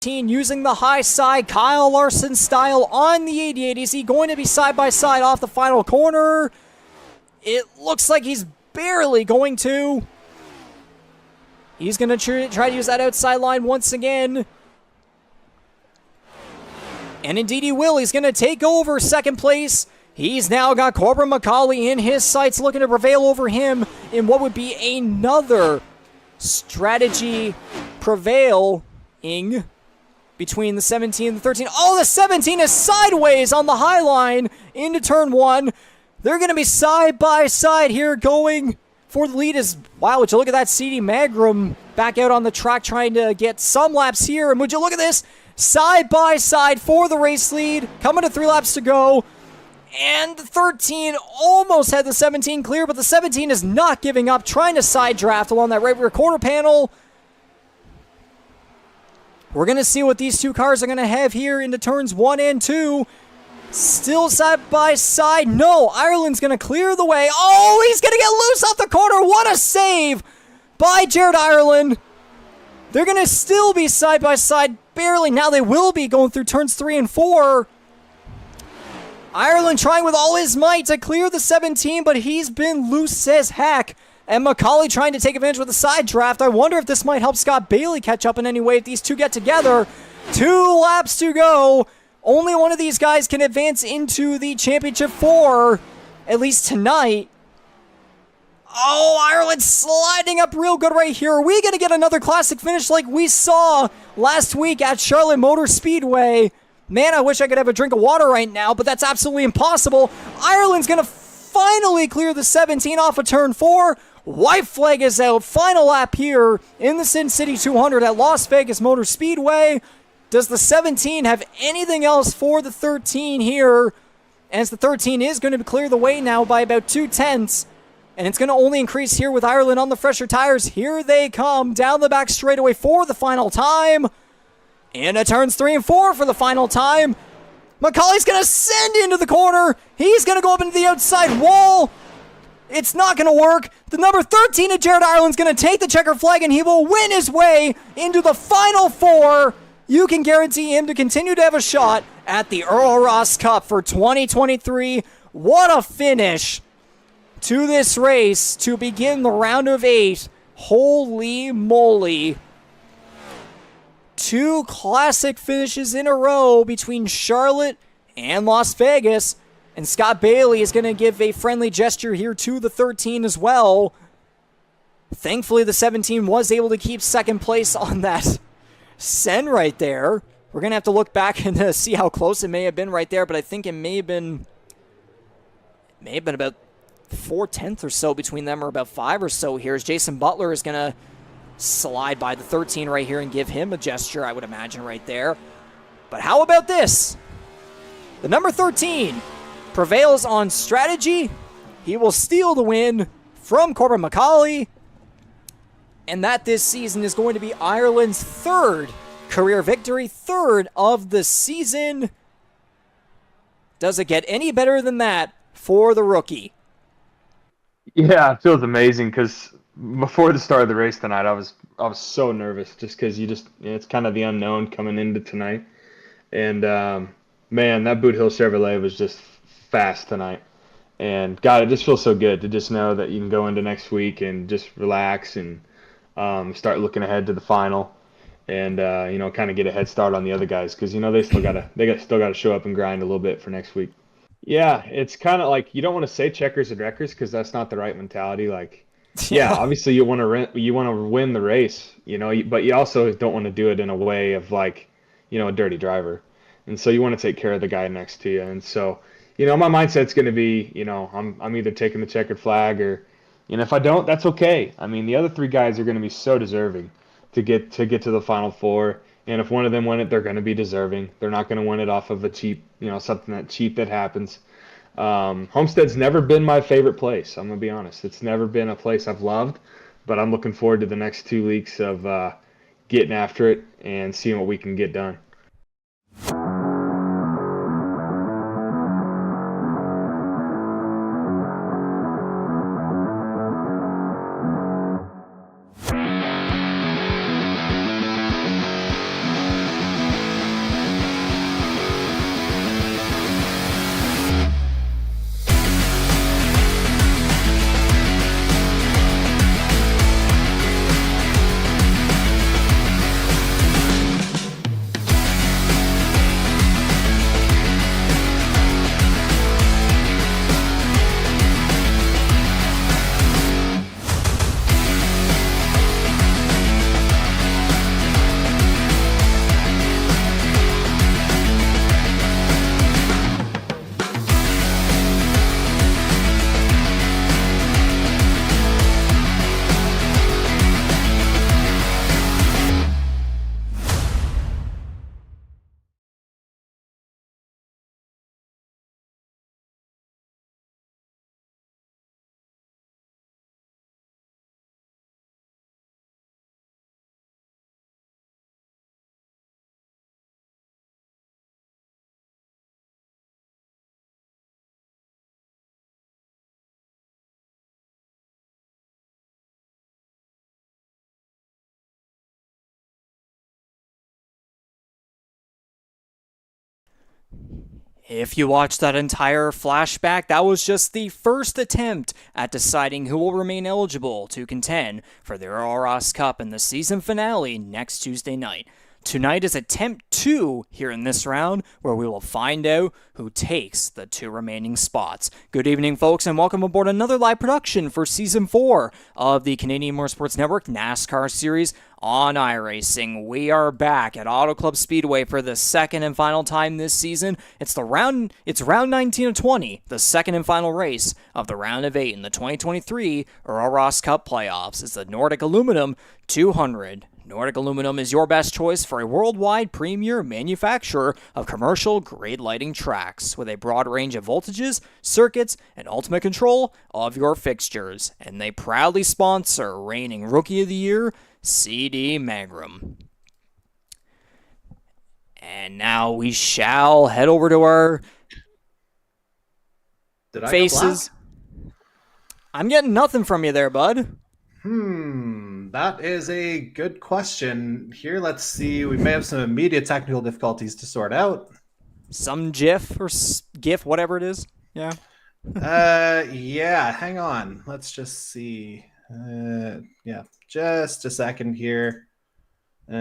using the high side, Kyle Larson style on the 88. Is he going to be side by side off the final corner? It looks like he's barely going to. He's going to try to use that outside line once again. And indeed he will. He's going to take over second place. He's now got Corbin MacAulay in his sights, looking to prevail over him in what would be another strategy prevailing between the 17 and the 13. Oh, the 17 is sideways on the high line into turn 1. They're going to be side by side here going for the lead. Wow, would you look at that, CD Magram back out on the track trying to get some laps here. And would you look at this? Side by side for the race lead. Coming to 3 laps to go. And the 13 almost had the 17 clear, but the 17 is not giving up, trying to side draft along that right rear quarter panel. We're going to see what these two cars are going to have here into turns 1 and 2. Still side by side. No, Ireland's going to clear the way. Oh, he's going to get loose off the corner. What a save by Jared Ireland. They're going to still be side by side barely. Now they will be going through turns 3 and 4. Ireland trying with all his might to clear the 17, but he's been loose as heck. And MacAulay trying to take advantage with a side draft. I wonder if this might help Scott Bailey catch up in any way if these two get together. 2 laps to go. Only one of these guys can advance into the championship 4, at least tonight. Oh, Ireland sliding up real good right here. Are we going to get another classic finish like we saw last week at Charlotte Motor Speedway? Man, I wish I could have a drink of water right now, but that's absolutely impossible. Ireland's going to finally clear the 17 off of turn 4. White flag is out. Final lap here in the Sin City 200 at Las Vegas Motor Speedway. Does the 17 have anything else for the 13 here? As the 13 is going to clear the way now by about 2/10. And it's going to only increase here with Ireland on the fresher tires. Here they come down the back straightaway for the final time. Into turns 3 and 4 for the final time. MacAulay's going to send into the corner. He's going to go up into the outside wall. It's not going to work. The number 13 of Jared Ireland's going to take the checker flag, and he will win his way into the final 4. You can guarantee him to continue to have a shot at the Earl Ross Cup for 2023. What a finish to this race to begin the round of 8. Holy moly. 2 classic finishes in a row between Charlotte and Las Vegas. And Scott Bailey is going to give a friendly gesture here to the 13 as well. Thankfully, the 17 was able to keep second place on that send right there. We're going to have to look back and see how close it may have been right there, but I think it may have been about 4/10 or so between them, or about 5 or so here, as Jason Butler is going to slide by the 13 right here and give him a gesture, I would imagine, right there. But how about this? The number 13 prevails on strategy. He will steal the win from Corbin MacAulay. And that this season is going to be Ireland's 3rd career victory, 3rd of the season. Does it get any better than that for the rookie? Yeah, it feels amazing because before the start of the race tonight, I was so nervous just because it's kind of the unknown coming into tonight. And man, that Boot Hill Chevrolet was just fast tonight. And God, it just feels so good to just know that you can go into next week and just relax and start looking ahead to the final, and kind of get a head start on the other guys because they still gotta show up and grind a little bit for next week. Yeah, it's kind of like you don't want to say checkers and wreckers because that's not the right mentality. Like, yeah, obviously you want to win the race, but you also don't want to do it in a way of like, a dirty driver, and so you want to take care of the guy next to you. And so, my mindset's going to be, I'm either taking the checkered flag or, if I don't, that's okay. I mean, the other 3 guys are going to be so deserving to get to the final 4. And if one of them win it, they're going to be deserving. They're not going to win it off of a cheap, something that cheap that happens. Homestead's never been my favorite place. I'm going to be honest. It's never been a place I've loved, but I'm looking forward to the next 2 weeks of getting after it and seeing what we can get done. If you watch that entire flashback, that was just the first attempt at deciding who will remain eligible to contend for the Earl Ross Cup in the season finale next Tuesday night. Tonight is attempt 2 here in this round, where we will find out who takes the 2 remaining spots. Good evening, folks, and welcome aboard another live production for Season 4 of the Canadian Motorsports Network NASCAR Series on iRacing. We are back at Auto Club Speedway for the second and final time this season. It's round 19 of 20, the second and final race of the round of 8 in the 2023 Earl Ross Cup playoffs. It's the Nordic Aluminum 200. Nordic Aluminum is your best choice for a worldwide premier manufacturer of commercial-grade lighting tracks with a broad range of voltages, circuits, and ultimate control of your fixtures. And they proudly sponsor reigning Rookie of the Year, CD Magram. And now we shall head over to our faces. I'm getting nothing from you there, bud. That is a good question. Here, let's see. We may have some immediate technical difficulties to sort out. Some GIF or GIF, whatever it is. Yeah. Yeah, hang on. Let's just see. Yeah, just a second here.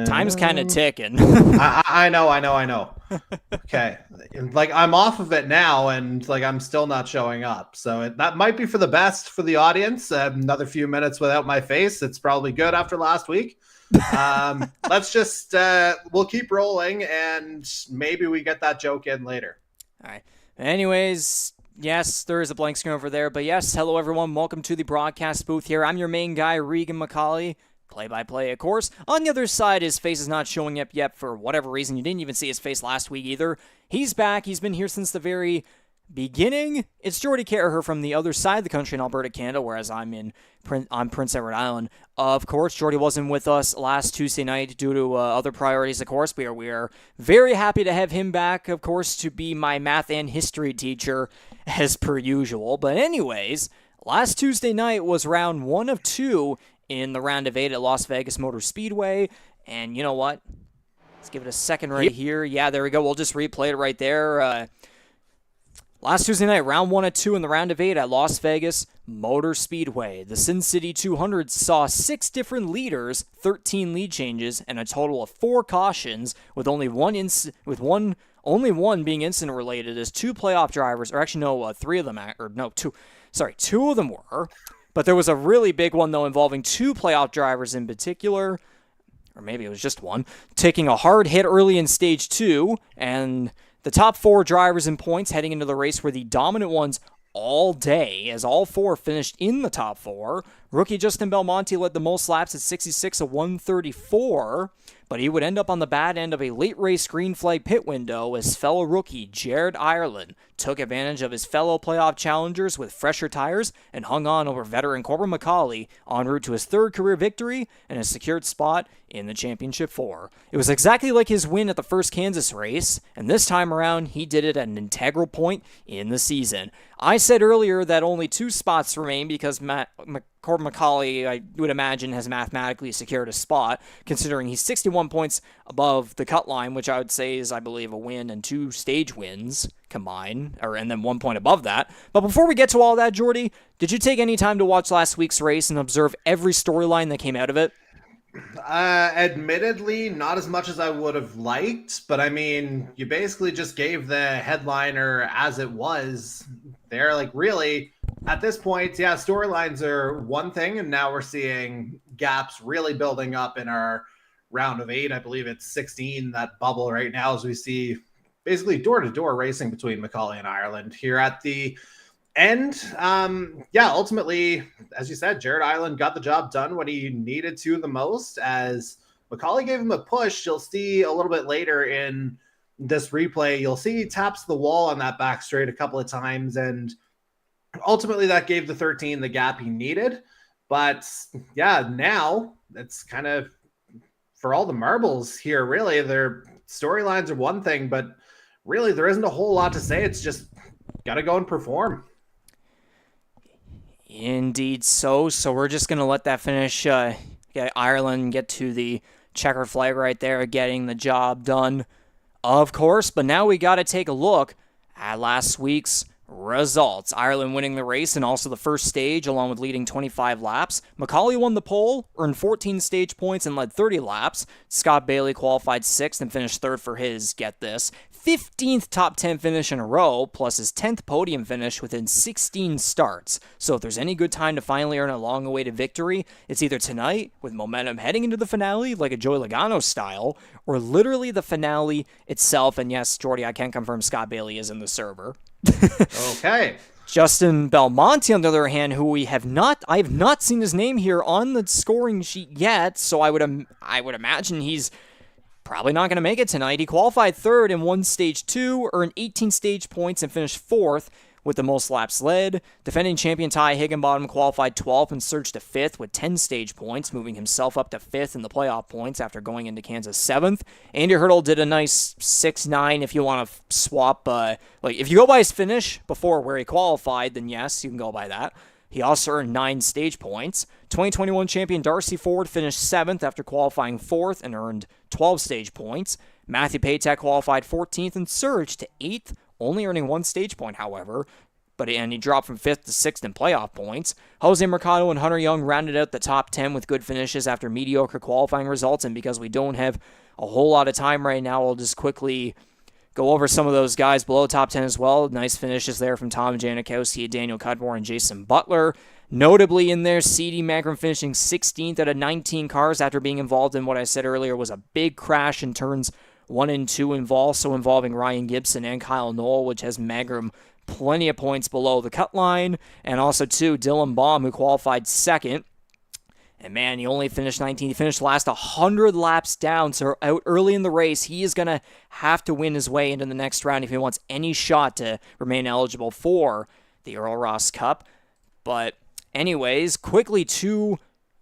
Time's kind of ticking. I know. Okay. Like, I'm off of it now, and like I'm still not showing up. So that might be for the best for the audience. Another few minutes without my face. It's probably good after last week. Let's just we'll keep rolling, and maybe we get that joke in later. All right. Anyways, yes, there is a blank screen over there. But yes, hello everyone. Welcome to the broadcast booth here. I'm your main guy, Regan MacAulay. Play-by-play, of course. On the other side, his face is not showing up yet for whatever reason. You didn't even see his face last week either. He's back. He's been here since the very beginning. It's Jordy Caraher from the other side of the country in Alberta, Canada, whereas I'm Prince Edward Island. Of course, Jordy wasn't with us last Tuesday night due to other priorities, of course. We are very happy to have him back, of course, to be my math and history teacher, as per usual. But anyways, last Tuesday night was round 1 of 2 in the round of 8 at Las Vegas Motor Speedway. And you know what? Let's give it a second right here. Yeah, there we go. We'll just replay it right there. Last Tuesday night, round 1 of 2 in the round of 8 at Las Vegas Motor Speedway. The Sin City 200 saw 6 different leaders, 13 lead changes, and a total of 4 cautions, with only one being incident related, as 2 playoff drivers, or actually no, 3 of them, two of them were. But there was a really big one, though, involving 2 playoff drivers in particular, or maybe it was just one, taking a hard hit early in Stage 2, and the top 4 drivers in points heading into the race were the dominant ones all day, as all 4 finished in the top 4. Rookie Justin Belmonte led the most laps at 66 of 134, but he would end up on the bad end of a late race green flag pit window as fellow rookie Jared Ireland took advantage of his fellow playoff challengers with fresher tires and hung on over veteran Corbin MacAulay en route to his 3rd career victory and a secured spot in the Championship 4. It was exactly like his win at the first Kansas race, and this time around he did it at an integral point in the season. I said earlier that only 2 spots remain because Corbin MacAulay, I would imagine, has mathematically secured a spot, considering he's 61 points above the cut line, which I would say is, I believe, a win and 2 stage wins combined, and then 1 point above that. But before we get to all that, Jordy, did you take any time to watch last week's race and observe every storyline that came out of it? Admittedly, not as much as I would have liked, but I mean, you basically just gave the headliner as it was. They're like, really, at this point, yeah, storylines are one thing, and now we're seeing gaps really building up in our round of 8. I believe it's 16, that bubble right now, as we see basically door-to-door racing between MacAulay and Ireland here at the end. Ultimately, as you said, Jared Ireland got the job done when he needed to the most, as MacAulay gave him a push. You'll see a little bit later in this replay, you'll see he taps the wall on that back straight a couple of times, and ultimately that gave the 13 the gap he needed. But yeah, now it's kind of for all the marbles here, really. Their storylines are one thing, but really there isn't a whole lot to say. It's just got to go and perform. Indeed so. So we're just going to let that finish. Ireland get to the checkered flag right there, getting the job done. Of course, but now we got to take a look at last week's results. Ireland winning the race and also the first stage, along with leading 25 laps. MacAulay won the pole, earned 14 stage points, and led 30 laps. Scott Bailey qualified 6th and finished 3rd for his, get this, 15th top 10 finish in a row, plus his 10th podium finish within 16 starts. So if there's any good time to finally earn a long-awaited victory, it's either tonight, with momentum heading into the finale, like a Joey Logano style, or literally the finale itself. And yes, Jordy, I can confirm Scott Bailey is in the server. Okay. Justin Belmonte, on the other hand, who I have not seen his name here on the scoring sheet yet, so I would imagine he's probably not going to make it tonight. He qualified 3rd and won Stage 2, earned 18 stage points, and finished 4th with the most laps led. Defending champion Ty Higginbottom qualified 12th and surged to 5th with 10 stage points, moving himself up to 5th in the playoff points after going into Kansas 7th. Andy Hurdle did a nice 6-9 if you want to swap. If you go by his finish before where he qualified, then yes, you can go by that. He also earned 9 stage points. 2021 champion Darcy Ford finished 7th after qualifying 4th and earned 12 stage points. Matthew Paytek qualified 14th and surged to 8th, only earning 1 stage point, however, and he dropped from 5th to 6th in playoff points. Jose Mercado and Hunter Young rounded out the top 10 with good finishes after mediocre qualifying results, and because we don't have a whole lot of time right now, I'll just quickly go over some of those guys below top 10 as well. Nice finishes there from Tom Janikowski, Daniel Cudmore, and Jason Butler. Notably in there, C.D. Magrum finishing 16th out of 19 cars after being involved in what I said earlier was a big crash in turns 1 and 2 also involving Ryan Gibson and Kyle Knoll, which has Magrum plenty of points below the cut line. And also, too, Dylan Baum, who qualified 2nd. And man, he only finished 19th. He finished last 100 laps down, so out early in the race, he is going to have to win his way into the next round if he wants any shot to remain eligible for the Earl Ross Cup. But anyways, quickly to,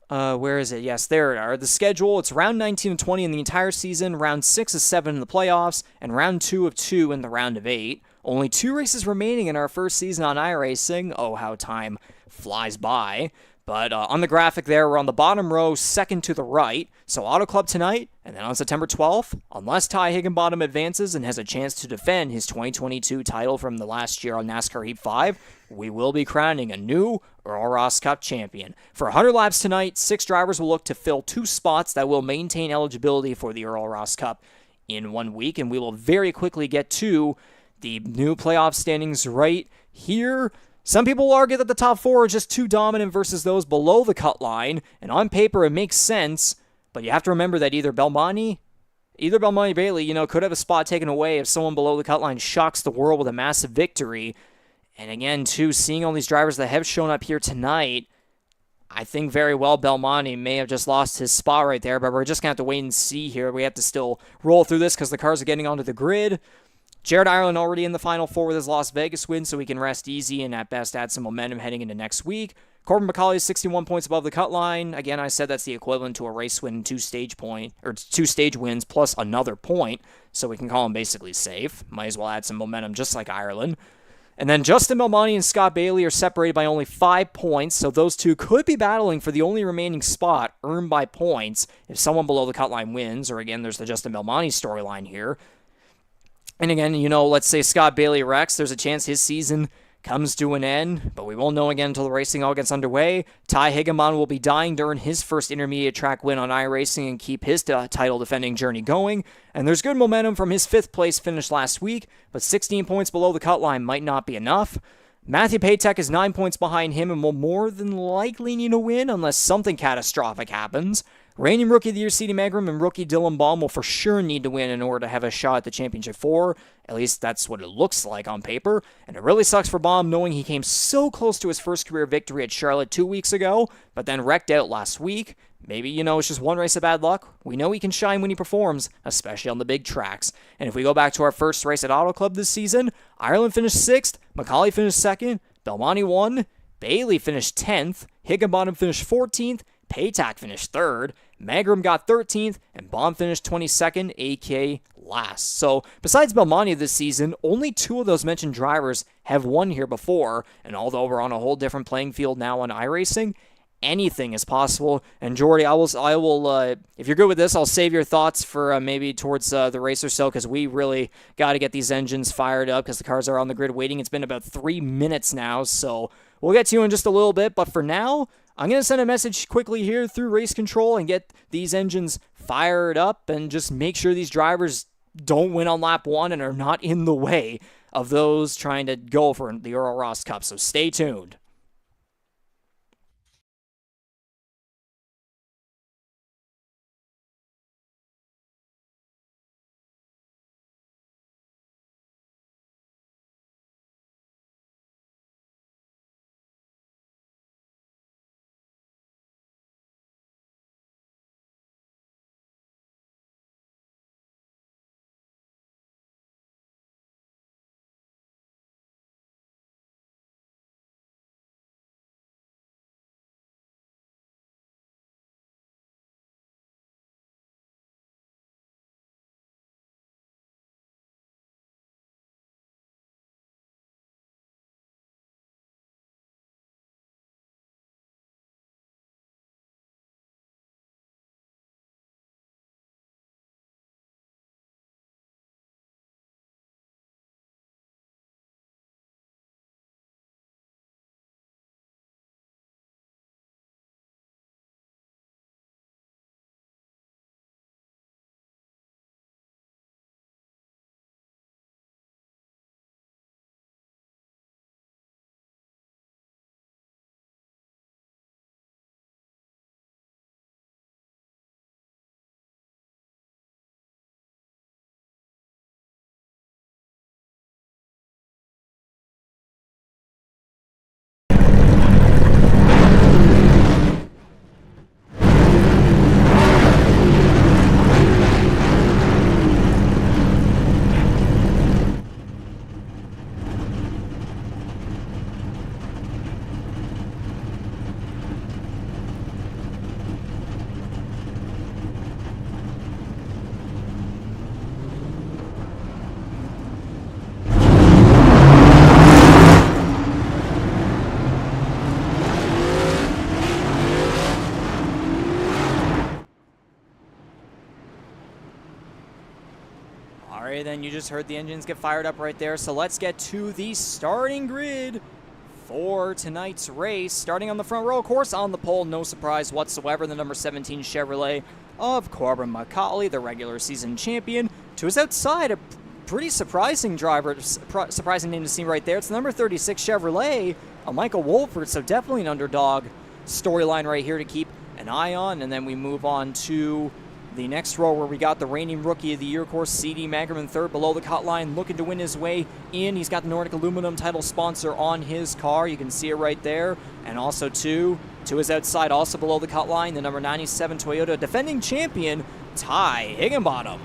where is it? Yes, there it are. The schedule, it's round 19 and 20 in the entire season, round 6 of 7 in the playoffs, and round 2 of 2 in the round of 8. Only 2 races remaining in our first season on iRacing. Oh, how time flies by. But on the graphic there, we're on the bottom row, second to the right. So Auto Club tonight, and then on September 12th, unless Ty Higginbottom advances and has a chance to defend his 2022 title from the last year on NASCAR Heat 5, we will be crowning a new Earl Ross Cup champion. For 100 laps tonight, 6 drivers will look to fill 2 spots that will maintain eligibility for the Earl Ross Cup in 1 week, and we will very quickly get to the new playoff standings right here. Some people will argue that the top 4 are just too dominant versus those below the cut line, and on paper it makes sense, but you have to remember that either Belmonte Bailey, could have a spot taken away if someone below the cut line shocks the world with a massive victory. And again, too, seeing all these drivers that have shown up here tonight, I think very well Belmonte may have just lost his spot right there, but we're just going to have to wait and see here. We have to still roll through this because the cars are getting onto the grid. Jared Ireland already in the Final Four with his Las Vegas win, so he can rest easy and at best add some momentum heading into next week. Corbin MacAulay is 61 points above the cut line. Again, I said that's the equivalent to a race win, 2 stage wins plus another point, so we can call him basically safe. Might as well add some momentum just like Ireland. And then Justin Belmonte and Scott Bailey are separated by only 5 points, so those two could be battling for the only remaining spot earned by points if someone below the cut line wins, or again, there's the Justin Belmonte storyline here. And again, let's say Scott Bailey wrecks, there's a chance his season comes to an end, but we won't know again until the racing all gets underway. Ty Higginbottom will be dying to earn his first intermediate track win on iRacing and keep his title defending journey going. And there's good momentum from his 5th place finish last week, but 16 points below the cut line might not be enough. Matthew Paytek is 9 points behind him and will more than likely need a win unless something catastrophic happens. Reigning Rookie of the Year C.D. Magrum and rookie Dylan Baum will for sure need to win in order to have a shot at the Championship 4. At least that's what it looks like on paper. And it really sucks for Baum knowing he came so close to his first career victory at Charlotte 2 weeks ago, but then wrecked out last week. Maybe, it's just one race of bad luck. We know he can shine when he performs, especially on the big tracks. And if we go back to our first race at Auto Club this season, Ireland finished 6th, MacAulay finished 2nd, Belmonte won, Bailey finished 10th, Higginbottom finished 14th, Paytak finished 3rd, Magrum got 13th, and Baum finished 22nd, a.k.a. last. So, besides Belmonte this season, only 2 of those mentioned drivers have won here before, and although we're on a whole different playing field now on iRacing, anything is possible. And Jordy, I will. If you're good with this, I'll save your thoughts for maybe towards the race or so, because we really got to get these engines fired up because the cars are on the grid waiting. It's been about 3 minutes now, so we'll get to you in just a little bit. But for now, I'm going to send a message quickly here through race control and get these engines fired up and just make sure these drivers don't win on lap 1 and are not in the way of those trying to go for the Earl Ross Cup. So stay tuned. Alright, then you just heard the engines get fired up right there. So let's get to the starting grid for tonight's race. Starting on the front row, of course, on the pole, no surprise whatsoever, the number 17 Chevrolet of Corbin MacAulay, the regular season champion. To his outside, a pretty surprising driver, surprising name to see right there. It's the number 36 Chevrolet of Michael Wolford, so definitely an underdog storyline right here to keep an eye on. And then we move on to the next row where we got the reigning Rookie of the Year, of course, C.D. Mangrum in third below the cut line, looking to win his way in. He's got the Nordic Aluminum title sponsor on his car. You can see it right there. And also, to his outside, also below the cut line, the number 97 Toyota defending champion, Ty Higginbottom.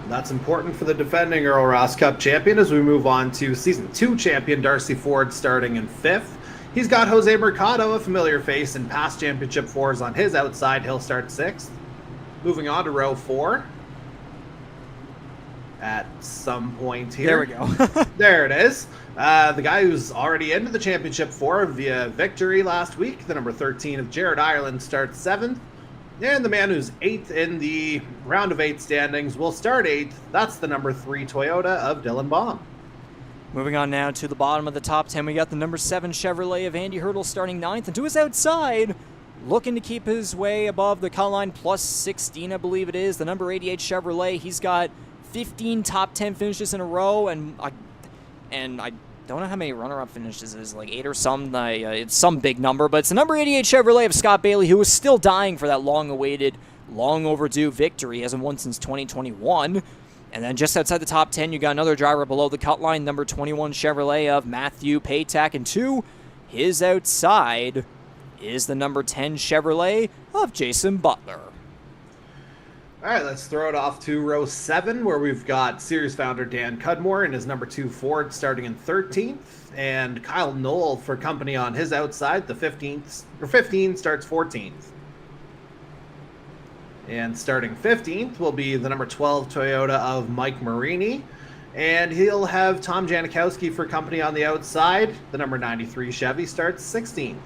That's important for the defending Earl Ross Cup champion as we move on to Season 2 champion Darcy Ford starting in 5th. He's got Jose Mercado, a familiar face in past championship 4s on his outside. He'll start 6th. Moving on to row 4. At some point here. There we go. There it is. The guy who's already into the championship 4 via victory last week, the number 13 of Jared Ireland, starts 7th. And the man who's 8th in the round of 8 standings will start 8th. That's the number 3 Toyota of Dylan Baum. Moving on now to the bottom of the top 10, we got the number 7 Chevrolet of Andy Hurdle starting 9th. And to his outside, looking to keep his way above the cut line, plus 16, I believe it is, the number 88 Chevrolet. He's got 15 top 10 finishes in a row, and I don't know how many runner-up finishes it is, like 8 or some. It's some big number, but it's the number 88 Chevrolet of Scott Bailey, who is still dying for that long-awaited, long-overdue victory. He hasn't won since 2021. And then just outside the top 10, you got another driver below the cut line, number 21 Chevrolet of Matthew Paytak, and to his outside is the number 10 Chevrolet of Jason Butler. All right, let's throw it off to row 7, where we've got series founder Dan Cudmore and his number 2 Ford starting in 13th, and Kyle Knoll for company on his outside, the 15 starts 14th. And starting 15th will be the number 12 Toyota of Mike Marini, and he'll have Tom Janikowski for company on the outside. The number 93 Chevy starts 16th.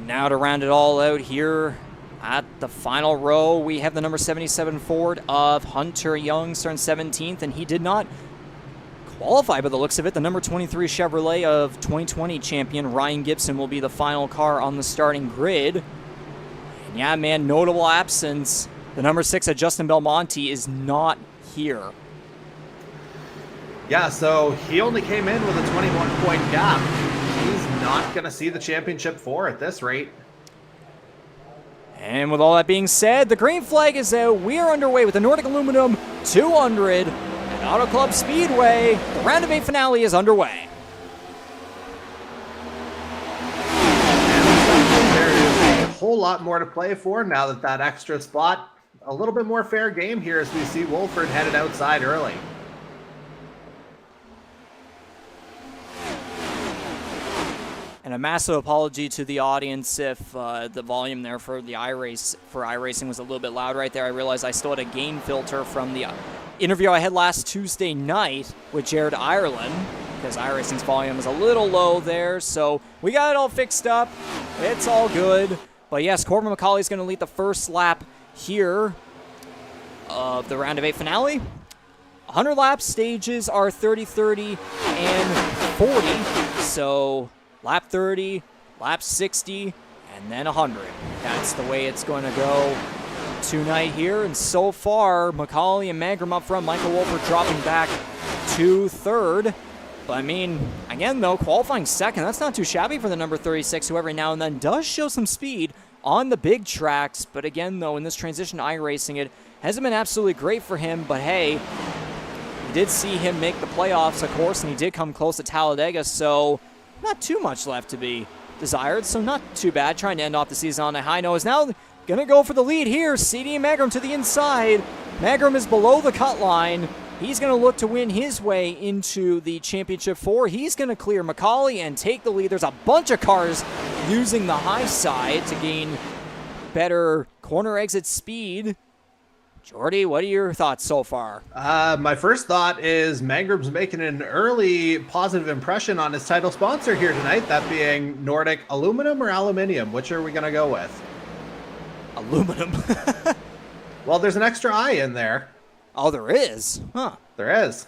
Now to round it all out here at the final row, we have the number 77 Ford of Hunter Young starting 17th, and he did not qualify by the looks of it. The number 23 Chevrolet of 2020 champion Ryan Gibson will be the final car on the starting grid. And yeah, man, notable absence. The number 6 of Justin Belmonte is not here. Yeah, so he only came in with a 21-point gap. He's not going to see the championship 4 at this rate. And with all that being said, the green flag is out. We are underway with the Nordic Aluminum 200 at Auto Club Speedway. The round of 8 finale is underway. And there is a whole lot more to play for now that that extra spot. A little bit more fair game here as we see Wolford headed outside early. And a massive apology to the audience if the volume there for the iRacing was a little bit loud right there. I realized I still had a gain filter from the interview I had last Tuesday night with Jared Ireland, because iRacing's volume is a little low there. So we got it all fixed up. It's all good. But yes, Corbin MacAulay is going to lead the first lap here of the round of 8 finale. 100 lap stages are 30, 30, and 40. So lap 30, lap 60, and then 100. That's the way it's going to go tonight here. And so far, MacAulay and Magram up front. Michael Wolford dropping back to third. But I mean, again though, qualifying second, that's not too shabby for the number 36, who every now and then does show some speed on the big tracks. But again though, in this transition to iRacing, it hasn't been absolutely great for him. But hey, we did see him make the playoffs, of course, and he did come close to Talladega, so not too much left to be desired, so not too bad. Trying to end off the season on a high note. Is now going to go for the lead here. CD and Magram to the inside. Magram is below the cut line. He's going to look to win his way into the championship 4. He's going to clear MacAulay and take the lead. There's a bunch of cars using the high side to gain better corner exit speed. Jordy, what are your thoughts so far? My first thought is Magram's making an early positive impression on his title sponsor here tonight, that being Nordic Aluminum or Aluminium. Which are we going to go with? Aluminum. Well, there's an extra I in there. Oh, there is? Huh. There is.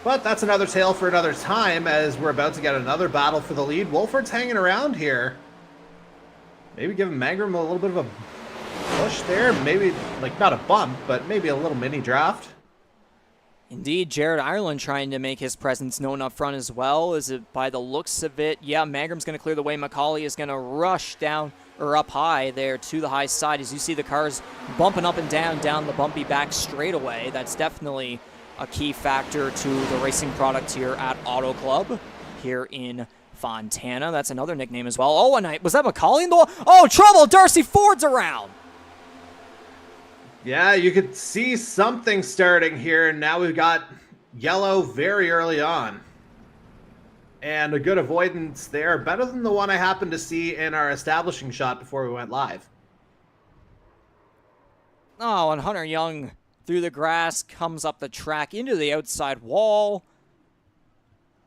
But that's another tale for another time, as we're about to get another battle for the lead. Wolford's hanging around here. Maybe giving Magram a little bit of a push there. Maybe, like, not a bump, but maybe a little mini draft. Indeed, Jared Ireland trying to make his presence known up front as well. Is it by the looks of it? Yeah, Magram's going to clear the way. MacAulay is going to rush down, or up high there to the high side. As you see the cars bumping up and down the bumpy back straightaway. That's definitely a key factor to the racing product here at Auto Club here in Fontana. That's another nickname as well. Oh, and was that MacAulay in the wall? Oh, trouble! Darcy Ford's around! Yeah, you could see something starting here. Now we've got yellow very early on. And a good avoidance there. Better than the one I happened to see in our establishing shot before we went live. Oh, and Hunter Young through the grass comes up the track into the outside wall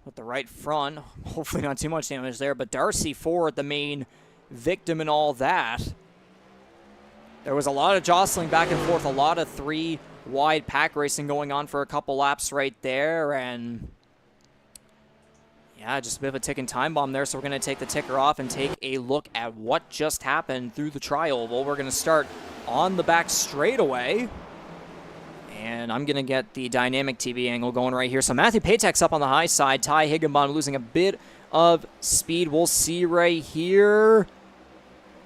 with the right front. Hopefully not too much damage there, but Darcy Ford, the main victim in all that. There was a lot of jostling back and forth, a lot of 3 wide pack racing going on for a couple laps right there, and yeah, just a bit of a ticking time bomb there, so we're going to take the ticker off and take a look at what just happened through the tri-oval. We're going to start on the back straightaway, and I'm going to get the dynamic TV angle going right here. So Matthew Patek's up on the high side. Ty Higginbottom losing a bit of speed. We'll see right here.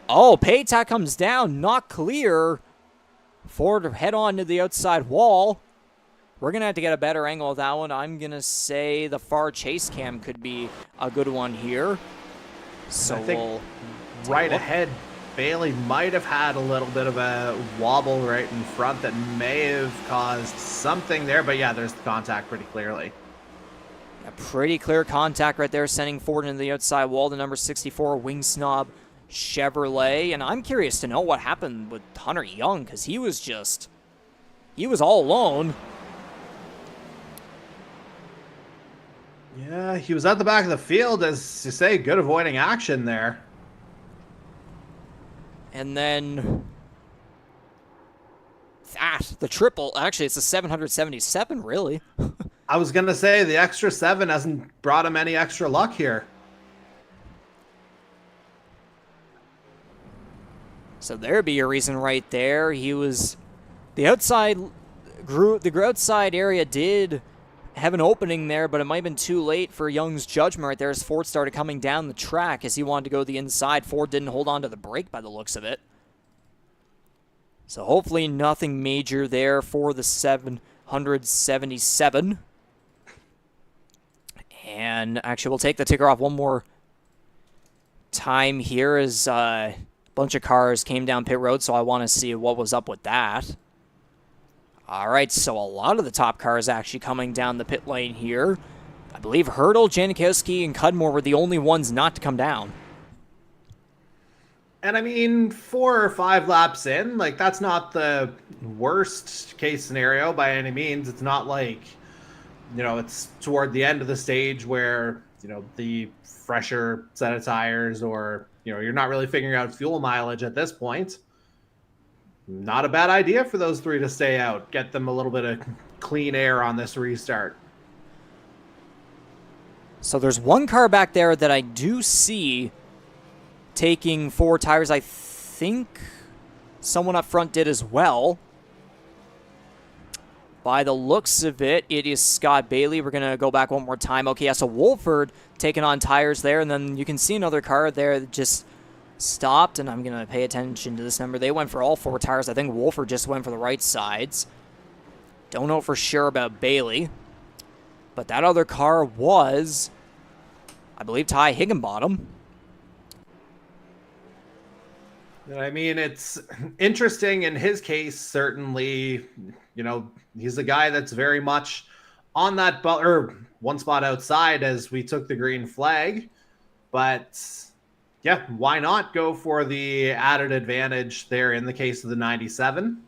Oh, Patek comes down, not clear. Ford head on to the outside wall. We're going to have to get a better angle of that one. I'm going to say the far chase cam could be a good one here. So I think we'll right ahead, Bailey might have had a little bit of a wobble right in front that may have caused something there. But yeah, there's the contact pretty clearly. A pretty clear contact right there, sending Ford into the outside wall. The number 64 Wing Snob Chevrolet. And I'm curious to know what happened with Hunter Young, because he was all alone. Yeah, he was at the back of the field, as you say, good avoiding action there. And then the triple. Actually, it's a 777, really. I was going to say the extra 7 hasn't brought him any extra luck here. So there'd be a reason right there. He was the outside area did have an opening there, but it might have been too late for Young's judgment right there as Ford started coming down the track as he wanted to go the inside. Ford didn't hold on to the brake by the looks of it. So hopefully nothing major there for the 777. And actually, we'll take the ticker off one more time here as a bunch of cars came down pit road, so I want to see what was up with that. All right, so a lot of the top cars actually coming down the pit lane here. I believe Hurdle, Janikowski, and Cudmore were the only ones not to come down. And I mean, 4 or 5 laps in, like, that's not the worst case scenario by any means. It's not like, you know, it's toward the end of the stage where, you know, the fresher set of tires or, you know, you're not really figuring out fuel mileage at this point. Not a bad idea for those 3 to stay out. Get them a little bit of clean air on this restart. So there's one car back there that I do see taking 4 tires. I think someone up front did as well. By the looks of it, it is Scott Bailey. We're going to go back one more time. Okay, yeah, so Wolford taking on tires there, and then you can see another car there that just stopped, and I'm going to pay attention to this number. They went for all 4 tires. I think Wolford just went for the right sides. Don't know for sure about Bailey. But that other car was, I believe, Ty Higginbottom. I mean, it's interesting in his case, certainly, you know, he's a guy that's very much on that one spot outside as we took the green flag. But yeah, why not go for the added advantage there in the case of the 97?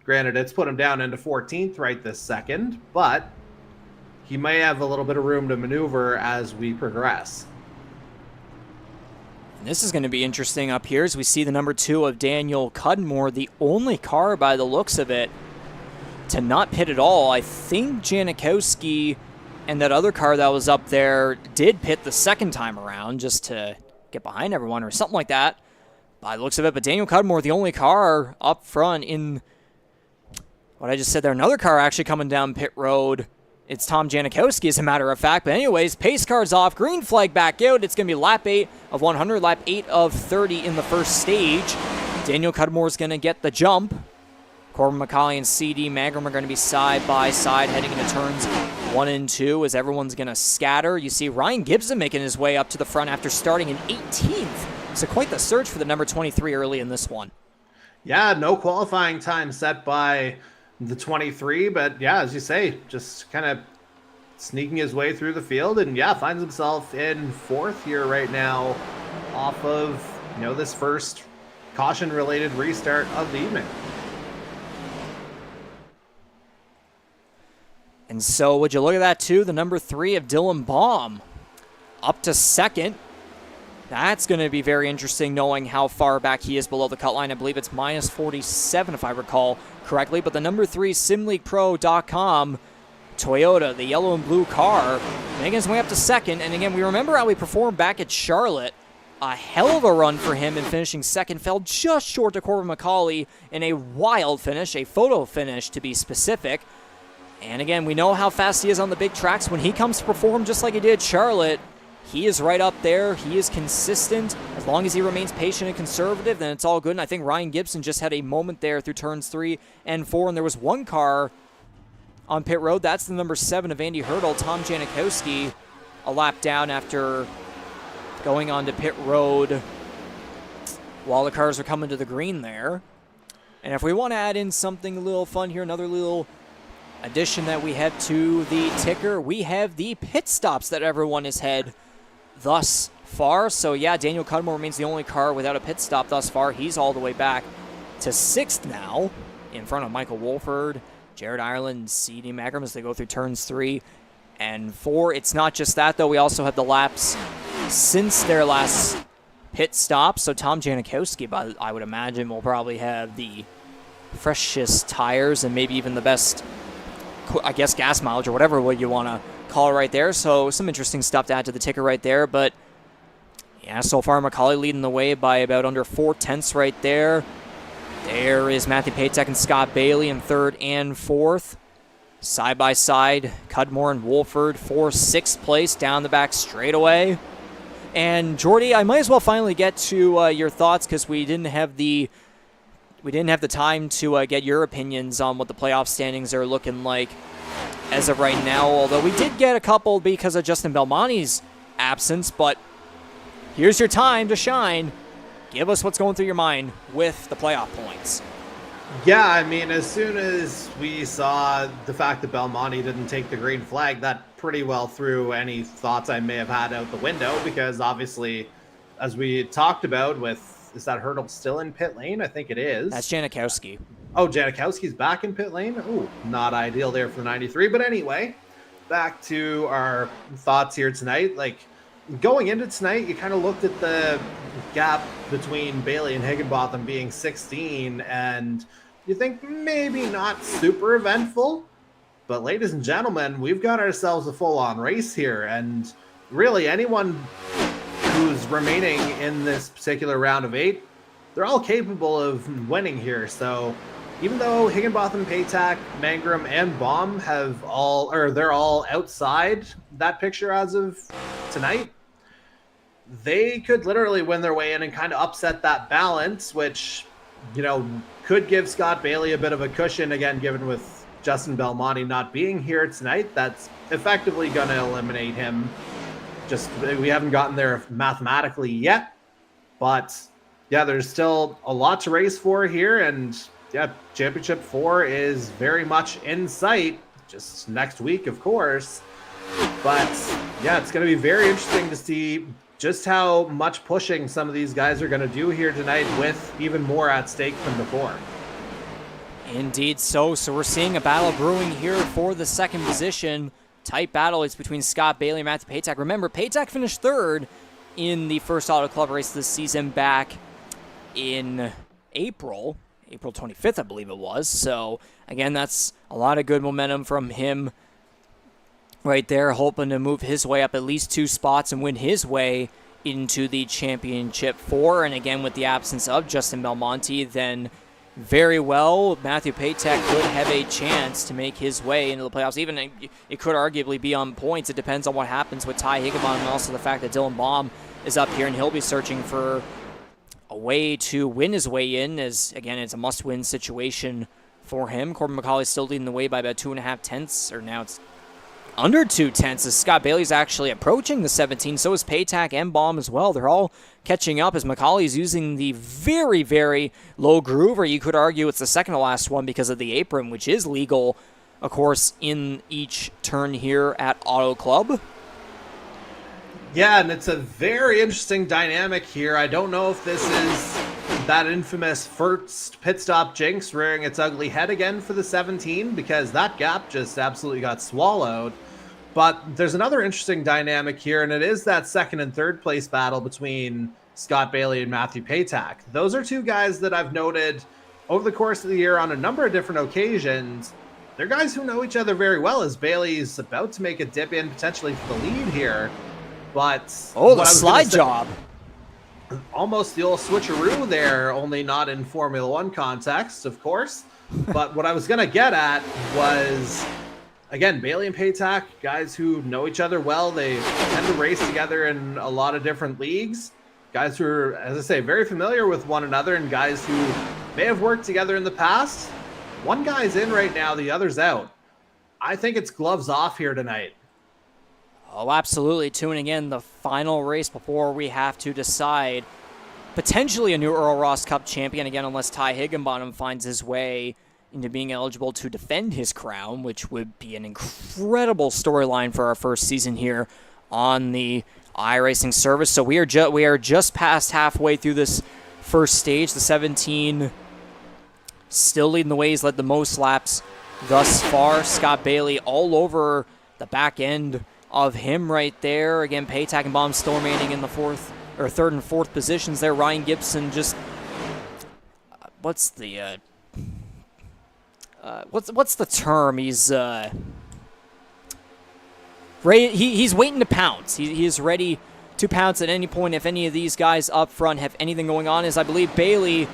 Granted, it's put him down into 14th right this second, but he may have a little bit of room to maneuver as we progress. This is going to be interesting up here as we see the number 2 of Daniel Cudmore, the only car by the looks of it to not pit at all. I think Janikowski and that other car that was up there did pit the second time around just to get behind everyone or something like that by the looks of it. But Daniel Cudmore, the only car up front in what I just said there. Another car actually coming down pit road. It's Tom Janikowski, as a matter of fact. But anyways, pace car's off. Green flag back out. It's going to be lap 8 of 100, lap 8 of 30 in the first stage. Daniel Cudmore's going to get the jump. Corbin MacAulay and CD Magrum are going to be side by side heading into turns 1 and 2 as everyone's going to scatter. You see Ryan Gibson making his way up to the front after starting in 18th. So quite the surge for the number 23 early in this one. Yeah, no qualifying time set by the 23, but yeah, as you say, just kind of sneaking his way through the field, and yeah, finds himself in 4th here right now off of, you know, this first caution-related restart of the evening. And so would you look at that too, the number 3 of Dylan Baum up to 2nd. That's going to be very interesting knowing how far back he is below the cut line. I believe it's minus 47 if I recall correctly. But the number 3 SimLeaguePro.com Toyota, the yellow and blue car, making his way up to 2nd. And again, we remember how he performed back at Charlotte. A hell of a run for him in finishing 2nd. Fell just short to Corbin MacAulay in a wild finish, a photo finish to be specific. And again, we know how fast he is on the big tracks. When he comes to perform just like he did at Charlotte, he is right up there. He is consistent. As long as he remains patient and conservative, then it's all good. And I think Ryan Gibson just had a moment there through turns 3 and 4. And there was one car on pit road. That's the number 7 of Andy Hurdle, Tom Janikowski, a lap down after going on to pit road while the cars are coming to the green there. And if we want to add in something a little fun here, another little addition that we have to the ticker, we have the pit stops that everyone has had thus far. So yeah, Daniel Cudmore remains the only car without a pit stop thus far. He's all the way back to 6th now in front of Michael Wolford, Jared Ireland, C.D. Magrum as they go through turns 3 and 4. It's not just that, though. We also have the laps since their last pit stop. So Tom Janikowski, I would imagine, will probably have the freshest tires and maybe even the best, I guess, gas mileage or whatever what you want to call it right there. So some interesting stuff to add to the ticker right there. But yeah, so far MacAulay leading the way by about under 4/10 right there. There is Matthew Patek and Scott Bailey in 3rd and 4th. Side by side, Cudmore and Wolford for 6th place down the back straightaway. And Jordy, I might as well finally get to your thoughts because we didn't have the time to get your opinions on what the playoff standings are looking like as of right now. Although we did get a couple because of Justin Belmonte's absence, but here's your time to shine. Give us what's going through your mind with the playoff points. Yeah, I mean, as soon as we saw the fact that Belmonte didn't take the green flag, that pretty well threw any thoughts I may have had out the window, because obviously, as we talked about is that Hurdle still in pit lane? I think it is. That's Janikowski. Oh, Janikowski's back in pit lane? Ooh, not ideal there for the 93. But anyway, back to our thoughts here tonight. Like, going into tonight, you kind of looked at the gap between Bailey and Higginbotham being 16, and you think maybe not super eventful. But ladies and gentlemen, we've got ourselves a full-on race here, and really anyone who's remaining in this particular round of 8, they're all capable of winning here. So even though Higginbotham, Patak, Mangrum, and Baum they're all outside that picture as of tonight, they could literally win their way in and kind of upset that balance, which, could give Scott Bailey a bit of a cushion, again, given with Justin Belmonte not being here tonight. That's effectively going to eliminate him. Just, we haven't gotten there mathematically yet, but yeah, there's still a lot to race for here, and yeah, Championship 4 is very much in sight, just next week, of course. But yeah, it's going to be very interesting to see just how much pushing some of these guys are going to do here tonight, with even more at stake than before. Indeed so. So we're seeing a battle brewing here for the second position. Tight battle. It's between Scott Bailey and Matthew Patak. Remember, Patak finished 3rd in the first Auto Club race this season back in April 25th, I believe it was. So again, that's a lot of good momentum from him right there, hoping to move his way up at least 2 spots and win his way into the Championship 4. And again, with the absence of Justin Belmonte, then very well, Matthew Patak could have a chance to make his way into the playoffs. Even it could arguably be on points. It depends on what happens with Ty Higginbotham, and also the fact that Dylan Baum is up here and he'll be searching for a way to win his way in, as again, it's a must-win situation for him. Corbin MacAulay still leading the way by about 2.5 tenths, or now it's under 2 tenths, as Scott Bailey's actually approaching the 17. So is Patak and Baum as well. They're all catching up, as MacAulay's using the very, very low groove, or you could argue it's the second to last one because of the apron, which is legal, of course, in each turn here at Auto Club. Yeah, and it's a very interesting dynamic here. I don't know if this is that infamous first pit stop jinx rearing its ugly head again for the 17, because that gap just absolutely got swallowed. But there's another interesting dynamic here, and it is that second and third place battle between Scott Bailey and Matthew Patak. Those are 2 guys that I've noted over the course of the year on a number of different occasions. They're guys who know each other very well, as Bailey's about to make a dip in potentially for the lead here. But the slide job. Almost the old switcheroo there, only not in Formula One context, of course. But what I was going to get at was, again, Bailey and Patak, guys who know each other well. They tend to race together in a lot of different leagues. Guys who are, as I say, very familiar with one another, and guys who may have worked together in the past. One guy's in right now, the other's out. I think it's gloves off here tonight. Oh, absolutely. Tuning in the final race before we have to decide potentially a new Earl Ross Cup champion, again, unless Ty Higginbotham finds his way into being eligible to defend his crown, which would be an incredible storyline for our first season here on the iRacing service. So we are just past halfway through this first stage. The 17 still leading the way. He's led the most laps thus far. Scott Bailey all over the back end of him right there. Again, Paytack and Bomb still remaining in the third and fourth positions there. Ryan Gibson just what's the term? He's he's waiting to pounce. He is ready to pounce at any point if any of these guys up front have anything going on. As I believe Bailey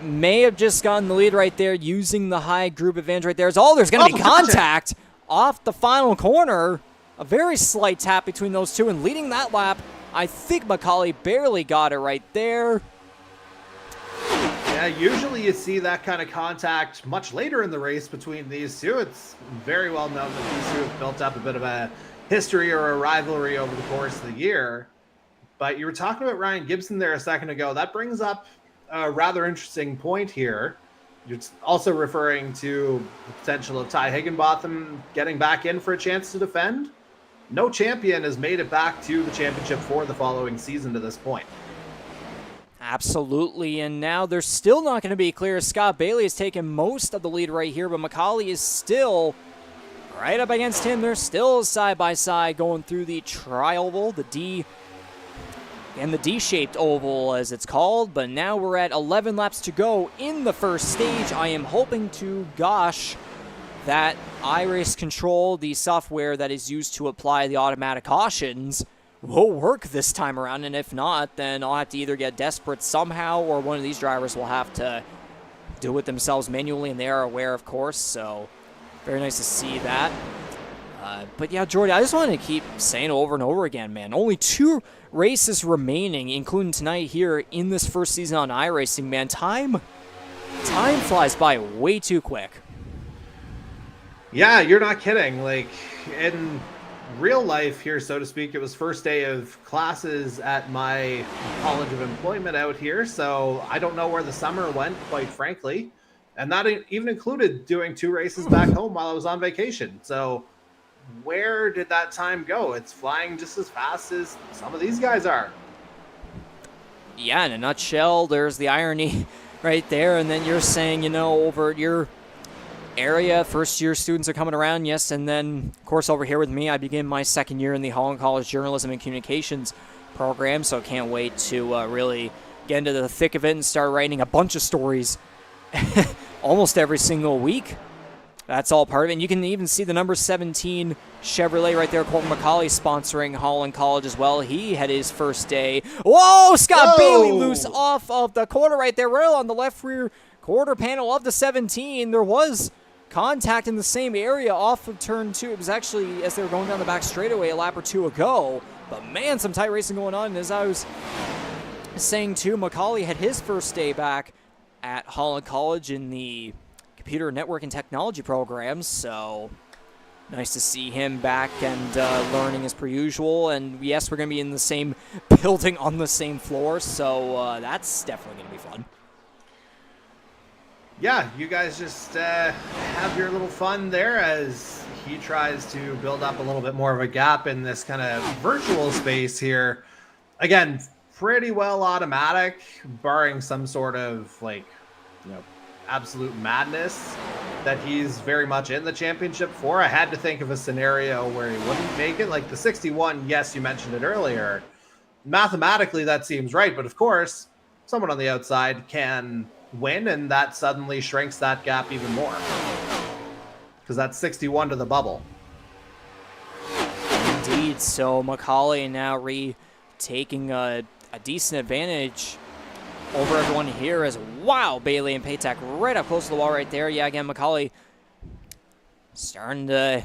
may have just gotten the lead right there using the high group advantage right there. There's going to be contact off the final corner. A very slight tap between those two, and leading that lap, I think MacAulay barely got it right there. Yeah, usually you see that kind of contact much later in the race between these two. It's very well known that these two have built up a bit of a history or a rivalry over the course of the year. But you were talking about Ryan Gibson there a second ago. That brings up a rather interesting point here. You're also referring to the potential of Ty Higginbotham getting back in for a chance to defend. No champion has made it back to the championship for the following season to this point. Absolutely, and now they're still not going to be clear. Scott Bailey has taken most of the lead right here, but MacAulay is still right up against him. They're still side-by-side going through the tri-oval, the D-shaped oval as it's called, but now we're at 11 laps to go in the first stage. I am hoping to gosh that iRace Control, the software that is used to apply the automatic cautions, will work this time around, and if not, then I'll have to either get desperate somehow or one of these drivers will have to do it themselves manually, and they are aware, of course, so very nice to see that. But yeah, Jordy, I just want to keep saying over and over again, man, only 2 races remaining, including tonight here in this first season on iRacing, man. Time flies by way too quick. Yeah, you're not kidding. Like, in real life here, so to speak, it was first day of classes at my College of Employment out here, so I don't know where the summer went, quite frankly. And that even included doing 2 races back home while I was on vacation. So where did that time go? It's flying just as fast as some of these guys are. Yeah, in a nutshell, there's the irony right there. And then you're saying, over at your area, first-year students are coming around, yes, and then, of course, over here with me, I begin my second year in the Holland College Journalism and Communications program, so I can't wait to really get into the thick of it and start writing a bunch of stories almost every single week. That's all part of it. And you can even see the number 17 Chevrolet right there. Corbin MacAulay sponsoring Holland College as well. He had his first day. Whoa! Scott Bailey loose off of the corner right there. Right on the left rear quarter panel of the 17. There was contact in the same area off of turn 2. It was actually as they were going down the back straightaway a lap or 2 ago. But man, some tight racing going on. And as I was saying too, MacAulay had his first day back at Holland College in the Computer Network and Technology programs, so nice to see him back and learning as per usual. And yes, we're going to be in the same building on the same floor, so that's definitely going to be fun. Yeah, you guys just have your little fun there as he tries to build up a little bit more of a gap in this kind of virtual space here. Again, pretty well automatic, barring some sort of absolute madness that he's very much in the championship for. I had to think of a scenario where he wouldn't make it. Like the 61, yes, you mentioned it earlier. Mathematically, that seems right. But of course, someone on the outside can win, and that suddenly shrinks that gap even more. Because that's 61 to the bubble. Indeed. So MacAulay now taking a decent advantage over everyone here as, wow, Bailey and Paytack right up close to the wall right there. Yeah, again, MacAulay starting to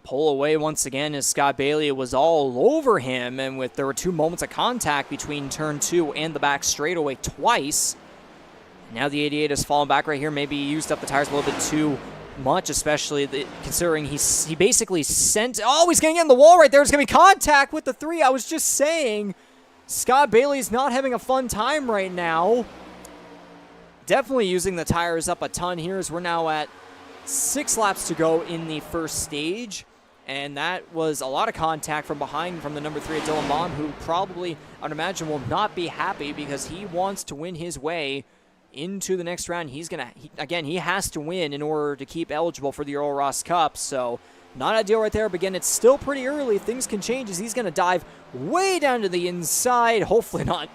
pull away once again as Scott Bailey was all over him, and there were 2 moments of contact between turn 2 and the back straightaway twice. Now the 88 has fallen back right here. Maybe he used up the tires a little bit too much, especially considering he basically sent... Oh, he's going to get in the wall right there. There's going to be contact with the 3. I was just saying... Scott Bailey's not having a fun time right now. Definitely using the tires up a ton here as we're now at 6 laps to go in the first stage. And that was a lot of contact from behind from the number 3 at Dylan Baum, who probably, I'd imagine, will not be happy because he wants to win his way into the next round. He has to win in order to keep eligible for the Earl Ross Cup. So Not ideal right there, but again, it's still pretty early. Things can change as he's going to dive way down to the inside. Hopefully not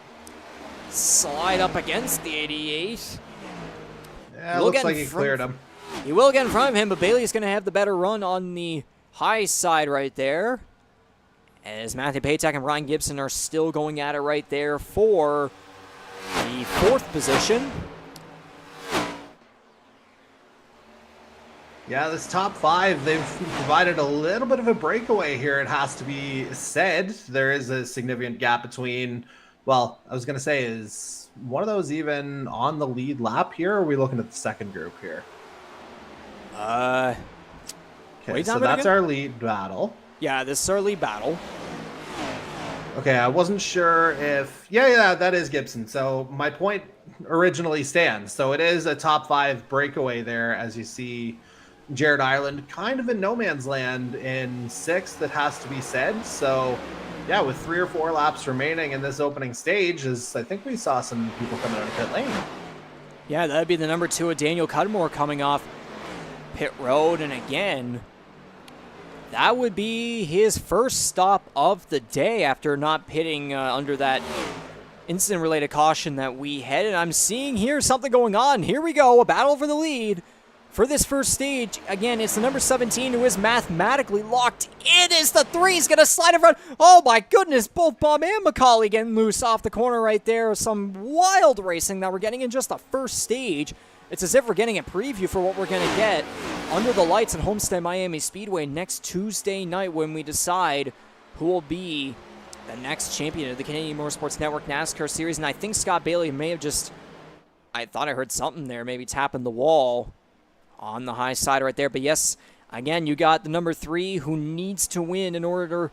slide up against the 88. Yeah, looks like he cleared him. He will get in front of him, but Bailey's going to have the better run on the high side right there. As Matthew Patak and Ryan Gibson are still going at it right there for the 4th position. Yeah, this top 5, they've provided a little bit of a breakaway here, it has to be said. There is a significant gap between, well, I was going to say, is one of those even on the lead lap here, or are we looking at the second group here? Okay, so that's our lead battle. Yeah, this is our lead battle. Okay, I wasn't sure if... Yeah, that is Gibson. So my point originally stands. So it is a top 5 breakaway there, as you see Jared Ireland kind of in no man's land in 6th, that has to be said. So, yeah, with 3 or 4 laps remaining in this opening stage, as I think we saw some people coming out of pit lane. Yeah, that'd be the number 2 of Daniel Cudmore coming off pit road. And again, that would be his first stop of the day after not pitting under that incident-related caution that we had. And I'm seeing here something going on. Here we go, a battle for the lead. For this first stage, again, it's the number 17 who is mathematically locked in as the 3 is going to slide in front. Oh my goodness, both Bob and MacAulay getting loose off the corner right there. Some wild racing that we're getting in just the first stage. It's as if we're getting a preview for what we're going to get under the lights at Homestead-Miami Speedway next Tuesday night when we decide who will be the next champion of the Canadian Motorsports Network NASCAR Series. And I think Scott Bailey may have just, I thought I heard something there, maybe tapping the wall on the high side right there. But yes, again, you got the number 3 who needs to win in order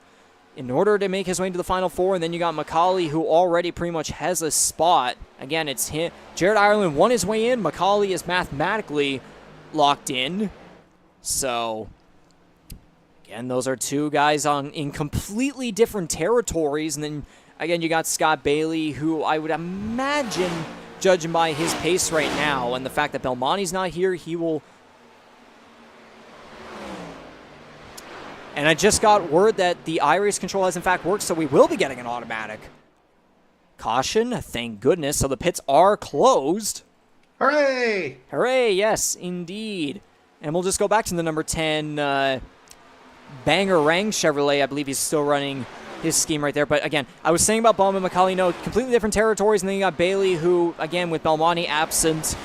to make his way into the Final Four. And then you got MacAulay, who already pretty much has a spot. Again, it's him. Jared Ireland won his way in. MacAulay is mathematically locked in. So, again, those are 2 guys in completely different territories. And then, again, you got Scott Bailey, who I would imagine, judging by his pace right now and the fact that Belmonte's not here, he will... And I just got word that the iRacing control has in fact worked, so we will be getting an automatic caution. Thank goodness. So the pits are closed. Hooray! Hooray, yes, indeed. And we'll just go back to the number 10 Bangerang Chevrolet. I believe he's still running his scheme right there. But again, I was saying about Bowman MacAulay, no, completely different territories. And then you got Bailey, who, again, with Belmonte absent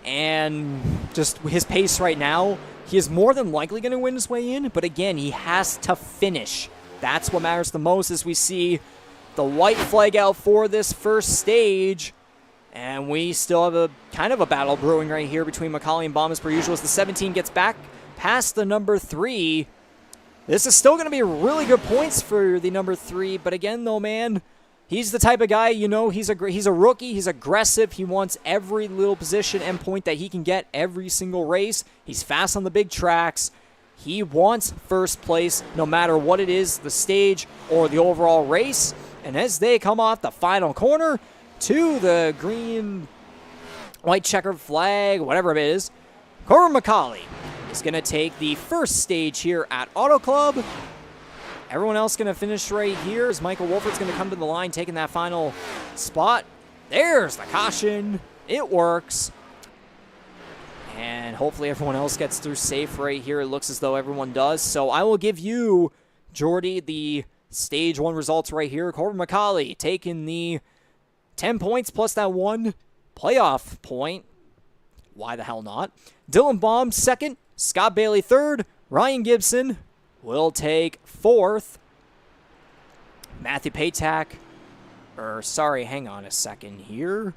and just his pace right now, he is more than likely going to win his way in, but again, he has to finish. That's what matters the most as we see the white flag out for this first stage. And we still have a kind of a battle brewing right here between MacAulay and Baum as per usual as the 17 gets back past the number 3. This is still going to be really good points for the number 3, but again, though, man, he's the type of guy, you know, he's a rookie, he's aggressive, he wants every little position and point that he can get every single race. He's fast on the big tracks. He wants first place no matter what it is, the stage or the overall race. And as they come off the final corner to the green, white checkered flag, whatever it is, Corbin MacAulay is going to take the first stage here at Auto Club. Everyone else going to finish right here as Michael Wolfert's going to come to the line, taking that final spot. There's the caution. It works. And hopefully everyone else gets through safe right here. It looks as though everyone does. So I will give you, Jordy, the Stage 1 results right here. Corbin MacAulay taking the 10 points plus that 1 playoff point. Why the hell not? Dylan Baum, 2nd. Scott Bailey, 3rd. Ryan Gibson will take 4th. Matthew Patak, hang on a second here.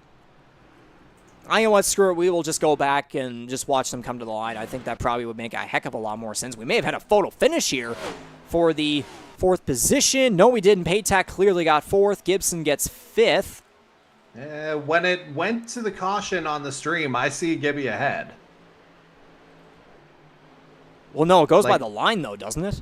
I know what, screw it, we will just go back and just watch them come to the line. I think that probably would make a heck of a lot more sense. We may have had a photo finish here for the 4th position. No, we didn't. Patak clearly got 4th. Gibson gets 5th. When it went to the caution on the stream, I see Gibby ahead. Well, no, it goes by the line, though, doesn't it?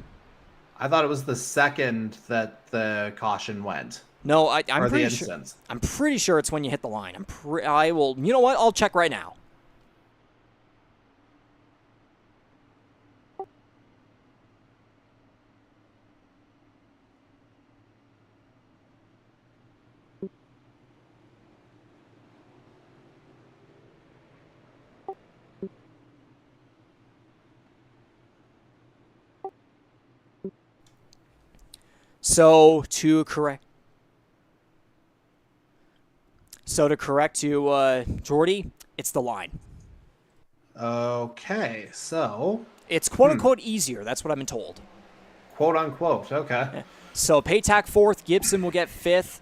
I thought it was the 2nd that the caution went. No, I'm pretty sure. I'm pretty sure it's when you hit the line. I will. You know what? I'll check right now. So to correct you, Jordy, it's the line. Okay, so It's quote-unquote easier. That's what I've been told. quote-unquote, okay. Yeah. So Paytack 4th, Gibson will get 5th,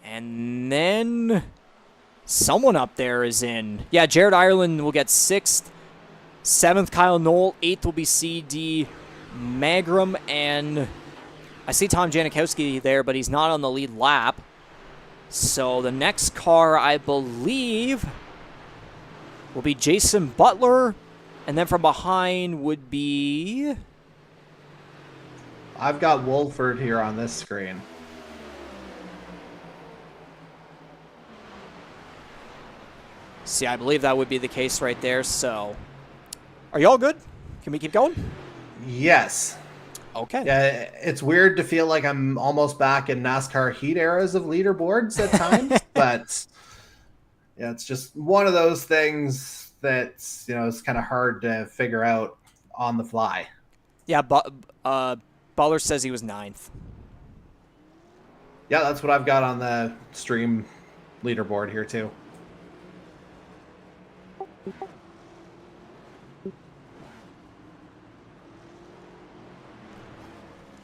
and then someone up there is in. Yeah, Jared Ireland will get 6th, 7th Kyle Knoll, 8th will be CD Magram, and I see Tom Janikowski there, but he's not on the lead lap. So the next car, I believe, will be Jason Butler, and then from behind would be... I've got Wolford here on this screen. See, I believe that would be the case right there, so... Are you all good? Can we keep going? Yes. Okay. Yeah, it's weird to feel like I'm almost back in NASCAR heat eras of leaderboards at times, but yeah, it's just one of those things that's, you know, it's kind of hard to figure out on the fly. Yeah, Butler says he was 9th. Yeah, that's what I've got on the stream leaderboard here too.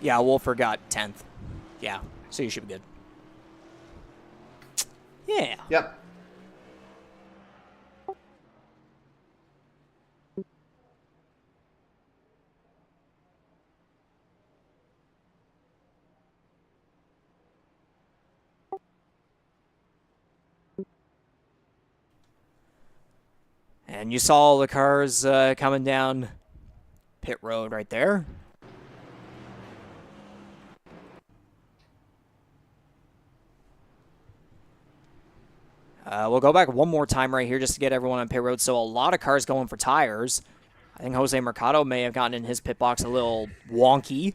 Yeah, Wolfer got 10th. Yeah, so you should be good. Yeah. Yep. And you saw all the cars coming down pit road right there. We'll go back one more time right here just to get everyone on pit road. So a lot of cars going for tires. I think Jose Mercado may have gotten in his pit box a little wonky.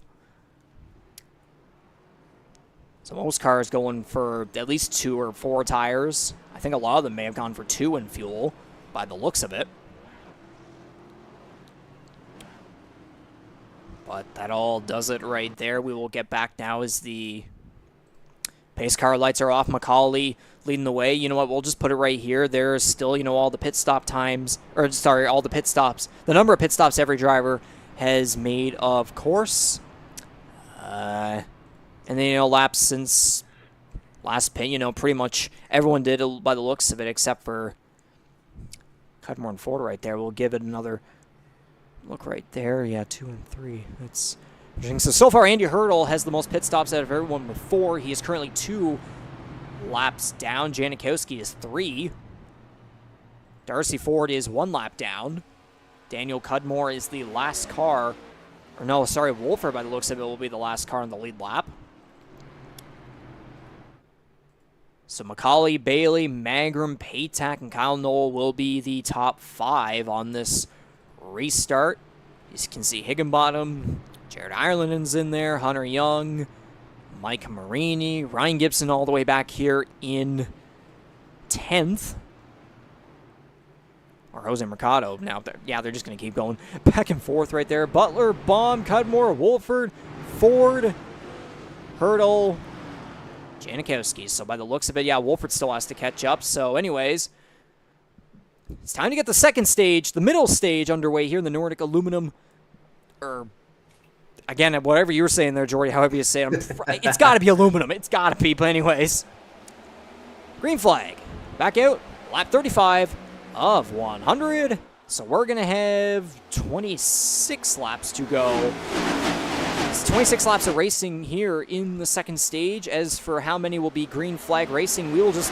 So most cars going for at least 2 or 4 tires. I think a lot of them may have gone for 2 in fuel by the looks of it. But that all does it right there. We will get back now as the pace car lights are off. MacAulay leading the way. You know what? We'll just put it right here. There's still, you know, all the pit stop times. Or, sorry, all the pit stops. The number of pit stops every driver has made, of course. And then, you know, laps since last pit. You know, pretty much everyone did by the looks of it except for Cudmore and Ford right there. We'll give it another look right there. Yeah, 2 and 3. That's interesting. So far, Andy Hurdle has the most pit stops out of everyone with 4. He is currently 2 laps down. Janikowski is 3. Darcy Ford is 1 lap down. Daniel Cudmore is the last car. Or no, sorry, Wolfer, by the looks of it, will be the last car on the lead lap. So MacAulay, Bailey, Magram, Paytack, and Kyle Knoll will be the top 5 on this restart. You can see Higginbottom, Jared Ireland's in there, Hunter Young, Mike Marini, Ryan Gibson all the way back here in 10th. Or Jose Mercado. Now, they're just going to keep going back and forth right there. Butler, Baum, Cudmore, Wolford, Ford, Hurdle, Janikowski. So by the looks of it, yeah, Wolford still has to catch up. So anyways, it's time to get the second stage, the middle stage underway here in the Nordic Aluminum. Or, again, whatever you were saying there, Jordy, however you say it. It's got to be aluminum. It's got to be. But anyways, green flag. Back out. Lap 35 of 100. So we're going to have 26 laps to go. It's 26 laps of racing here in the second stage. As for how many will be green flag racing, we will just,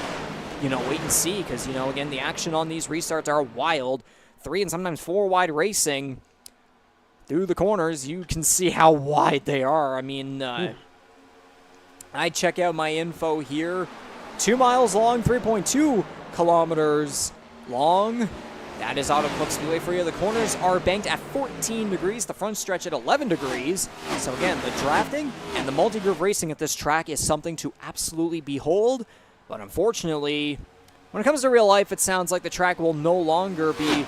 you know, wait and see. Because, you know, again, the action on these restarts are wild. 3 and sometimes 4 wide racing. Through the corners, you can see how wide they are. I mean, I check out my info here. 2 miles long, 3.2 kilometers long. That is Auto Club Speedway for you. The corners are banked at 14 degrees, the front stretch at 11 degrees. So again, the drafting and the multi-groove racing at this track is something to absolutely behold. But unfortunately, when it comes to real life, it sounds like the track will no longer be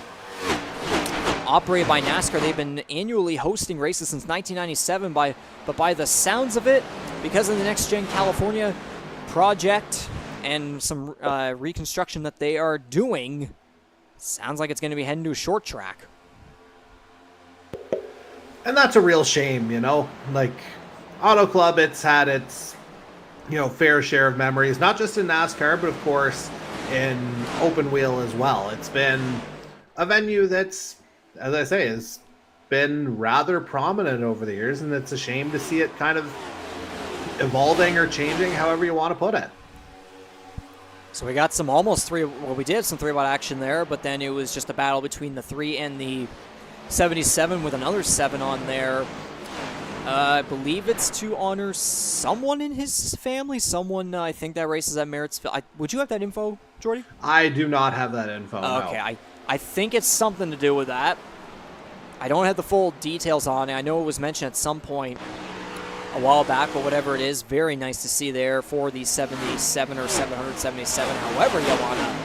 operated by NASCAR. They've been annually hosting races since 1997, but by the sounds of it, because of the Next Gen California project and some reconstruction that they are doing, sounds like it's going to be heading to a short track. And that's a real shame, you know? Like, Auto Club, it's had its, fair share of memories, not just in NASCAR, but of course in open wheel as well. It's been a venue that's, as I say, has been rather prominent over the years, and it's a shame to see it kind of evolving or changing, however you want to put it. So we got some we did some 3-bot action there, but then it was just a battle between the 3 and the 77 with another 7 on there. I believe it's to honor someone in his family. Someone, I think that races at Merrittsville. Would you have that info, Jordy? I do not have that info. Okay, no. I think it's something to do with that. I don't have the full details on it. I know it was mentioned at some point a while back, but whatever it is, very nice to see there for the 77 or 777, however you want to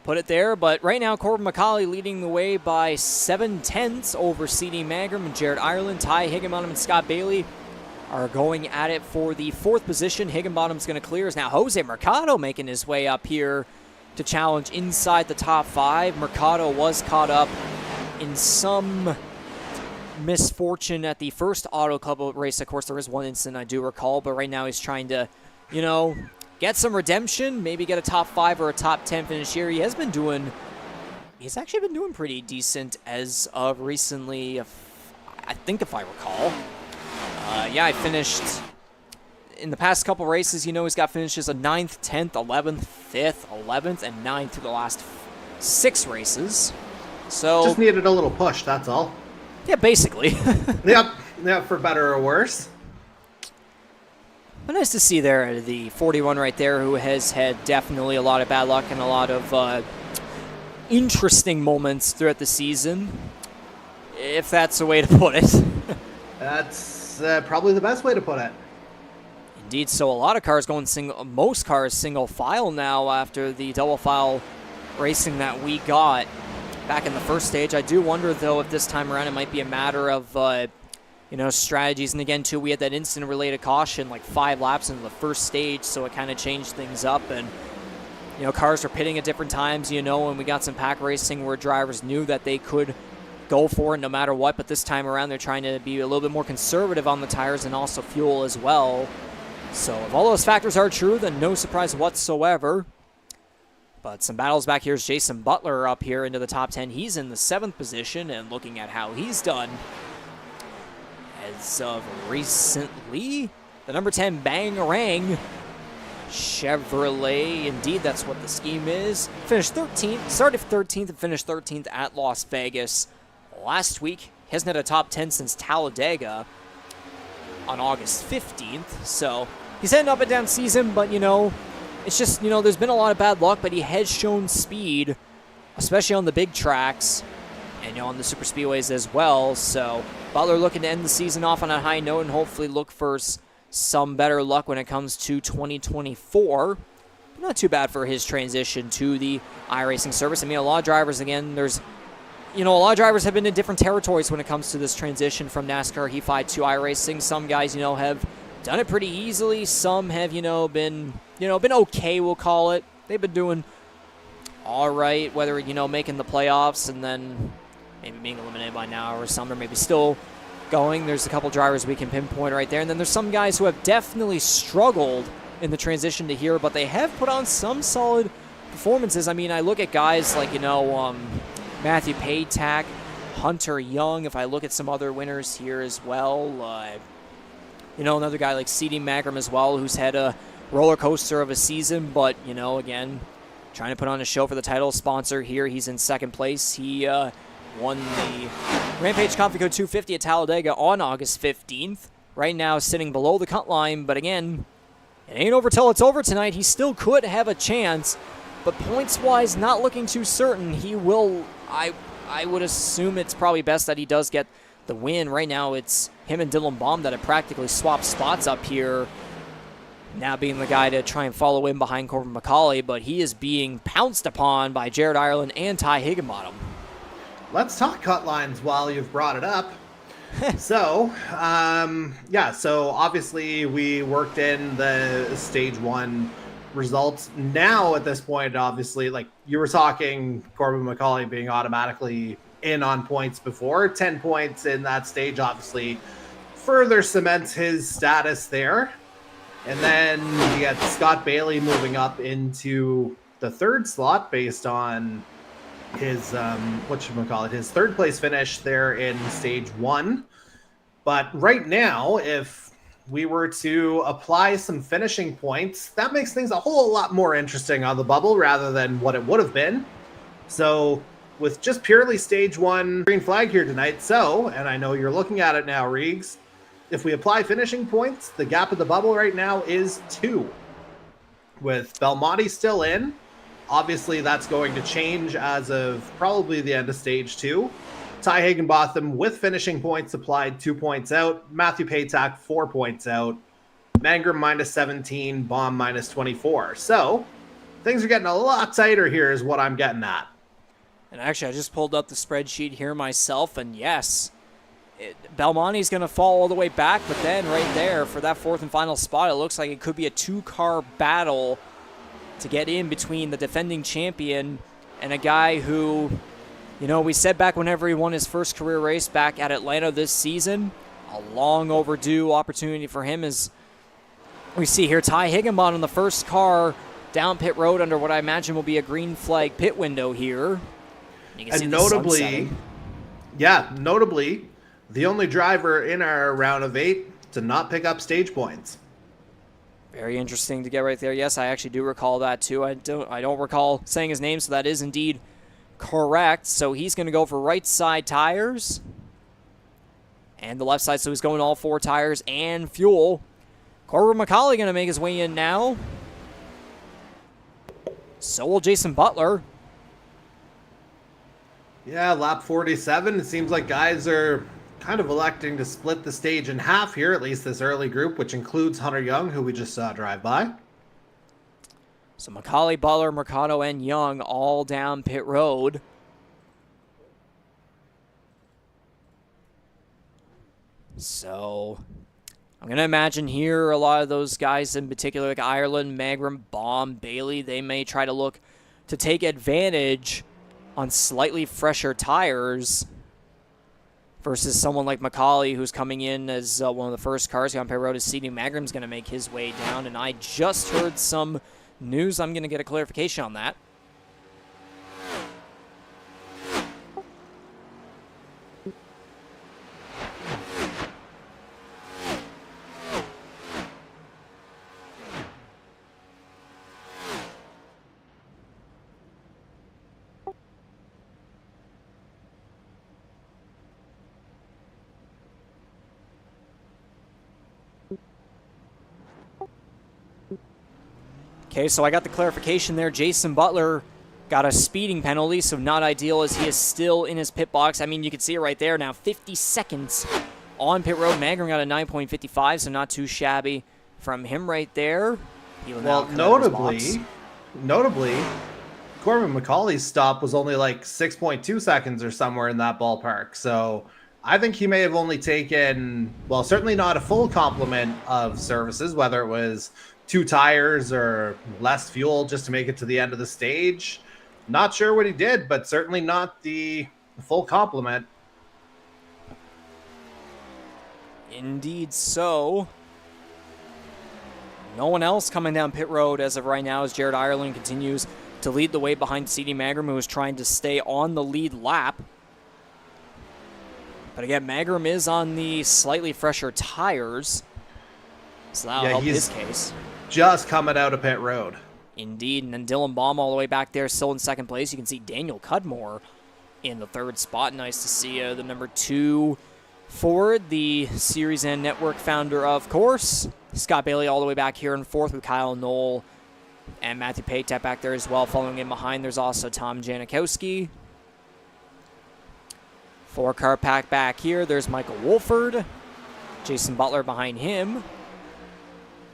put it there. But right now, Corbin MacAulay leading the way by 7/10 over C.D. Mangrum and Jared Ireland. Ty Higginbottom and Scott Bailey are going at it for the 4th position. Higginbottom's going to clear. Is now Jose Mercado making his way up here to challenge inside the top 5. Mercado was caught up in some misfortune at the first Auto Club race. Of course, there is one incident I do recall, but right now he's trying to, get some redemption, maybe get a top 5 or a top 10 finish here. He's actually been doing pretty decent as of recently, I think, if I recall. I finished in the past couple races. He's got finishes of 9th, 10th, 11th, 5th, 11th, and 9th through the last 6 races. So just needed a little push, that's all. Yeah, basically. Yep, for better or worse. But nice to see there the 41 right there, who has had definitely a lot of bad luck and a lot of interesting moments throughout the season, if that's a way to put it. That's probably the best way to put it. Indeed, so a lot of cars going most cars single file now after the double file racing that we got back in the first stage. I do wonder, though, if this time around it might be a matter of strategies. And again, too, we had that incident-related caution like 5 laps into the first stage, so it kind of changed things up. And, cars were pitting at different times, and we got some pack racing where drivers knew that they could go for it no matter what. But this time around, they're trying to be a little bit more conservative on the tires and also fuel as well. So if all those factors are true, then no surprise whatsoever. But some battles back here is Jason Butler up here into the top 10. He's in the 7th position, and looking at how he's done as of recently, the number 10 Bangarang Chevrolet, indeed that's what the scheme is, finished 13th, started 13th and finished 13th at Las Vegas last week. He hasn't had a top 10 since Talladega on August 15th, so he's had an up and down season, but it's just, there's been a lot of bad luck, but he has shown speed, especially on the big tracks and on the super speedways as well. So Butler looking to end the season off on a high note and hopefully look for some better luck when it comes to 2024. Not too bad for his transition to the iRacing service. I mean, a lot of drivers, again, a lot of drivers have been in different territories when it comes to this transition from NASCAR Heat to iRacing. Some guys, have done it pretty easily. Some have, been okay, we'll call it. They've been doing all right, whether, making the playoffs and then maybe being eliminated by now, or some are maybe still going. There's a couple drivers we can pinpoint right there. And then there's some guys who have definitely struggled in the transition to here, but they have put on some solid performances. I mean, I look at guys like, Matthew Paytack, Hunter Young. If I look at some other winners here as well, another guy like C.D. Mangrum as well, who's had a roller coaster of a season, but, again, trying to put on a show for the title sponsor here. He's in 2nd place. He won the Rampage Coffee Code 250 at Talladega on August 15th. Right now sitting below the cut line, but again, it ain't over till it's over tonight. He still could have a chance, but points-wise, not looking too certain. He will, I would assume it's probably best that he does get the win. Right now, it's him and Dylan Baum that have practically swapped spots up here, now being the guy to try and follow in behind Corbin MacAulay, but he is being pounced upon by Jared Ireland and Ty Higginbottom. Let's talk cut lines while you've brought it up. So obviously we worked in the stage 1 results. Now at this point, obviously, like you were talking, Corbin MacAulay being automatically in on points before. 10 points in that stage obviously further cements his status there. And then you get Scott Bailey moving up into the 3rd slot based on his his 3rd place finish there in stage 1. But right now, if we were to apply some finishing points, that makes things a whole lot more interesting on the bubble rather than what it would have been. So with just purely stage 1 green flag here tonight, and I know you're looking at it now, Reegs, if we apply finishing points, the gap at the bubble right now is 2. With Belmonte still in, obviously, that's going to change as of probably the end of stage 2. Ty Higginbotham with finishing points applied, 2 points out. Matthew Paytak, 4 points out. Mangrum minus 17, Baum minus 24. So things are getting a lot tighter here is what I'm getting at. And actually, I just pulled up the spreadsheet here myself, and yes, Belmonte's going to fall all the way back, but then right there for that 4th and final spot, it looks like it could be a 2-car battle to get in between the defending champion and a guy who, you know, we said back whenever he won his first career race back at Atlanta this season, a long overdue opportunity for him is we see here Ty Higginbotham on the first car down pit road under what I imagine will be a green flag pit window here. You can see notably, the only driver in our round of 8 to not pick up stage points. Very interesting to get right there. Yes, I actually do recall that too. I don't recall saying his name, so that is indeed correct. So he's going to go for right side tires and the left side. So he's going all 4 tires and fuel. Corbin MacAulay going to make his way in now. So will Jason Butler. Yeah, lap 47. It seems like guys are kind of electing to split the stage in half here, at least this early group, which includes Hunter Young, who we just saw drive by. So MacAulay, Butler, Mercado, and Young all down pit road. So I'm going to imagine here a lot of those guys in particular, like Ireland, Mangrum, Baum, Bailey, they may try to look to take advantage on slightly fresher tires versus someone like MacAulay, who's coming in as one of the first cars on pit road. As CD Magrum's going to make his way down, and I just heard some news. I'm going to get a clarification on that. Okay, so I got the clarification there. Jason Butler got a speeding penalty, so not ideal as he is still in his pit box. I mean, you can see it right there now. 50 seconds on pit road. Mangrum got a 9.55, so not too shabby from him right there. Well, notably, Corbin MacAulay's stop was only like 6.2 seconds or somewhere in that ballpark. So I think he may have only taken, well, certainly not a full complement of services, whether it was 2 tires or less fuel just to make it to the end of the stage. Not sure what he did, but certainly not the full complement. Indeed so. No one else coming down pit road as of right now as Jared Ireland continues to lead the way behind CD Mangrum, who is trying to stay on the lead lap. But again, Mangrum is on the slightly fresher tires, so that'll help his case. Just coming out of pit road. Indeed, and then Dylan Baum all the way back there, still in second place. You can see Daniel Cudmore in the 3rd spot. Nice to see the number 2 Ford, the Series N Network founder, of course. Scott Bailey all the way back here in 4th with Kyle Knoll and Matthew Paytek back there as well. Following in behind, there's also Tom Janikowski. 4-car pack back here. There's Michael Wolford. Jason Butler behind him.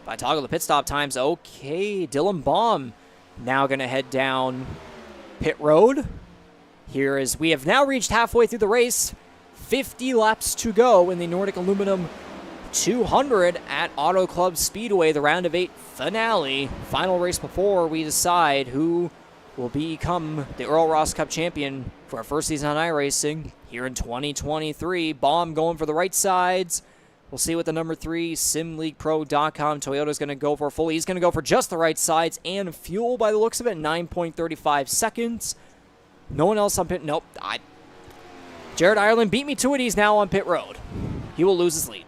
If I toggle the pit stop times, okay, Dylan Baum now going to head down pit road. here as we have now reached halfway through the race. 50 laps to go in the Nordic Aluminum 200 at Auto Club Speedway, the round of 8 finale. Final race before we decide who will become the Earl Ross Cup champion for our first season on iRacing here in 2023. Baum going for the right sides. We'll see what the number 3 SimLeaguePro.com Toyota's going to go for fully. He's going to go for just the right sides and fuel by the looks of it, 9.35 seconds. No one else on pit. Nope. Jared Ireland beat me to it. He's now on pit road. He will lose his lead.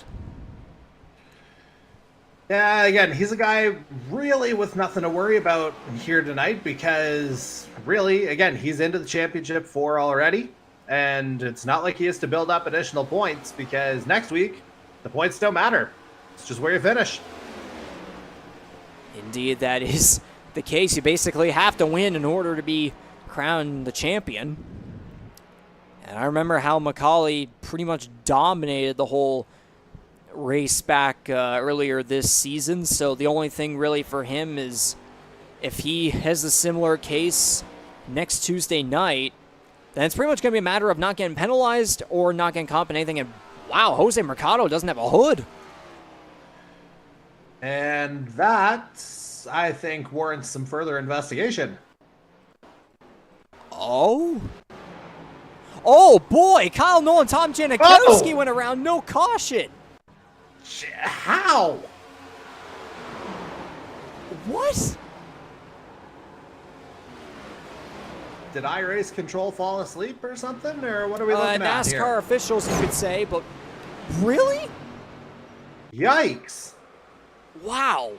Yeah, again, he's a guy really with nothing to worry about here tonight because really, again, he's into the championship 4 already. And it's not like he has to build up additional points because next week, the points don't matter. It's just where you finish. Indeed, that is the case. You basically have to win in order to be crowned the champion. And I remember how MacAulay pretty much dominated the whole race back earlier this season. So the only thing really for him is if he has a similar case next Tuesday night, then it's pretty much going to be a matter of not getting penalized or not getting comp in anything. And wow, Jose Mercado doesn't have a hood. And that, I think, warrants some further investigation. Oh? Oh, boy. Kyle Nolan, Tom Janikowski went around. No caution. How? What? Did iRace Control fall asleep or something? Or what are we looking at here? NASCAR officials, you could say, but really? Yikes. Wow.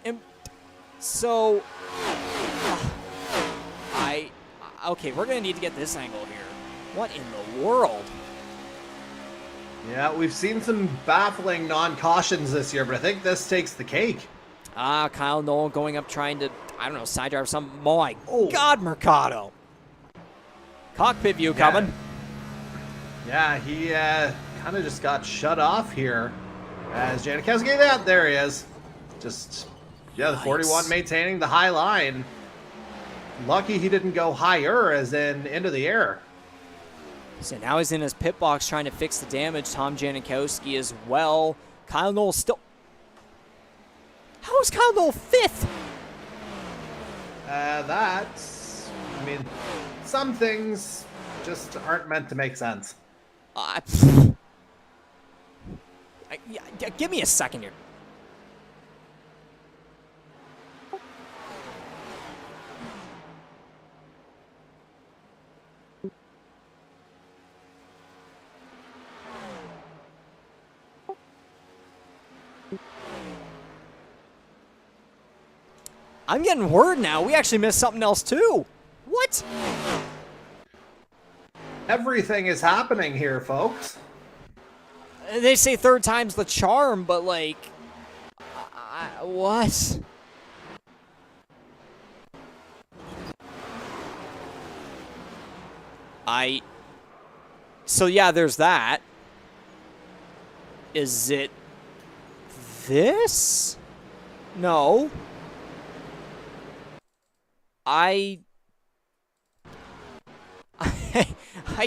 And so, okay, we're going to need to get this angle here. What in the world? Yeah, we've seen some baffling non-cautions this year, but I think this takes the cake. Kyle Nolan going up trying to, I don't know, side drive some. Oh my God, Mercado. Cockpit view coming. Yeah, he kind of just got shut off here as Janikowski, there he is. Just, yeah, the 41 maintaining the high line. Lucky he didn't go higher, as in into the air. So now he's in his pit box trying to fix the damage. Tom Janikowski as well. Kyle Nolan still... How is Kyle Nolan 5th? That's... I mean, some things just aren't meant to make sense. Give me a second here. I'm getting word now. We actually missed something else too. What? Everything is happening here, folks. They say third time's the charm, but like, what? So yeah, there's that. Is it this? No. I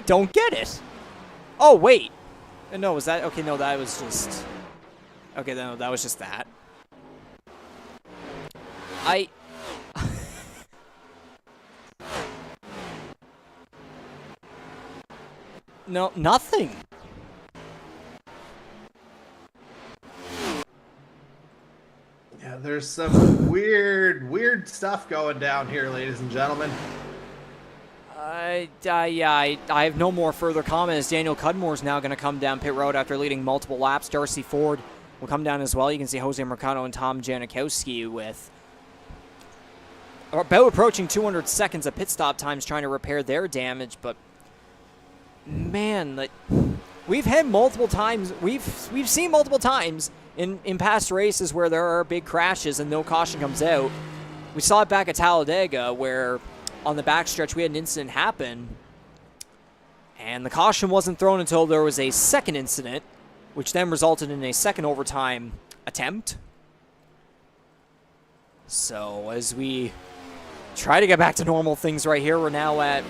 don't get it. Oh, wait. No, was that... Okay, no, that was just... Okay, no, that was just that. No, nothing. Yeah, there's some weird stuff going down here, ladies and gentlemen. I have no more further comment as Daniel Cudmore's now going to come down pit road after leading multiple laps. Darcy Ford will come down as well. You can see Jose Mercado and Tom Janikowski with about approaching 200 seconds of pit stop times trying to repair their damage. But man, like, we've had multiple times. We've seen multiple times in past races where there are big crashes and no caution comes out. We saw it back at Talladega where on the backstretch we had an incident happen and the caution wasn't thrown until there was a second incident, which then resulted in a second overtime attempt. So as we try to get back to normal things right here. We're now at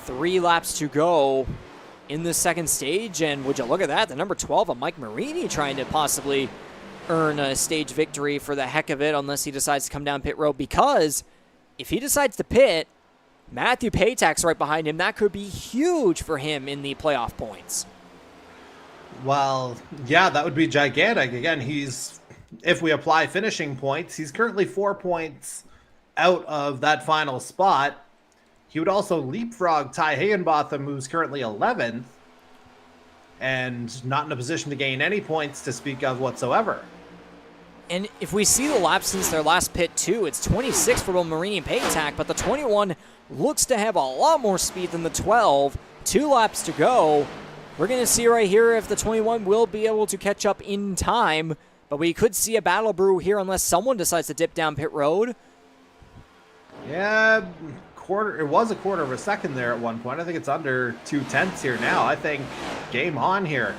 3 laps to go in the second stage, and would you look at that, the number 12 of Mike Marini trying to possibly earn a stage victory for the heck of it, unless he decides to come down pit road, because if he decides to pit, Matthew Patak's right behind him. That could be huge for him in the playoff points. Well, yeah, that would be gigantic. Again, if we apply finishing points, he's currently 4 points out of that final spot. He would also leapfrog Ty Higginbotham, who's currently 11th, and not in a position to gain any points to speak of whatsoever. And if we see the laps since their last pit too, it's 26 for both Marini and Patak, but the 21 looks to have a lot more speed than the 12. 2 laps to go. We're going to see right here if the 21 will be able to catch up in time, but we could see a battle brew here unless someone decides to dip down pit road. Yeah, it was a quarter of a second there at one point. I think it's under 2/10 here now. I think game on here.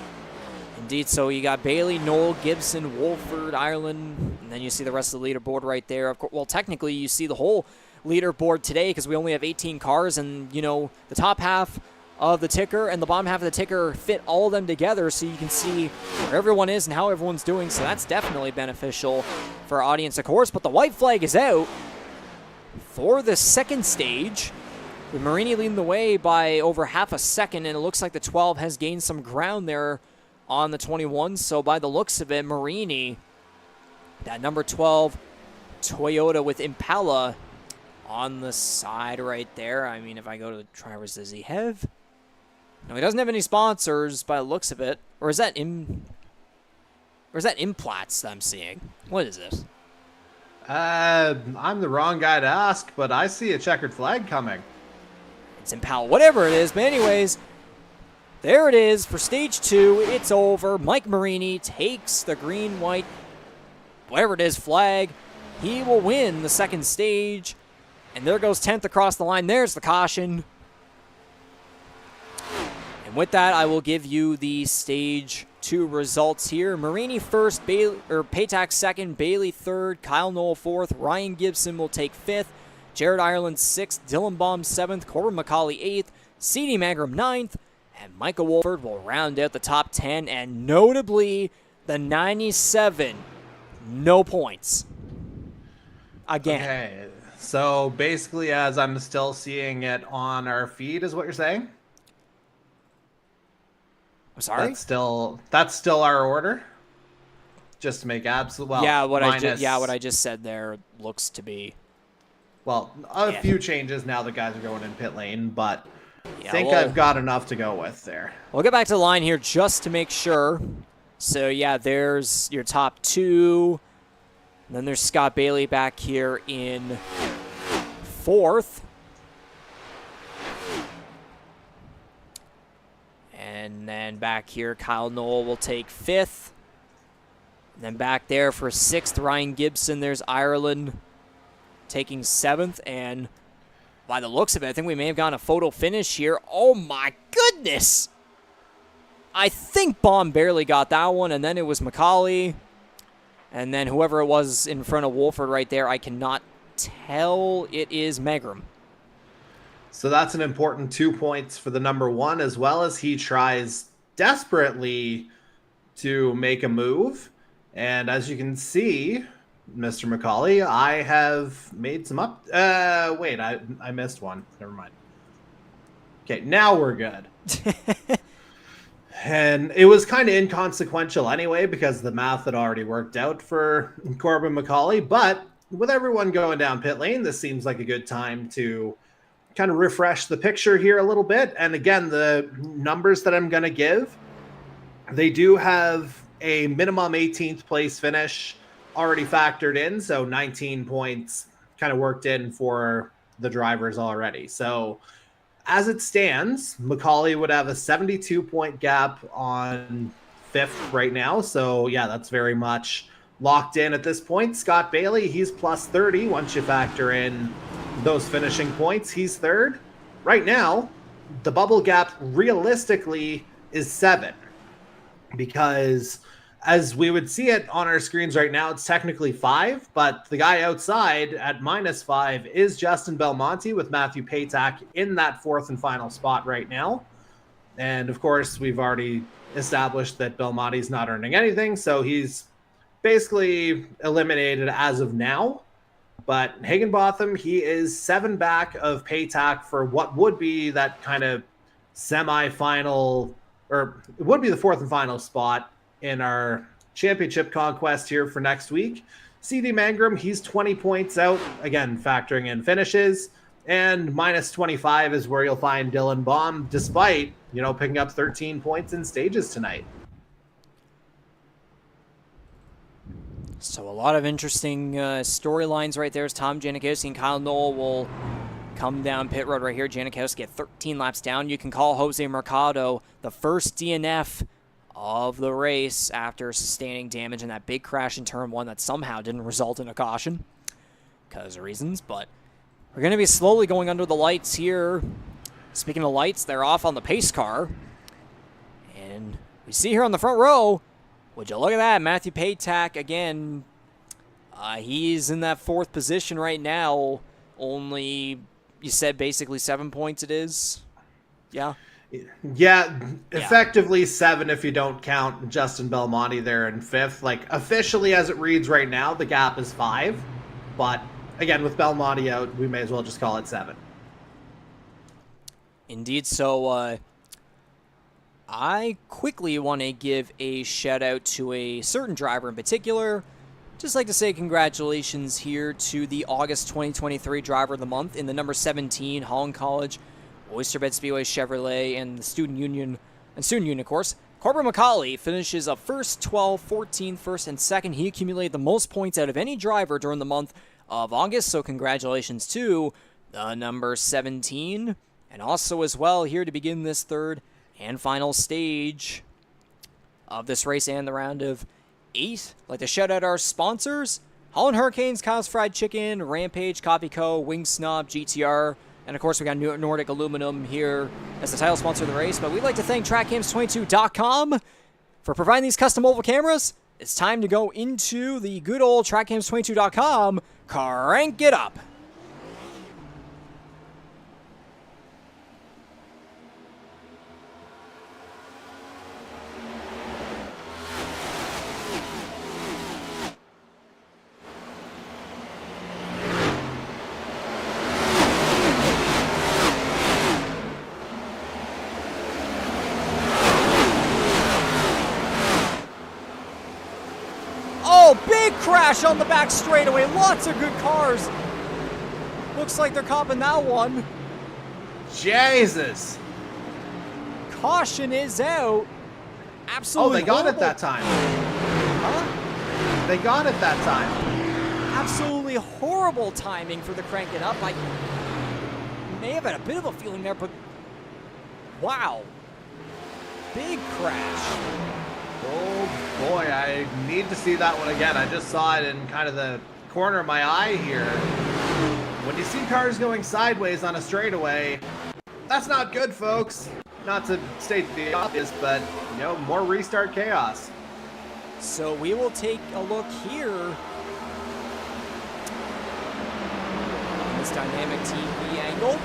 Indeed, so you got Bailey, Noel, Gibson, Wolford, Ireland, and then you see the rest of the leaderboard right there. Of course, well, technically you see the whole leaderboard today because we only have 18 cars, and you know the top half of the ticker and the bottom half of the ticker fit all of them together, so you can see where everyone is and how everyone's doing. So that's definitely beneficial for our audience, of course. But the white flag is out for the second stage, with Marini leading the way by over half a second, and it looks like the 12 has gained some ground there on the 21. So by the looks of it, Marini, that number 12 Toyota with Impala on the side right there. I mean, if I go to the drivers, does he have? No, he doesn't have any sponsors by the looks of it. Or is that Implats that I'm seeing? What is this? I'm the wrong guy to ask, but I see a checkered flag coming. It's Impala, whatever it is. But anyways, there it is for stage 2. It's over. Mike Marini takes the green, white, whatever it is, flag. He will win the second stage. And there goes 10th across the line. There's the caution. And with that, I will give you the stage 2 results here. Marini first, Patak second, Bailey third, Kyle Noel fourth, Ryan Gibson will take 5th, Jared Ireland 6th, Dylan Baum 7th, Corbin MacAulay 8th, C.D. Mangrum 9th, and Michael Wolford will round out the top 10, and notably, the 97, no points. Again. Okay, so basically, as I'm still seeing it on our feed, is what you're saying? I'm sorry? That's still our order? Just to make absolute, well, yeah, what I just said there looks to be. Well, a few changes now the guys are going in pit lane, but yeah, I think I've got enough to go with there. We'll get back to the line here just to make sure. So, yeah, there's your top 2. And then there's Scott Bailey back here in 4th. And then back here, Kyle Noel will take 5th. And then back there for 6th, Ryan Gibson. There's Ireland taking 7th. And by the looks of it, I think we may have gotten a photo finish here. Oh, my goodness. I think Baum barely got that one. And then it was MacAulay. And then whoever it was in front of Wolford right there, I cannot tell. It is Mangrum. So that's an important 2 points for the number 1, as well as he tries desperately to make a move. And as you can see, Mr. MacAulay, I have made some up. Wait, I missed one. Never mind. Okay, now we're good. And it was kind of inconsequential anyway, because the math had already worked out for Corbin MacAulay. But with everyone going down pit lane, this seems like a good time to kind of refresh the picture here a little bit. And again, the numbers that I'm going to give, they do have a minimum 18th place finish already factored in. So 19 points kind of worked in for the drivers already. So as it stands, MacAulay would have a 72-point gap on 5th right now. So yeah, that's very much locked in at this point. Scott Bailey, he's plus 30 once you factor in those finishing points. He's 3rd. Right now, the bubble gap realistically is 7, because as we would see it on our screens right now, it's technically 5, but the guy outside at -5 is Justin Belmonte with Matthew Patak in that 4th and final spot right now. And of course, we've already established that Belmonte's not earning anything, so he's basically eliminated as of now. But Higginbotham, he is 7 back of Patak for what would be that kind of semi-final, or it would be the 4th and final spot in our championship conquest here for next week. CD Mangrum, he's 20 points out, again, factoring in finishes, and -25 is where you'll find Dylan Baum, despite, picking up 13 points in stages tonight. So a lot of interesting storylines right there as Tom Janikowski and Kyle Knoll will come down pit road right here. Janikowski at 13 laps down. You can call Jose Mercado the first DNF of the race after sustaining damage in that big crash in turn 1 that somehow didn't result in a caution because of reasons. But we're going to be slowly going under the lights here. Speaking of lights, they're off on the pace car. And we see here on the front row, would you look at that, Matthew Patak again. He's in that 4th position right now. Only, you said basically 7 points it is? Yeah. Yeah, effectively 7 if you don't count Justin Belmonte there in 5th. Like, officially as it reads right now, the gap is 5. But, again, with Belmonte out, we may as well just call it 7. Indeed. So, I quickly want to give a shout-out to a certain driver in particular. Just like to say congratulations here to the August 2023 Driver of the Month in the number 17 Holland College Oysterbed Speedway Chevrolet and the Student Union, of course. Corbin MacAulay finishes up 1st, 12, 14, 1st, and 2nd. He accumulated the most points out of any driver during the month of August, so congratulations to the number 17. And also as well here to begin this 3rd and final stage of this race and the round of 8. I'd like to shout out our sponsors: Holland Hurricanes, Kyle's Fried Chicken, Rampage, Coffee Co., Wing Snob, GTR, and of course we got Nordic Aluminum here as the title sponsor of the race. But we'd like to thank TrackCams22.com for providing these custom oval cameras. It's time to go into the good old TrackCams22.com. Crank it up. Big crash on the back straightaway. Lots of good cars. Looks like they're copping that one. Jesus. Caution is out. Absolutely. Oh, they got it that time. Huh? They got it that time. Absolutely horrible timing for the crank it up. I may have had a bit of a feeling there, but wow. Big crash. Oh boy, I need to see that one again. I just saw it in kind of the corner of my eye here. When you see cars going sideways on a straightaway, that's not good, folks. Not to state the obvious, but, more restart chaos. So we will take a look here on this dynamic TV angle.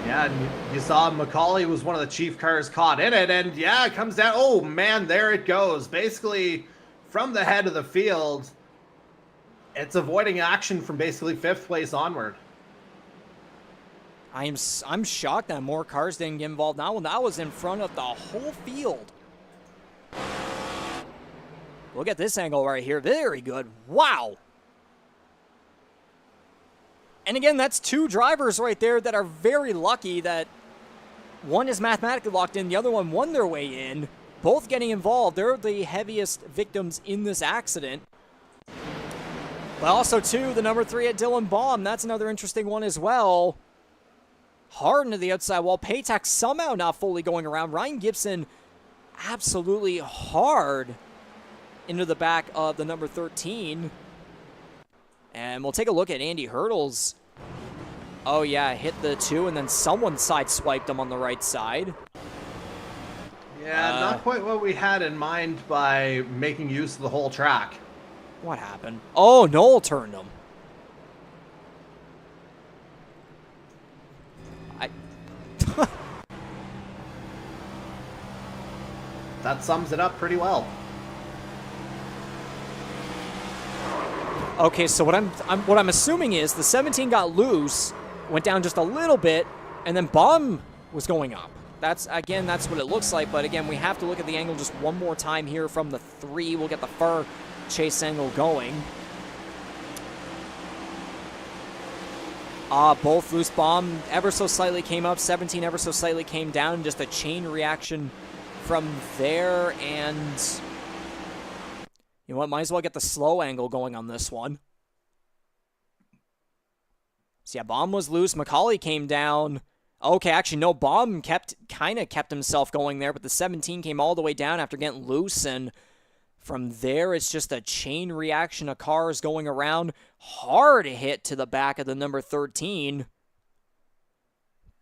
Yeah, and you saw MacAulay was one of the chief cars caught in it, and yeah, it comes down. Oh man, there it goes. Basically, from the head of the field, it's avoiding action from basically 5th place onward. I'm shocked that more cars didn't get involved. That one, that was in front of the whole field. Look at this angle right here. Very good. Wow. And again, that's 2 drivers right there that are very lucky that one is mathematically locked in, the other one won their way in, both getting involved. They're the heaviest victims in this accident. But also, too, the number 3 at Dylan Baum. That's another interesting one as well. Hard into the outside wall. Patak somehow not fully going around. Ryan Gibson absolutely hard into the back of the number 13. And we'll take a look at Andy Hurdle's. Oh, yeah, hit the 2, and then someone sideswiped him on the right side. Yeah, not quite what we had in mind by making use of the whole track. What happened? Oh, Noel turned him. That sums it up pretty well. Okay, so what I'm assuming is the 17 got loose, went down just a little bit, and then Bomb was going up. That's what it looks like, but again, we have to look at the angle just one more time here from the 3. We'll get the far chase angle going. Both loose. Bomb ever so slightly came up, 17 ever so slightly came down, just a chain reaction from there, and you know what, might as well get the slow angle going on this one. So yeah, Bomb was loose, MacAulay came down. Okay, actually, no, Bomb kind of kept himself going there, but the 17 came all the way down after getting loose, and from there, it's just a chain reaction of cars going around. Hard hit to the back of the number 13.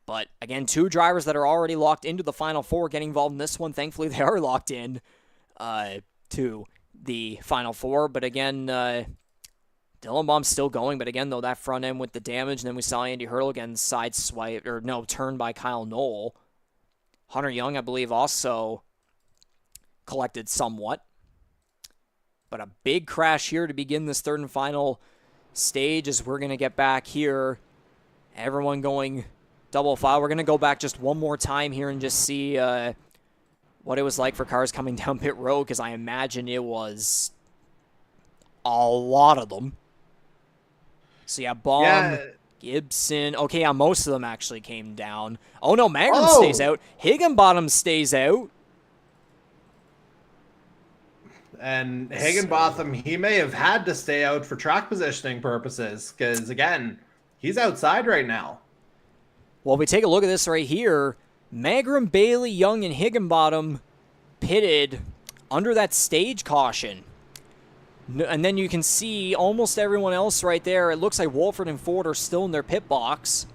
But again, 2 drivers that are already locked into the Final Four getting involved in this one. Thankfully, they are locked in to the Final Four. But again, Dylan Baum's still going. But again, though, that front end with the damage. And then we saw Andy Hurdle again turned by Kyle Knoll. Hunter Young, I believe, also collected somewhat. But a big crash here to begin this third and final stage as we're going to get back here. Everyone going double file. We're going to go back just one more time here and just see what it was like for cars coming down pit road, because I imagine it was a lot of them. So yeah, Baum, Gibson. Okay, yeah, most of them actually came down. Oh no, Magram stays out. Higginbottom stays out. And Higginbotham, he may have had to stay out for track positioning purposes because, again, he's outside right now. Well, we take a look at this right here. Magram, Bailey, Young, and Higginbottom pitted under that stage caution. And then you can see almost everyone else right there. It looks like Wolford and Ford are still in their pit box.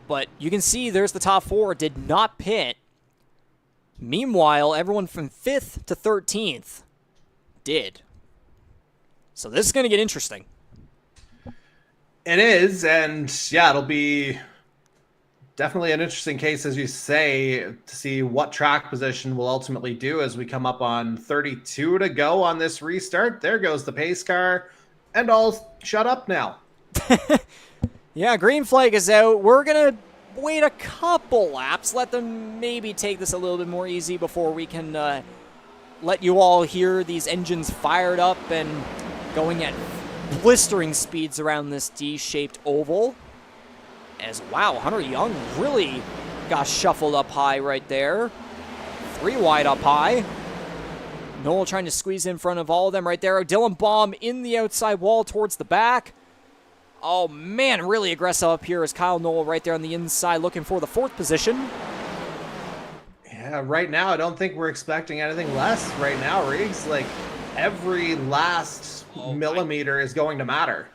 But you can see there's the top 4 did not pit. Meanwhile, everyone from 5th to 13th did. So this is going to get interesting. It is, and yeah, it'll be definitely an interesting case, as you say, to see what track position will ultimately do as we come up on 32 to go on this restart. There goes the pace car, and I'll shut up now. Yeah, green flag is out. We're going to wait a couple laps, let them maybe take this a little bit more easy before we can let you all hear these engines fired up and going at blistering speeds around this D-shaped oval. As wow, Hunter Young really got shuffled up high right there. 3 wide up high. Noel trying to squeeze in front of all of them right there. Dylan Baum in the outside wall towards the back. Oh man, really aggressive up here is Kyle Knoll right there on the inside looking for the 4th position. Yeah, right now I don't think we're expecting anything less right now, Riggs. Like every last millimeter is going to matter.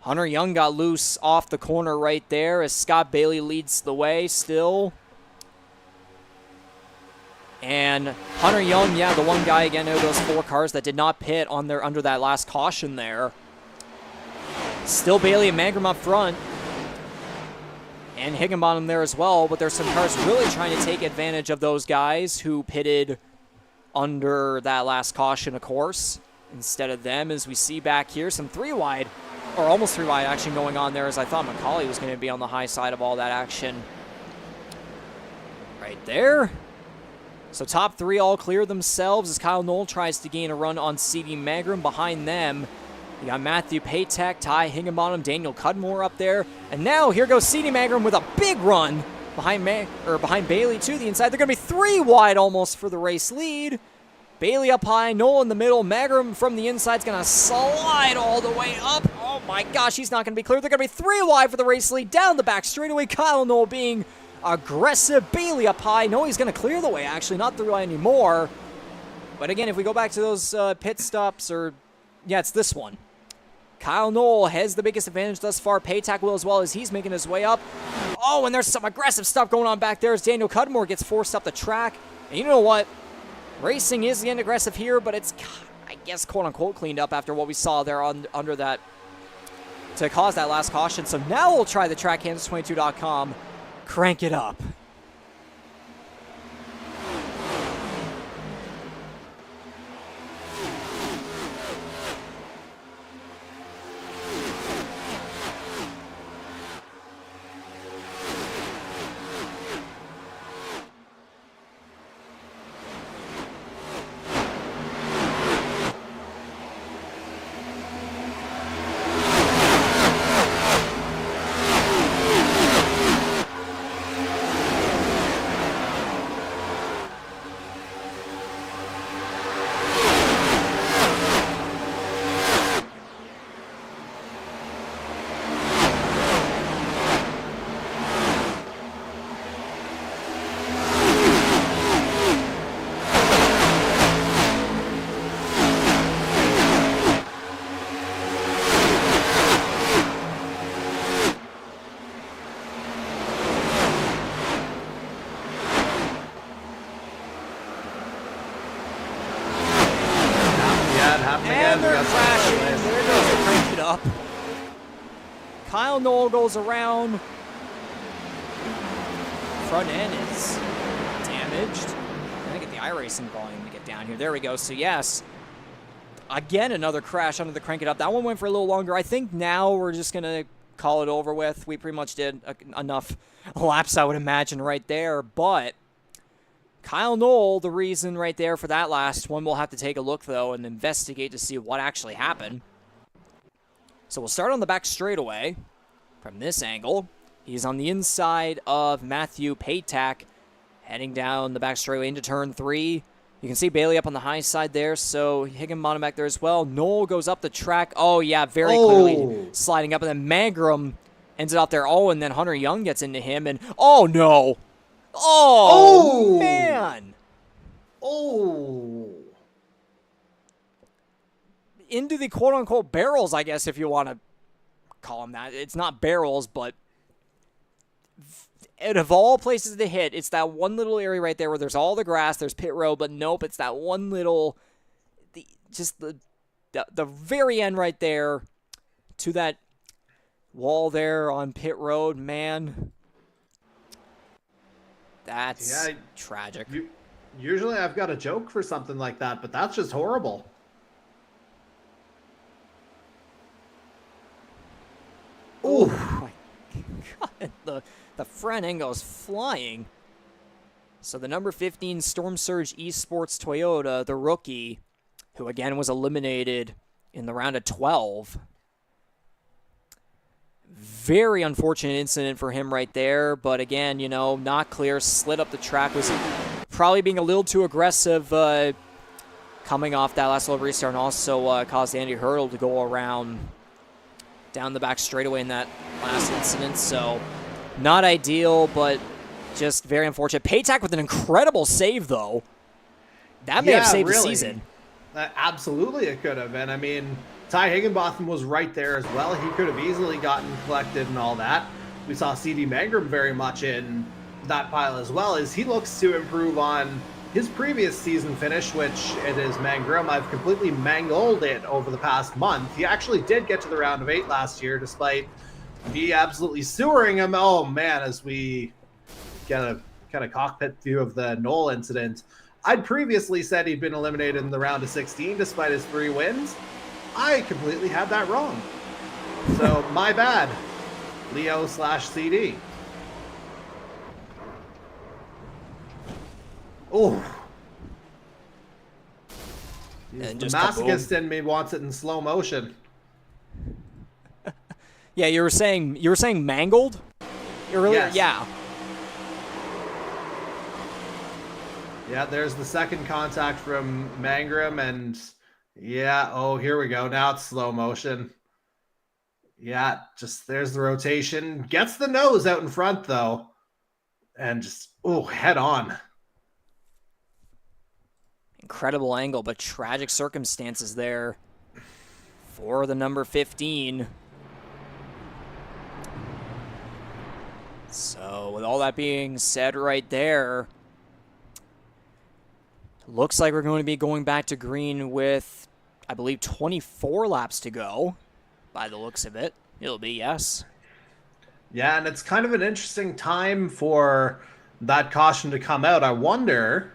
Hunter Young got loose off the corner right there as Scott Bailey leads the way still. And Hunter Young, yeah, the one guy again out of those 4 cars that did not pit on their under that last caution there. Still Bailey and Magram up front. And Higginbottom there as well, but there's some cars really trying to take advantage of those guys who pitted under that last caution, of course, instead of them, as we see back here some 3 wide, or almost 3 wide action going on there, as I thought MacAulay was going to be on the high side of all that action right there. So top 3 all clear themselves as Kyle Knoll tries to gain a run on CD Magram. Behind them, you got Matthew Patek, Ty Higginbottom, Daniel Cudmore up there. And now here goes CD Magram with a big run behind Bailey to the inside. They're going to be 3 wide almost for the race lead. Bailey up high, Knoll in the middle. Magram from the inside is going to slide all the way up. Oh my gosh, he's not going to be clear. They're going to be 3 wide for the race lead. Down the back straightaway, Kyle Knoll being aggressive. Bailey up high. No, he's going to clear the way, actually, not 3 wide anymore. But again, if we go back to those pit stops, yeah, it's this one. Kyle Knoll has the biggest advantage thus far. Patak will as well as he's making his way up. Oh, and there's some aggressive stuff going on back there as Daniel Cudmore gets forced up the track. And you know what? Racing is getting aggressive here, but it's, I guess, quote-unquote cleaned up after what we saw there under that to cause that last caution. So now we'll try the track, Kansas22.com. Crank it up. And they're crashing. There goes the crank it up. Kyle Knoll goes around. Front end is damaged. I'm going to get the iRacing volume to get down here. There we go. So, yes. Again, another crash under the crank it up. That one went for a little longer. I think now we're just going to call it over with. We pretty much did enough laps, I would imagine, right there. But Kyle Knoll, the reason right there for that last one. We'll have to take a look, though, and investigate to see what actually happened. So we'll start on the back straightaway from this angle. He's on the inside of Matthew Paytak, heading down the back straightaway into turn 3. You can see Bailey up on the high side there, so Higginbottom back there as well. Knoll goes up the track. Oh, yeah, very clearly sliding up. And then Mangrum ends it out there. Oh, and then Hunter Young gets into him. And, oh, no. Oh, man. Oh. Into the quote-unquote barrels, I guess, if you want to call them that. It's not barrels, but out of all places to hit, it's that one little area right there where there's all the grass, there's pit road, but nope, it's that one little, the very end right there to that wall there on pit road, man. That's tragic. Usually I've got a joke for something like that, but that's just horrible. Oh my God, the front end goes flying. So the number 15 Storm Surge eSports Toyota, the rookie, who again was eliminated in the round of 12. Very unfortunate incident for him right there, but again, you know, not clear, slid up the track, was probably being a little too aggressive coming off that last little restart, and also caused Andy Hurdle to go around down the back straightaway in that last incident. So not ideal, but just very unfortunate. Paytak with an incredible save, though. That may have saved the season. Absolutely it could have. And I mean, Ty Higginbotham was right there as well. He could have easily gotten collected and all that. We saw CD Mangrum very much in that pile as well, as he looks to improve on his previous season finish, which it is Mangrum. I've completely mangled it over the past month. He actually did get to the round of 8 last year, despite me absolutely sewering him. Oh man, as we get a kind of cockpit view of the Knoll incident. I'd previously said he'd been eliminated in the round of 16 despite his 3 wins. I completely had that wrong. So my bad, Leo/CD. Oh. And the just masochist in me wants it in slow motion. Yeah, you were saying mangled? Yes. Yeah. Yeah, there's the second contact from Mangrum, and yeah, oh, here we go. Now it's slow motion. Yeah, just there's the rotation. Gets the nose out in front, though. And just, head on. Incredible angle, but tragic circumstances there for the number 15. So with all that being said right there, looks like we're going to be going back to green with, I believe, 24 laps to go. By the looks of it, it'll be, yes. Yeah, and it's kind of an interesting time for that caution to come out. I wonder,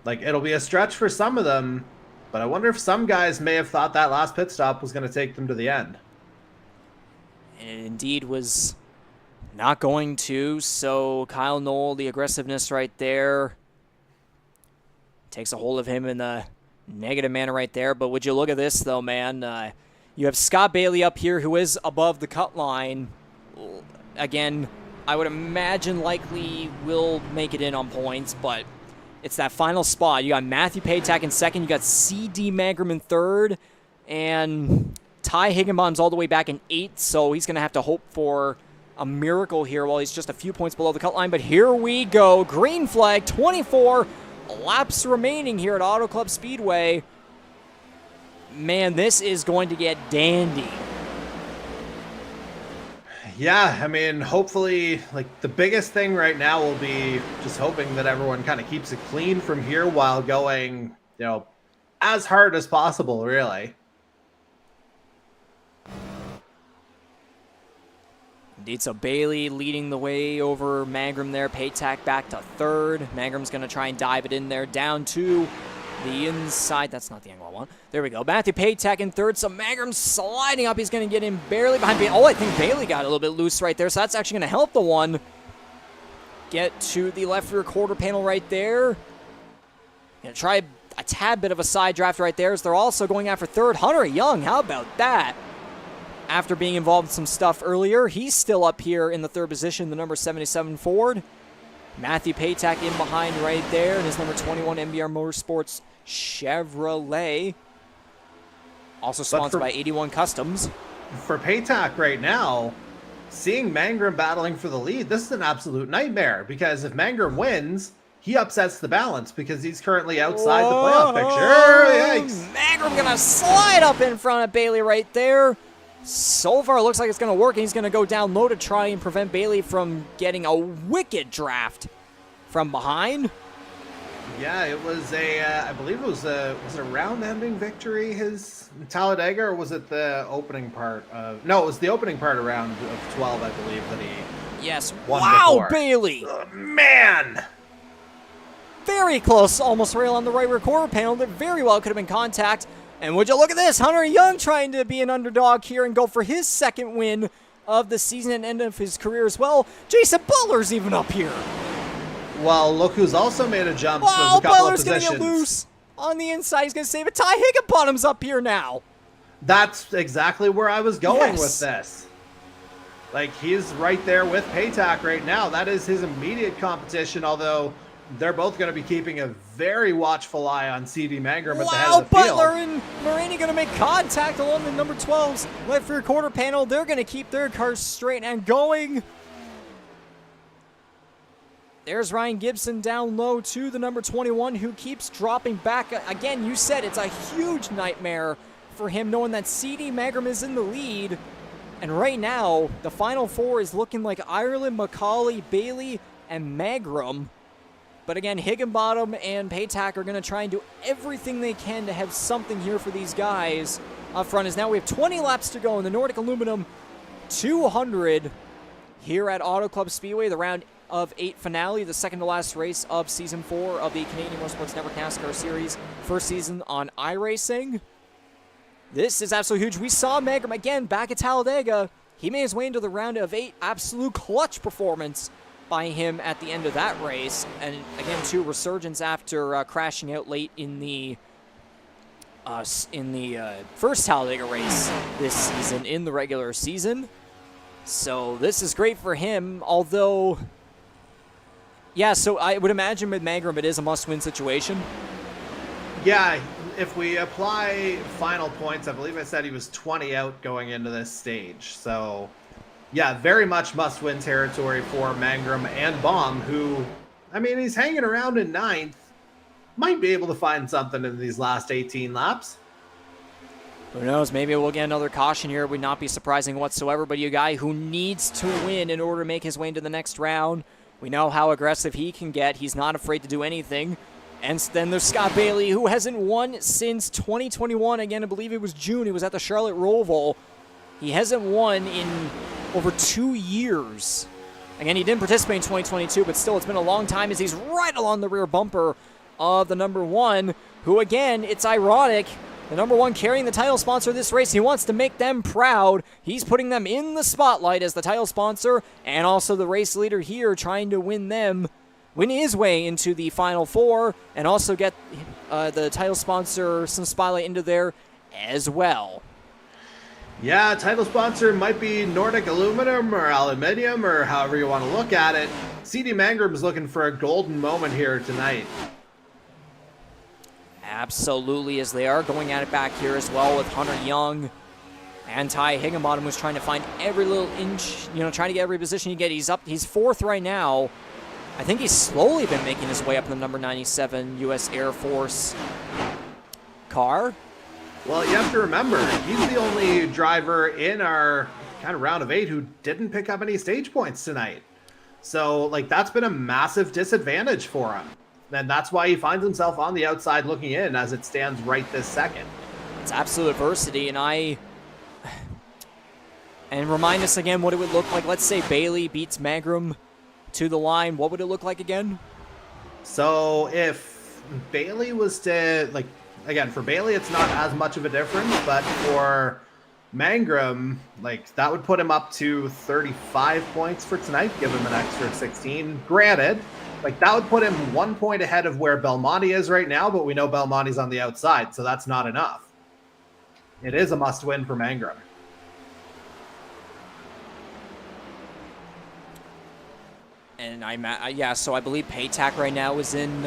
like, it'll be a stretch for some of them, but I wonder if some guys may have thought that last pit stop was going to take them to the end. And it indeed was not going to, so Kyle Knoll, the aggressiveness right there, takes a hold of him in the negative manner right there. But would you look at this, though, man? You have Scott Bailey up here, who is above the cut line. Again, I would imagine likely will make it in on points, but it's that final spot. You got Matthew Patak in second. You got C.D. Mangrum in third. And Ty Higginbottom's all the way back in eighth, so he's going to have to hope for a miracle here while he's just a few points below the cut line. But here we go. Green flag, 24 laps remaining here at Auto Club Speedway. Man, this is going to get dandy. Yeah, I mean, hopefully, like, the biggest thing right now will be just hoping that everyone kind of keeps it clean from here while going, you know, as hard as possible, really. Indeed, so Bailey leading the way over Mangrum there. Patak back to third. Mangrum's going to try and dive it in there down to the inside. That's not the angle I want. There we go. Matthew Patak in third. So Mangrum's sliding up. He's going to get in barely behind Bailey. Oh, I think Bailey got a little bit loose right there. So that's actually going to help the one get to the left rear quarter panel right there. Going to try a tad bit of a side draft right there as they're also going after third. Hunter Young, how about that? After being involved in some stuff earlier, he's still up here in the third position, the number 77 Ford. Matthew Patak in behind right there, and his number 21 MBR Motorsports Chevrolet. Also sponsored by 81 Customs. For Patak right now, seeing Mangrum battling for the lead, this is an absolute nightmare, because if Mangrum wins, he upsets the balance because he's currently outside the playoff picture. Yikes. Mangrum gonna slide up in front of Bailey right there. So far, it looks like it's going to work, and he's going to go down low to try and prevent Bailey from getting a wicked draft from behind. Yeah, it was I believe it was a round-ending victory, his Talladega, or was it the opening part of, no, it was the opening part of round of 12, I believe, that he Yes, won wow, before. Bailey. Man! Very close, almost rail on the right rear quarter panel. That very well could have been contact. And would you look at this, Hunter Young trying to be an underdog here and go for his second win of the season and end of his career as well. Jason Butler's even up here. Well, look who's also made a jump. Wow, a couple Butler's of going to positions. get loose on the inside. He's going to save it. Ty Higginbottom's up here now. That's exactly where I was going Yes. with this. Like, he's right there with Patak right now. That is his immediate competition, although they're both going to be keeping a very watchful eye on C.D. Mangrum at the head Wow, of the field. Butler and Marini going to make contact along the number 12's left rear quarter panel. They're going to keep their cars straight and going. There's Ryan Gibson down low to the number 21, who keeps dropping back. Again, you said it's a huge nightmare for him, knowing that C.D. Mangrum is in the lead. And right now, the final four is looking like Ireland, MacAulay, Bailey, and Mangrum. But again, Higginbottom and Patak are going to try and do everything they can to have something here for these guys up front. As now we have 20 laps to go in the Nordic Aluminum 200 here at Auto Club Speedway, the round of 8 finale, the second to last race of Season 4 of the Canadian Motorsports Network NASCAR Series, first season on iRacing. This is absolutely huge. We saw Mangrum again back at Talladega. He made his way into the round of 8. Absolute clutch performance by him at the end of that race. And again, too, resurgence after crashing out late in the first Talladega race this season in the regular season. So this is great for him, although, yeah, so I would imagine with Mangrum it is a must-win situation. Yeah, if we apply final points, I believe I said he was 20 out going into this stage. So, yeah, very much must-win territory for Mangrum and Baum, who, I mean, he's hanging around in 9th. Might be able to find something in these last 18 laps. Who knows? Maybe we'll get another caution here. It would not be surprising whatsoever. But a guy who needs to win in order to make his way into the next round. We know how aggressive he can get. He's not afraid to do anything. And then there's Scott Bailey, who hasn't won since 2021. Again, I believe it was June. He was at the Charlotte Roval. He hasn't won in over 2 years. Again, he didn't participate in 2022, but still, it's been a long time as he's right along the rear bumper of the number one, who, again, it's ironic. The number one carrying the title sponsor of this race. He wants to make them proud. He's putting them in the spotlight as the title sponsor and also the race leader here, trying to win his way into the Final Four and also get the title sponsor some spotlight into there as well. Yeah, title sponsor might be Nordic Aluminum or Aluminium or however you want to look at it. CD Mangram's looking for a golden moment here tonight. Absolutely, as they are going at it back here as well with Hunter Young and Ty Higginbottom, who's trying to find every little inch, trying to get every position he get. He's fourth right now. I think he's slowly been making his way up in the number 97 U.S. Air Force car. Well, you have to remember, he's the only driver in our kind of round of 8 who didn't pick up any stage points tonight. So, that's been a massive disadvantage for him. And that's why he finds himself on the outside looking in as it stands right this second. It's absolute adversity, and remind us again what it would look like. Let's say Bailey beats Magram to the line. What would it look like again? So if Bailey was to, again, for Bailey, it's not as much of a difference, but for Mangrum, that would put him up to 35 points for tonight, give him an extra 16. Granted, that would put him 1 point ahead of where Belmonte is right now, but we know Belmonte's on the outside, so that's not enough. It is a must-win for Mangrum. And so I believe Paytack right now is in...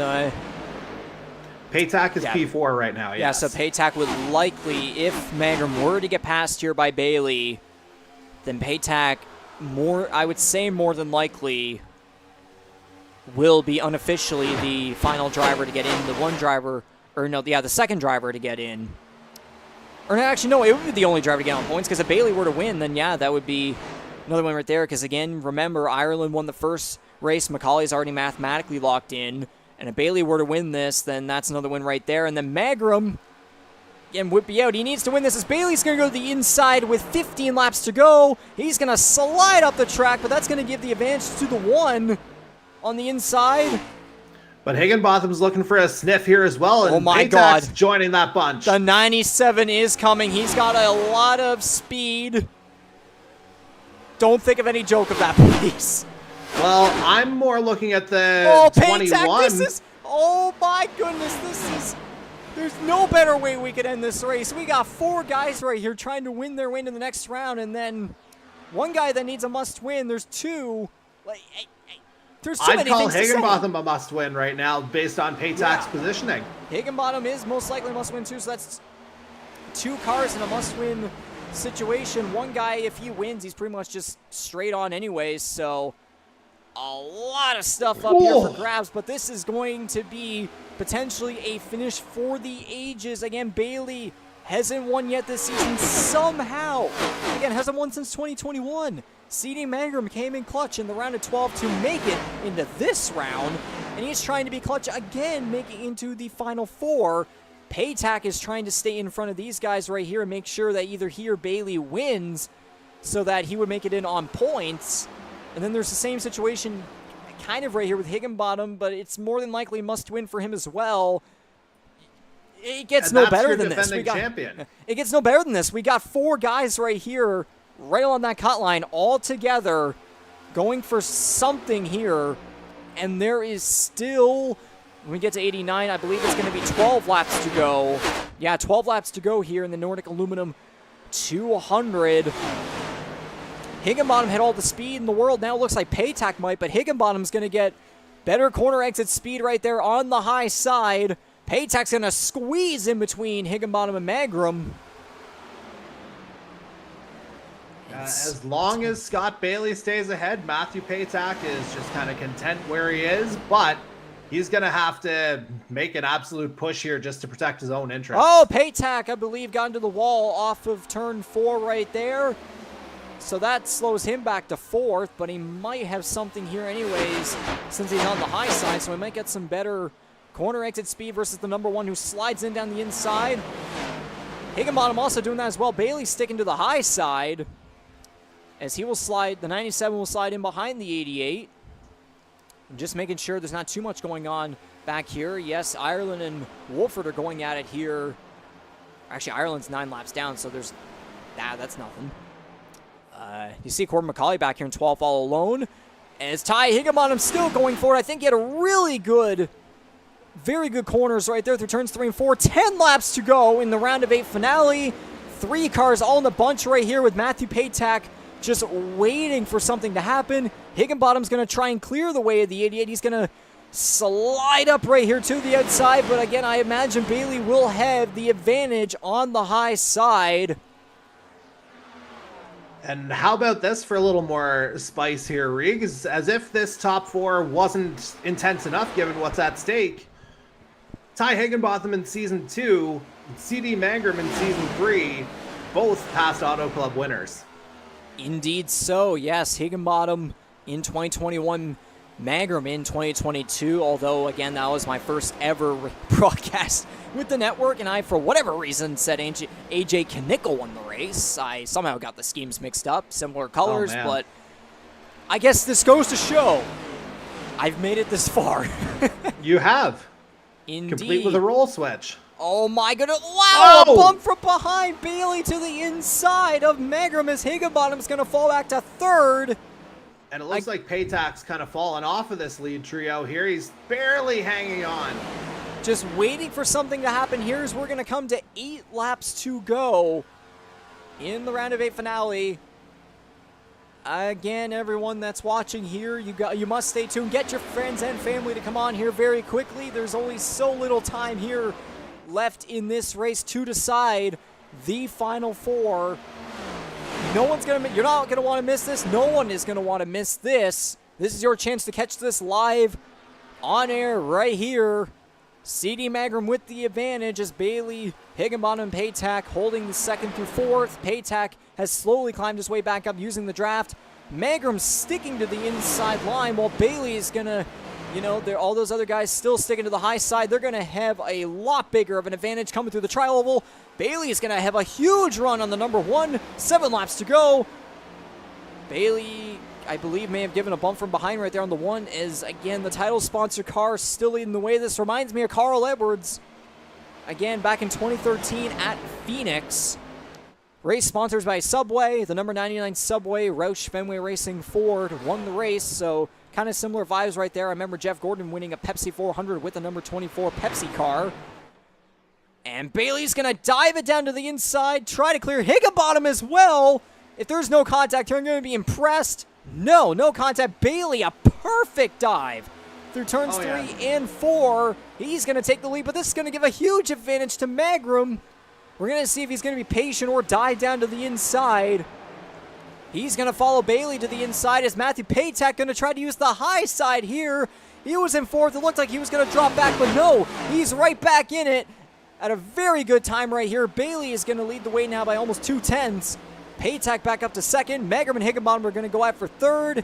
Paytack is P4 right now, yes. Yeah, so Paytack would likely, if Mangrum were to get passed here by Bailey, then Paytack, I would say more than likely, will be unofficially the final driver to get in. The second driver to get in. Or no, actually, no, it would be the only driver to get on points, because if Bailey were to win, then that would be another one right there, because again, remember, Ireland won the first race. MacAulay's already mathematically locked in. And if Bailey were to win this, then that's another win right there. And then Mangrum, again, would be out. He needs to win this as Bailey's going to go to the inside with 15 laps to go. He's going to slide up the track, but that's going to give the advantage to the one on the inside. But Higginbotham's looking for a sniff here as well. And oh my Paytack's God, joining that bunch. The 97 is coming. He's got a lot of speed. Don't think of any joke of that, please. Well, I'm more looking at the 21. Paytack, oh my goodness, there's no better way we could end this race. We got 4 guys right here trying to win their way into the next round, and then one guy that needs a must-win. There's 2. There's too many things to say. I'd call Higginbotham a must-win right now based on Paytack's positioning. Higginbotham is most likely a must-win too, so that's 2 cars in a must-win situation. One guy, if he wins, he's pretty much just straight on anyways, so... a lot of stuff up here for grabs, but this is going to be potentially a finish for the ages. Again, Bailey hasn't won yet this season somehow. Again, hasn't won since 2021. CD Mangrum came in clutch in the round of 12 to make it into this round, and he's trying to be clutch again, making into the Final Four. Paytack is trying to stay in front of these guys right here and make sure that either he or Bailey wins so that he would make it in on points. And then there's the same situation kind of right here with Higginbottom, but it's more than likely must win for him as well. It gets no better than this. It gets no better than this. We got 4 guys right here, right on that cut line, all together, going for something here. And there is still, when we get to 89, I believe it's going to be 12 laps to go. Yeah, 12 laps to go here in the Nordic Aluminum 200. Higginbottom had all the speed in the world. Now it looks like Paytack might, but Higginbottom's going to get better corner exit speed right there on the high side. Paytack's going to squeeze in between Higginbottom and Mangrum. As long as Scott Bailey stays ahead, Matthew Paytack is just kind of content where he is, but he's going to have to make an absolute push here just to protect his own interests. Oh, Paytack, I believe, got into the wall off of turn 4 right there. So that slows him back to 4th, but he might have something here anyways since he's on the high side, so he might get some better corner exit speed versus the number 1 who slides in down the inside. Higginbottom also doing that as well. Bailey sticking to the high side as he will slide, the 97 will slide in behind the 88. And just making sure there's not too much going on back here. Yes, Ireland and Wolford are going at it here. Actually, Ireland's 9 laps down, so there's, that's nothing. You see Corbin MacAulay back here in 12th all alone. As Ty Higginbottom still going forward. I think he had a really good, very good corners right there through turns 3 and 4. 10 laps to go in the round of 8 finale. 3 cars all in the bunch right here with Matthew Paytack just waiting for something to happen. Higginbottom's going to try and clear the way of the 88. He's going to slide up right here to the outside. But again, I imagine Bailey will have the advantage on the high side. And how about this for a little more spice here, Riggs? As if this top 4 wasn't intense enough given what's at stake. Ty Higginbotham in Season 2, CD Mangrum in Season 3, both past Auto Club winners. Indeed so, yes. Higginbottom in 2021, Mangrum in 2022, although, again, that was my first ever broadcast with the network, and I, for whatever reason, said AJ Knickel won the race. I somehow got the schemes mixed up, similar colors, but I guess this goes to show I've made it this far. You have. Indeed. Complete with a roll switch. Oh my goodness, wow, Oh! A bump from behind, Bailey to the inside of Mangrum as Higginbottom's going to fall back to 3rd. And it looks like Paytack's kind of fallen off of this lead trio here. He's barely hanging on. Just waiting for something to happen here as we're going to come to 8 laps to go in the round of 8 finale. Again, everyone that's watching here, you must stay tuned. Get your friends and family to come on here very quickly. There's only so little time here left in this race to decide the final 4. No one's gonna. You're not gonna want to miss this. No one is gonna want to miss this. This is your chance to catch this live on air right here. CD Mangrum with the advantage as Bailey, Higginbottom, and Paytack holding the 2nd through 4th. Paytack has slowly climbed his way back up using the draft. Mangrum sticking to the inside line while Bailey is gonna, all those other guys still sticking to the high side. They're gonna have a lot bigger of an advantage coming through the tri-oval. Bailey is going to have a huge run on the number 1. 7 laps to go. Bailey, I believe, may have given a bump from behind right there on the 1 as, again, the title sponsor car still leading the way. This reminds me of Carl Edwards. Again, back in 2013 at Phoenix. Race sponsors by Subway. The number 99 Subway, Roush Fenway Racing Ford won the race. So kind of similar vibes right there. I remember Jeff Gordon winning a Pepsi 400 with the number 24 Pepsi car. And Bailey's going to dive it down to the inside, try to clear Higginbottom as well. If there's no contact here, I'm going to be impressed. No contact. Bailey, a perfect dive through turns 3 and 4. He's going to take the lead, but this is going to give a huge advantage to Mangrum. We're going to see if he's going to be patient or dive down to the inside. He's going to follow Bailey to the inside as Matthew Paytack going to try to use the high side here. He was in 4th. It looked like he was going to drop back, but no, he's right back in it. At a very good time right here. Bailey is going to lead the way now by almost 2/10. Paytack back up to 2nd. Mangrum and Higginbottom are going to go out for 3rd.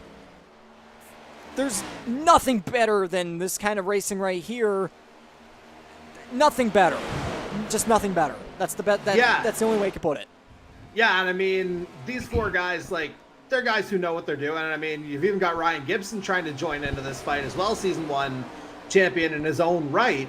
There's nothing better than this kind of racing right here. Nothing better. Just nothing better. That's the that's the only way I can put it. Yeah, and I mean, these 4 guys, they're guys who know what they're doing. And I mean, you've even got Ryan Gibson trying to join into this fight as well. Season 1 champion in his own right.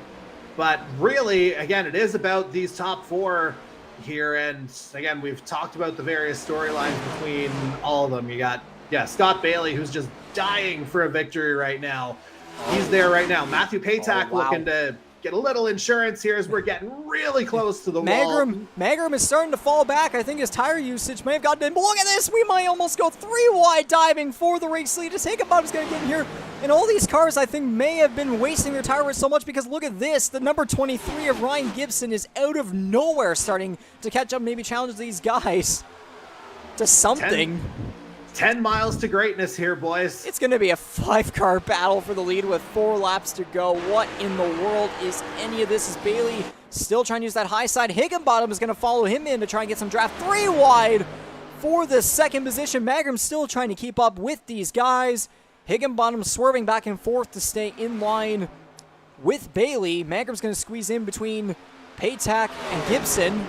But really, again, it is about these top 4 here. And again, we've talked about the various storylines between all of them. You got, Scott Bailey, who's just dying for a victory right now. He's there right now. Matthew Paytack looking to get a little insurance here as we're getting really close to the wall. Mangrum is starting to fall back. I think his tire usage may have gotten in. But look at this. We might almost go 3 wide diving for the race lead. Just Higginbottom's going to get in here. And all these cars, I think, may have been wasting their tire so much because look at this. The number 23 of Ryan Gibson is out of nowhere starting to catch up, maybe challenge these guys to something. 10 miles to greatness here, boys. It's going to be a 5-car battle for the lead with 4 laps to go. What in the world is any of this? Is Bailey still trying to use that high side? Higginbottom is going to follow him in to try and get some draft. 3 wide for the second position. Magrum still trying to keep up with these guys. Higginbottom swerving back and forth to stay in line with Bailey. Magrum's going to squeeze in between Paytack and Gibson.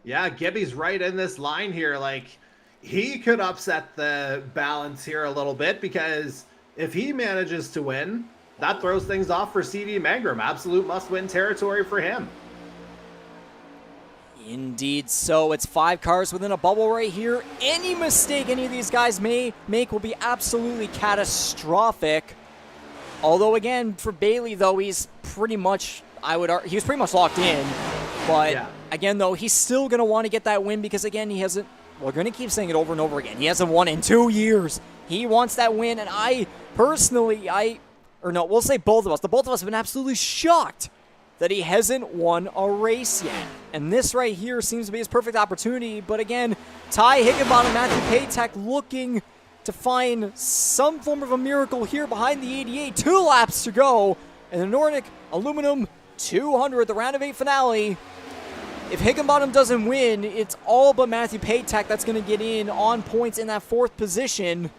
Yeah, Gibby's right in this line here. Like, he could upset the balance here a little bit, because if he manages to win, that throws things off for CD Magrum. Absolute must-win territory for him. Indeed so. It's 5 cars within a bubble right here. Any mistake any of these guys may make will be absolutely catastrophic. Although, again, for Bailey, though, he's pretty much, he was pretty much locked in. But, Yeah. again, though, he's still going to want to get that win because, again, he hasn't, we're going to keep saying it over and over again. He hasn't won in 2 years. He wants that win, and I personally, we'll say both of us. The both of us have been absolutely shocked that he hasn't won a race yet. And this right here seems to be his perfect opportunity. But again, Ty Higginbottom, Matthew Paytack looking to find some form of a miracle here behind the 88. 2 laps to go. And the Nordic Aluminum 200, the round of 8 finale. If Higginbottom doesn't win, it's all but Matthew Paytack that's going to get in on points in that 4th position.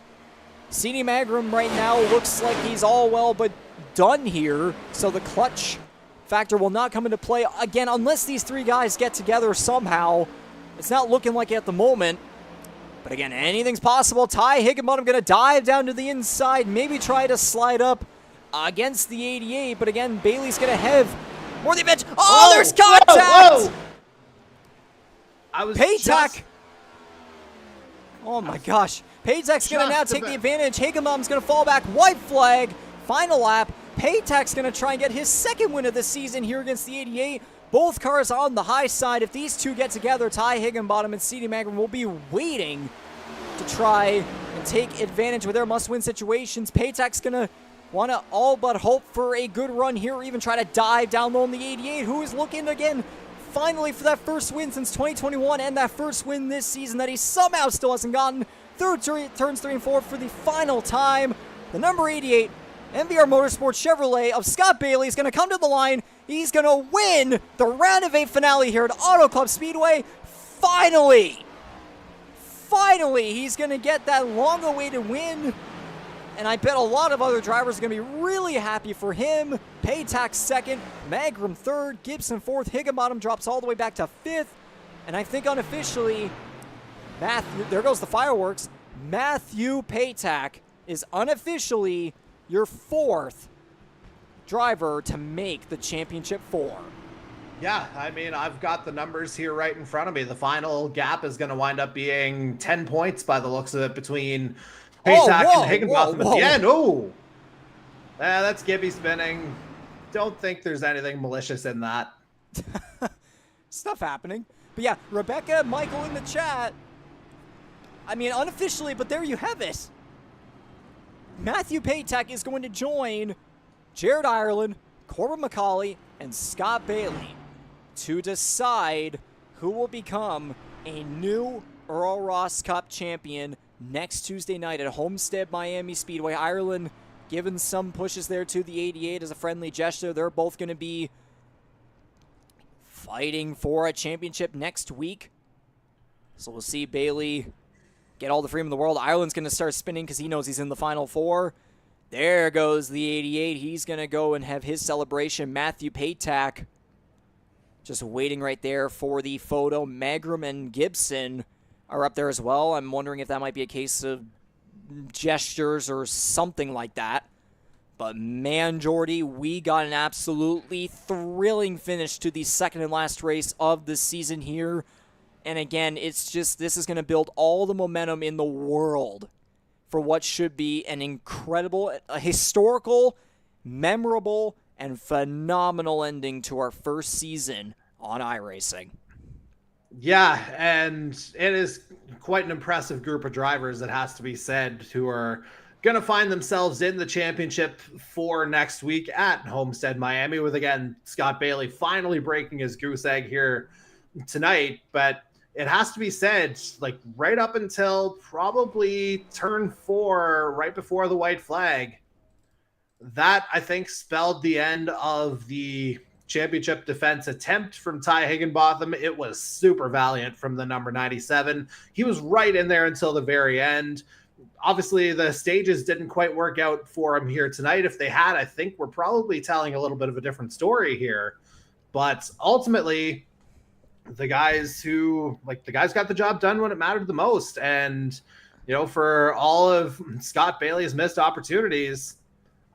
CD Magrum right now looks like he's all well but done here. So the clutch factor will not come into play again unless these 3 guys get together somehow. It's not looking like it at the moment. But again, anything's possible. Ty Higginbottom going to dive down to the inside, maybe try to slide up against the 88. But again, Bailey's going to have more the advantage. Oh, there's contact! Whoa. I was Paytack! Oh my gosh. Paytack's going to now take the advantage. Higginbottom's going to fall back. White flag. Final lap. Paytack's going to try and get his 2nd win of the season here against the 88. Both cars on the high side. If these 2 get together, Ty Higginbottom and CD Magrum will be waiting to try and take advantage with their must-win situations. Paytack's going to want to all but hope for a good run here, or even try to dive down low on the 88, who is looking again finally for that first win since 2021 and that first win this season that he somehow still hasn't gotten. Turns 3 and 4 for the final time. The number 88 MVR Motorsports Chevrolet of Scott Bailey is going to come to the line. He's going to win the round of 8 finale here at Auto Club Speedway. Finally, he's going to get that long-awaited win. And I bet a lot of other drivers are going to be really happy for him. Paytack 2nd, Magrum 3rd, Gibson 4th, Higginbottom drops all the way back to 5th. And I think unofficially, there goes the fireworks. Matthew Paytack is unofficially your 4th driver to make the championship 4. Yeah, I mean, I've got the numbers here right in front of me. The final gap is going to wind up being 10 points by the looks of it between Paytack and Higginbottom at the end. Oh, that's Gibby spinning. Don't think there's anything malicious in that. Stuff happening. But yeah, Rebecca, Michael in the chat. I mean, unofficially, but there you have it. Matthew Paytack is going to join Jared Ireland, Corbin MacAulay, and Scott Bailey to decide who will become a new Earl Ross Cup champion next Tuesday night at Homestead-Miami Speedway. Ireland giving some pushes there to the 88 as a friendly gesture. They're both going to be fighting for a championship next week. So we'll see Bailey get all the freedom in the world. Ireland's going to start spinning because he knows he's in the Final 4. There goes the 88. He's going to go and have his celebration. Matthew Paytack just waiting right there for the photo. Magrum and Gibson are up there as well. I'm wondering if that might be a case of gestures or something like that. But man, Jordy, we got an absolutely thrilling finish to the 2nd and last race of the season here. And again, it's just, this is going to build all the momentum in the world for what should be an incredible, a historical, memorable, and phenomenal ending to our first season on iRacing. Yeah, and it is quite an impressive group of drivers, it has to be said, who are going to find themselves in the championship for next week at Homestead-Miami, with, again, Scott Bailey finally breaking his goose egg here tonight. But it has to be said, like right up until probably turn 4, right before the white flag, that I think spelled the end of the championship defense attempt from Ty Higginbotham. It was super valiant from the number 97. He was right in there until the very end. Obviously, the stages didn't quite work out for him here tonight. If they had, I think we're probably telling a little bit of a different story here. But ultimately, the guys got the job done when it mattered the most. And, for all of Scott Bailey's missed opportunities,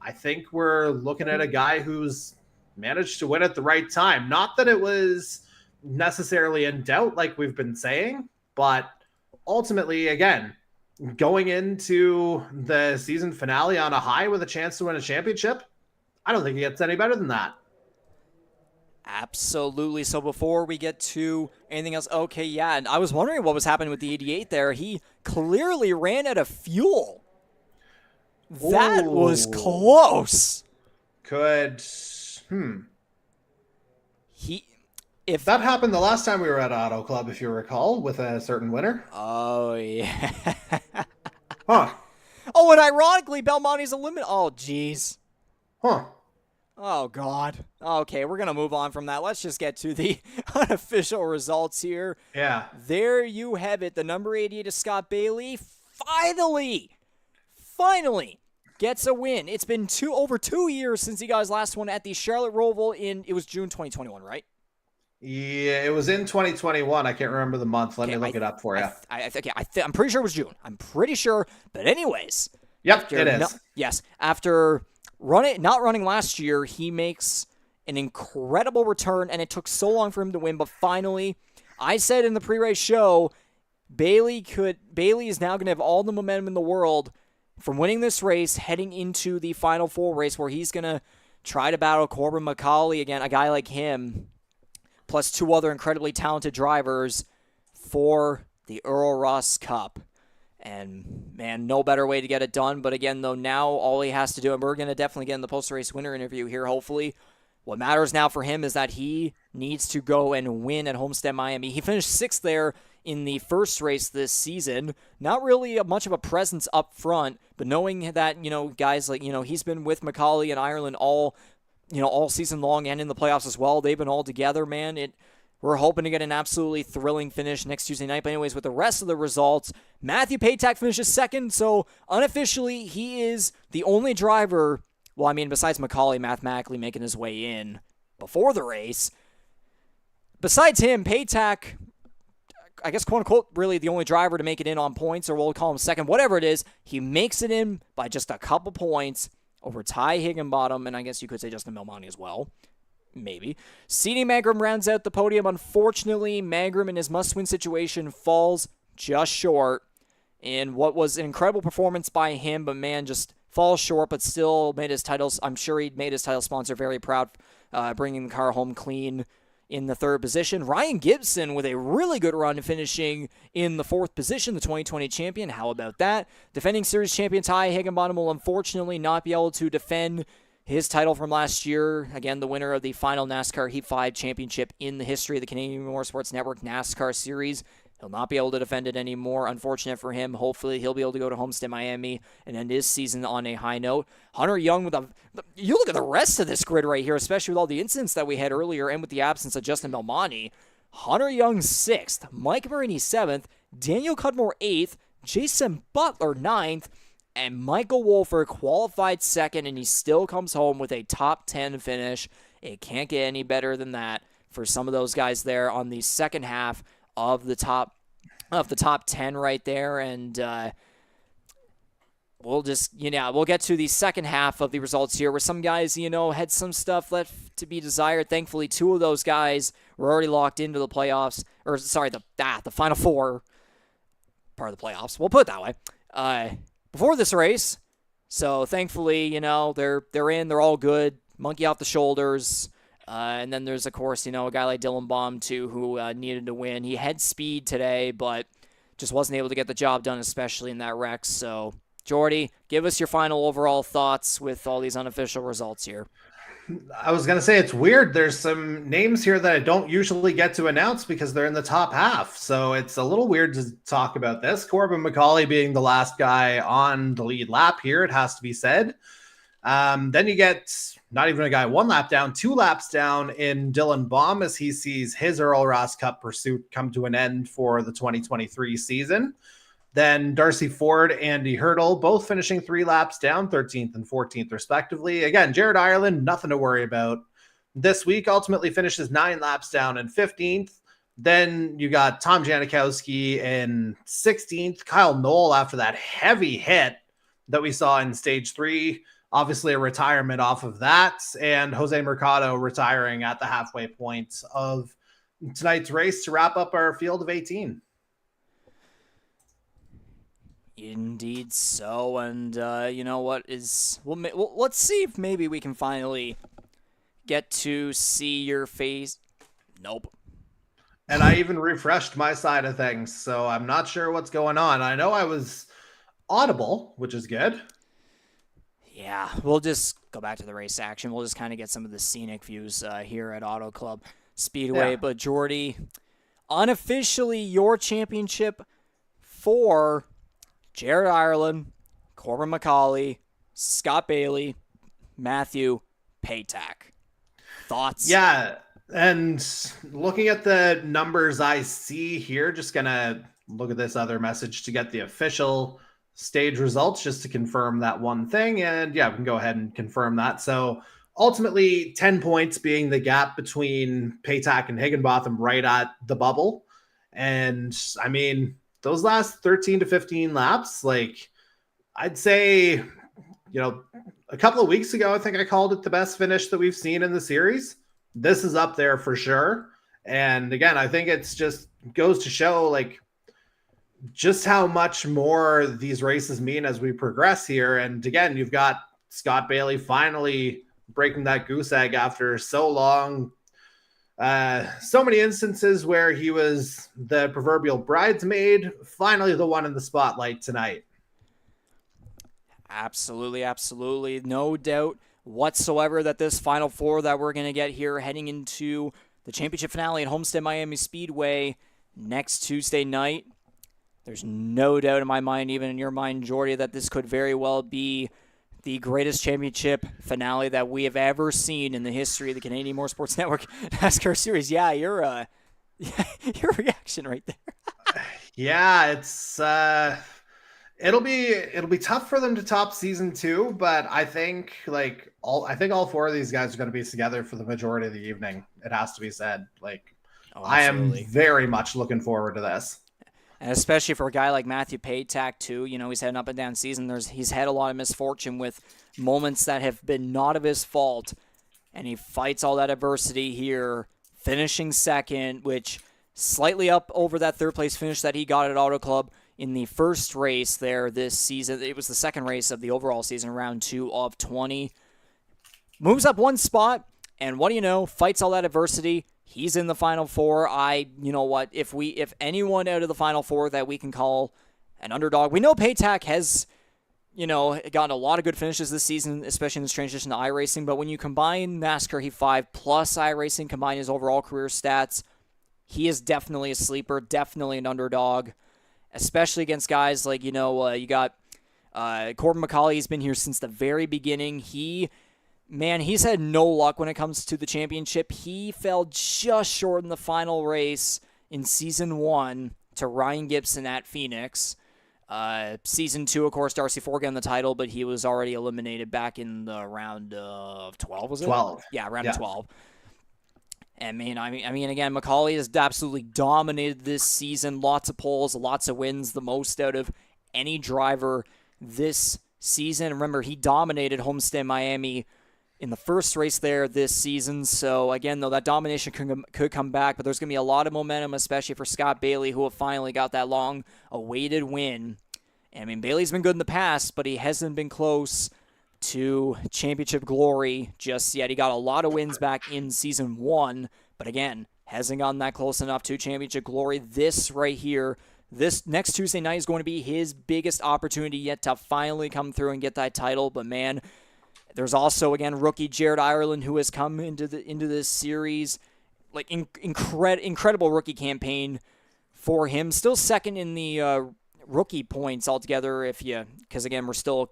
I think we're looking at a guy who's managed to win at the right time. Not that it was necessarily in doubt, like we've been saying, but ultimately, again, going into the season finale on a high with a chance to win a championship, I don't think it gets any better than that. Absolutely. So before we get to anything else, okay, yeah, and I was wondering what was happening with the 88 there. He clearly ran out of fuel. That was close. If that happened the last time we were at Auto Club, if you recall, with a certain winner. Oh, yeah. Huh. Oh, and ironically, Belmonte's a limit. Oh, jeez. Huh. Oh, God. Okay, we're going to move on from that. Let's just get to the unofficial results here. Yeah. There you have it. The number 88 of Scott Bailey finally gets a win. It's been over 2 years since he got his last one at the Charlotte Roval it was June 2021, right? Yeah, it was in 2021. I can't remember the month. Let me look it up for you. I'm pretty sure it was June. I'm pretty sure. But anyways. Yep, it is. Yes. After not running last year, he makes an incredible return, and it took so long for him to win. But finally, I said in the pre-race show, Bailey is now going to have all the momentum in the world from winning this race, heading into the Final Four race where he's going to try to battle Corbin MacAulay again, a guy like him, plus 2 other incredibly talented drivers for the Earl Ross Cup. And, man, no better way to get it done. But again, though, now all he has to do, and we're going to definitely get in the post-race winner interview here, hopefully. What matters now for him is that he needs to go and win at Homestead-Miami. He finished 6th there in the first race this season. Not really much of a presence up front, but knowing that, guys like, he's been with MacAulay in Ireland all season long and in the playoffs as well. They've been all together, man. We're hoping to get an absolutely thrilling finish next Tuesday night. But anyways, with the rest of the results, Matthew Patak finishes 2nd. So unofficially, he is the only driver, besides MacAulay mathematically making his way in before the race. Besides him, Patak, I guess, quote-unquote, really the only driver to make it in on points, or we'll call him second, whatever it is. He makes it in by just a couple points over Ty Higginbotham, and I guess you could say Justin Belmonte as well. Maybe. C.D. Mangrum rounds out the podium. Unfortunately, Mangrum in his must-win situation falls just short in what was an incredible performance by him, but man, just falls short, but still made his titles. I'm sure he made his title sponsor very proud, bringing the car home clean in the 3rd position. Ryan Gibson with a really good run, finishing in the 4th position, the 2020 champion. How about that? Defending series champion Ty Higginbotham will unfortunately not be able to defend his title from last year. Again, the winner of the final NASCAR Heat 5 championship in the history of the Canadian Motorsports Network NASCAR Series. He'll not be able to defend it anymore. Unfortunate for him. Hopefully, he'll be able to go to Homestead-Miami and end his season on a high note. Hunter Young you look at the rest of this grid right here, especially with all the incidents that we had earlier and with the absence of Justin Belmonte. Hunter Young 6th, Mike Marini 7th, Daniel Cudmore 8th, Jason Butler 9th, and Michael Wolfer qualified 2nd, and he still comes home with a top 10 finish. It can't get any better than that for some of those guys there on the second half of the top 10 right there. And we'll get to the second half of the results here, where some guys, had some stuff left to be desired. Thankfully, 2 of those guys were already locked into the playoffs, or sorry, the Final Four part of the playoffs. We'll put it that way. Before this race. So thankfully, they're in, they're all good. Monkey off the shoulders. And then there's, of course, a guy like Dylan Baum, too, who needed to win. He had speed today, but just wasn't able to get the job done, especially in that wreck. So, Jordy, give us your final overall thoughts with all these unofficial results here. I was going to say it's weird. There's some names here that I don't usually get to announce because they're in the top half. So it's a little weird to talk about this. Corbin MacAulay being the last guy on the lead lap here, it has to be said. Then you get not even a guy 1 lap down, 2 laps down in Dylan Baum as he sees his Earl Ross Cup pursuit come to an end for the 2023 season. Then Darcy Ford, Andy Hurdle, both finishing 3 laps down, 13th and 14th respectively. Again, Jared Ireland, nothing to worry about. This week ultimately finishes 9 laps down and 15th. Then you got Tom Janikowski in 16th. Kyle Knoll after that heavy hit that we saw in stage 3. Obviously a retirement off of that. And Jose Mercado retiring at the halfway point of tonight's race to wrap up our field of 18. Indeed so, and you know what is... let's see if maybe we can finally get to see your face. Nope. And I even refreshed my side of things, so I'm not sure what's going on. I know I was audible, which is good. Yeah, we'll just go back to the race action. We'll just kind of get some of the scenic views here at Auto Club Speedway. Yeah. But Jordy, unofficially your championship for Jared Ireland, Corbin MacAulay, Scott Bailey, Matthew Paytak. Thoughts? Yeah, and looking at the numbers I see here, just going to look at this other message to get the official stage results just to confirm that one thing. And yeah, we can go ahead and confirm that. So ultimately 10 points being the gap between Paytak and Higginbotham right at the bubble. And I mean, those last 13 to 15 laps, like I'd say, you know, a couple of weeks ago, I think I called it the best finish that we've seen in the series. This is up there for sure. And again, I think it's just goes to show like just how much more these races mean as we progress here. And again, you've got Scott Bailey finally breaking that goose egg after so long. So many instances where he was the proverbial bridesmaid, finally the one in the spotlight tonight. Absolutely, absolutely. No doubt whatsoever that this Final Four that we're going to get here heading into the championship finale at Homestead-Miami Speedway next Tuesday night. There's no doubt in my mind, even in your mind, Jordy, that this could very well be the greatest championship finale that we have ever seen in the history of the Canadian Motorsports Network NASCAR Series. Yeah, your reaction right there. Yeah, it's it'll be tough for them to top season 2, but I think all 4 of these guys are going to be together for the majority of the evening. It has to be said. I am very much looking forward to this. And especially for a guy like Matthew Paytak, too, you know, he's had an up-and-down season. He's had a lot of misfortune with moments that have been not of his fault, and he fights all that adversity here, finishing second, which slightly up over that third-place finish that he got at Auto Club in the first race there this season. It was the second race of the overall season, round 2 of 20. Moves up 1 spot, and what do you know, fights all that adversity. He's in the Final Four. You know what, if anyone out of the Final Four that we can call an underdog, we know Paytak has, you know, gotten a lot of good finishes this season, especially in this transition to iRacing, but when you combine NASCAR Heat 5 plus iRacing, combine his overall career stats, he is definitely a sleeper, definitely an underdog, especially against guys like, you know, you got Corbin MacAulay. He's been here since the very beginning. He's had no luck when it comes to the championship. He fell just short in the final race in Season 1 to Ryan Gibson at Phoenix. Season 2, of course, Darcy Ford got the title, but he was already eliminated back in the round of 12, was it? 12. Yeah, round of 12. And I mean, again, MacAulay has absolutely dominated this season. Lots of poles, lots of wins, the most out of any driver this season. Remember, he dominated Homestead-Miami in the first race there this season. So, again, though, that domination could come back, but there's going to be a lot of momentum, especially for Scott Bailey, who have finally got that long-awaited win. I mean, Bailey's been good in the past, but he hasn't been close to championship glory just yet. He got a lot of wins back in Season 1, but again, hasn't gotten that close enough to championship glory. This right here, this next Tuesday night is going to be his biggest opportunity yet to finally come through and get that title. But man, There's also, again, rookie Jared Ireland, who has come into this series. Like, incredible rookie campaign for him. Still second in the rookie points altogether, because again, we're still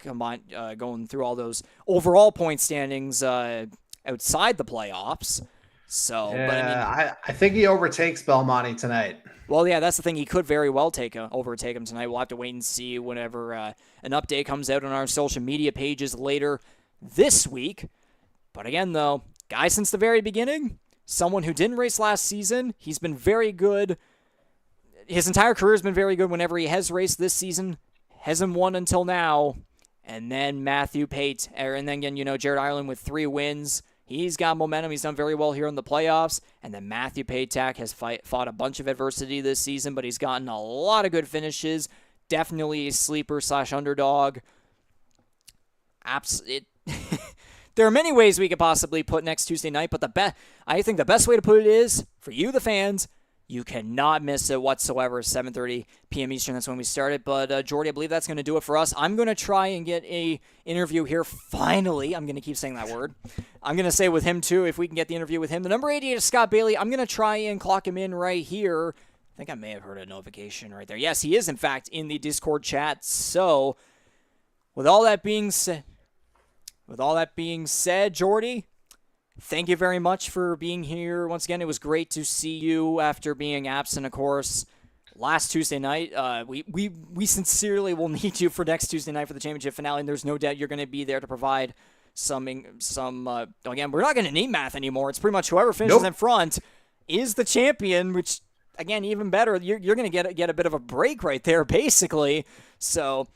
going through all those overall point standings outside the playoffs. So, Yeah, but I mean, I think he overtakes Belmonte tonight. well, yeah, that's the thing. He could very well overtake him tonight. We'll have to wait and see whenever an update comes out on our social media pages later this week. But again, though, guy since the very beginning, someone who didn't race last season, he's been very good. His entire career has been very good whenever he has raced this season. Hasn't won until now. And then Matthew Pate, and then again, Jared Ireland with 3 wins. He's got momentum. He's done very well here in the playoffs. And then Matthew Patak has fought a bunch of adversity this season, but he's gotten a lot of good finishes. Definitely a sleeper/underdog. There are many ways we could possibly put next Tuesday night, but I think the best way to put it is, for you, the fans, you cannot miss it whatsoever. 7:30 p.m. Eastern, that's when we started. But, Jordy, I believe that's going to do it for us. I'm going to try and get a interview here finally. I'm going to keep saying that word. I'm going to say with him, too, if we can get the interview with him. The number 88 is Scott Bailey. I'm going to try and clock him in right here. I think I may have heard a notification right there. Yes, he is, in fact, in the Discord chat. So, with all that being said, Jordy, thank you very much for being here. Once again, it was great to see you after being absent, of course, last Tuesday night. We sincerely will need you for next Tuesday night for the championship finale, and there's no doubt you're going to be there to provide some. Again, we're not going to need math anymore. It's pretty much whoever finishes in front is the champion, which, again, even better. You're going to get a bit of a break right there, basically. So,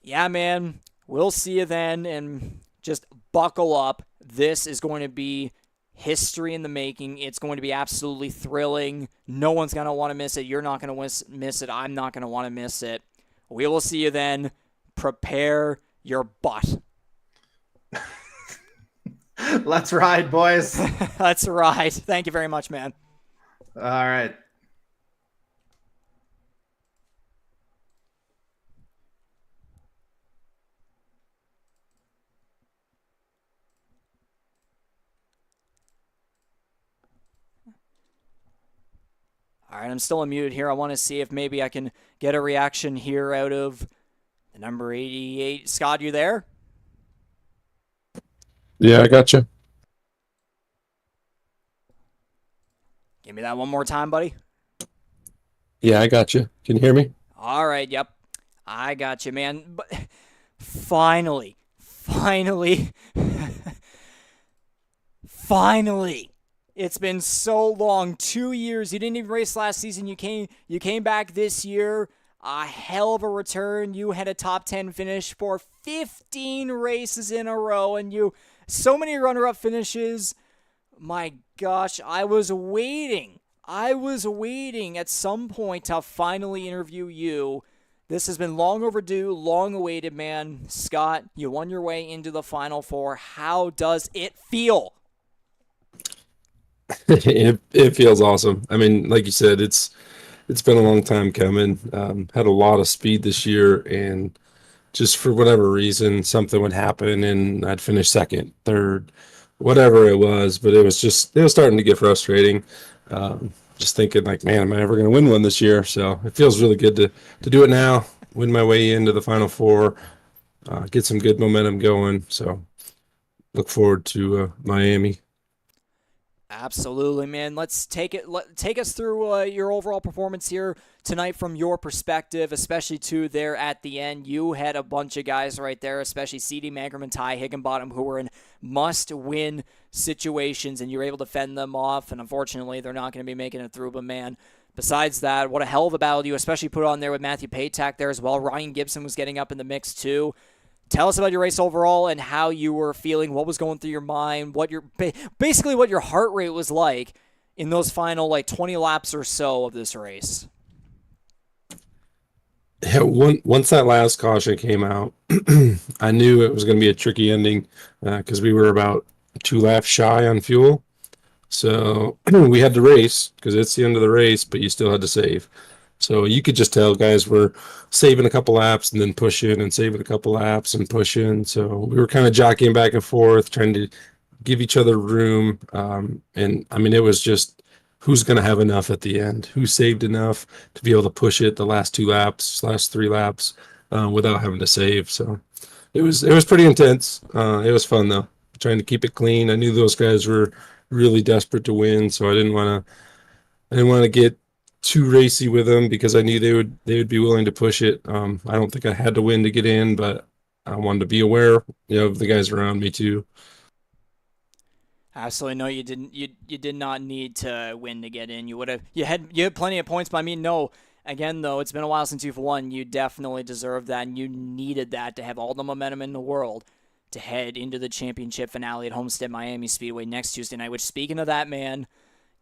yeah, man, we'll see you then, and just buckle up. This is going to be history in the making. It's going to be absolutely thrilling. No one's going to want to miss it. You're not going to miss it. I'm not going to want to miss it. We will see you then. Prepare your butt. Let's ride, boys. Let's ride. Thank you very much, man. All right. All right, I'm still unmuted here. I want to see if maybe I can get a reaction here out of the number 88. Scott, you there? Yeah, I got you. Give me that one more time, buddy. Yeah, I got you. Can you hear me? All right, yep. I got you, man. But finally, finally. It's been so long. 2 years. You didn't even race last season. You came back this year. A hell of a return. You had a top 10 finish for 15 races in a row, and so many runner-up finishes. My gosh, I was waiting at some point to finally interview you. This has been long overdue, long awaited, man. Scott, you won your way into the Final Four. How does it feel? It feels awesome. I mean, like you said, it's been a long time coming. Had a lot of speed this year, and just for whatever reason, something would happen, and I'd finish second, third, whatever it was. But it was starting to get frustrating. Just thinking like, man, am I ever going to win one this year? So it feels really good to do it now, win my way into the Final Four, get some good momentum going. So look forward to Miami. Absolutely, man. Let's take us through your overall performance here tonight from your perspective, especially too there at the end. You had a bunch of guys right there, especially C.D. Mangrum and Ty Higginbottom, who were in must-win situations, and you were able to fend them off, and unfortunately, they're not going to be making it through. But, man, besides that, what a hell of a battle you especially put on there with Matthew Patak there as well. Ryan Gibson was getting up in the mix, too. Tell us about your race overall and how you were feeling, what was going through your mind, basically what your heart rate was like in those final 20 laps or so of this race. Yeah, once that last caution came out, I knew it was going to be a tricky ending because we were about 2 laps shy on fuel. So we had to race because it's the end of the race, but you still had to save. So you could just tell guys were saving a couple laps and then pushing and saving a couple laps and pushing. So we were kind of jockeying back and forth, trying to give each other room. And I mean, it was just who's going to have enough at the end, who saved enough to be able to push it the last 2 laps, last 3 laps, without having to save. So it was pretty intense. It was fun though, trying to keep it clean. I knew those guys were really desperate to win, so I didn't want to get too racy with them because I knew they would be willing to push it. I don't think I had to win to get in, but I wanted to be aware, of the guys around me too. Absolutely, no, you didn't. You did not need to win to get in. You had plenty of points, but I mean, no. Again, though, it's been a while since you've won. You definitely deserve that, and you needed that to have all the momentum in the world to head into the championship finale at Homestead-Miami Speedway next Tuesday night. Which, speaking of that, man,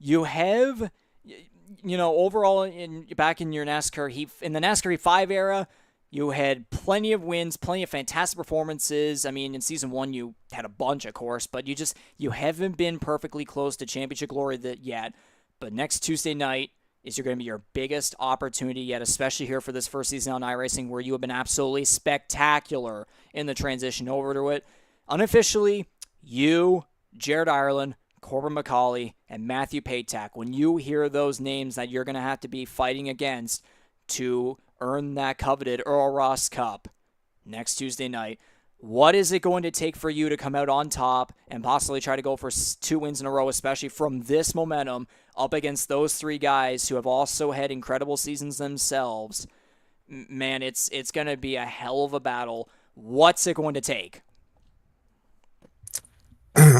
you have, overall back in your NASCAR Heat, in the NASCAR Heat 5 era, you had plenty of wins, plenty of fantastic performances. I mean, in season 1, you had a bunch, of course, but you haven't been perfectly close to championship glory yet. But next Tuesday night is going to be your biggest opportunity yet, especially here for this first season on iRacing, where you have been absolutely spectacular in the transition over to it. Unofficially, you, Jared Ireland, Corbin MacAulay, and Matthew Patak, when you hear those names that you're going to have to be fighting against to earn that coveted Earl Ross Cup next Tuesday night, what is it going to take for you to come out on top and possibly try to go for 2 wins in a row, especially from this momentum up against those 3 guys who have also had incredible seasons themselves? Man, it's going to be a hell of a battle. What's it going to take?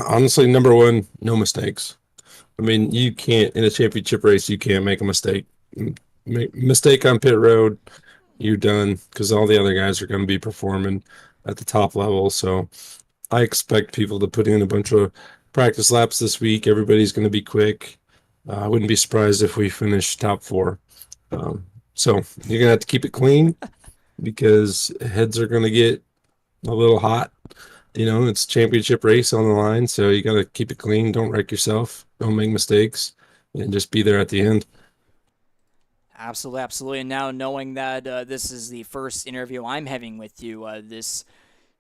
Honestly, number one, no mistakes. I mean, you can't, in a championship race, you can't make a mistake. Mistake on pit road, you're done, because all the other guys are going to be performing at the top level. So I expect people to put in a bunch of practice laps this week. Everybody's going to be quick. I wouldn't be surprised if we finish top 4. So you're going to have to keep it clean because heads are going to get a little hot. It's a championship race on the line, so you got to keep it clean. Don't wreck yourself. Don't make mistakes, and just be there at the end. Absolutely, absolutely. And now knowing that this is the first interview I'm having with you this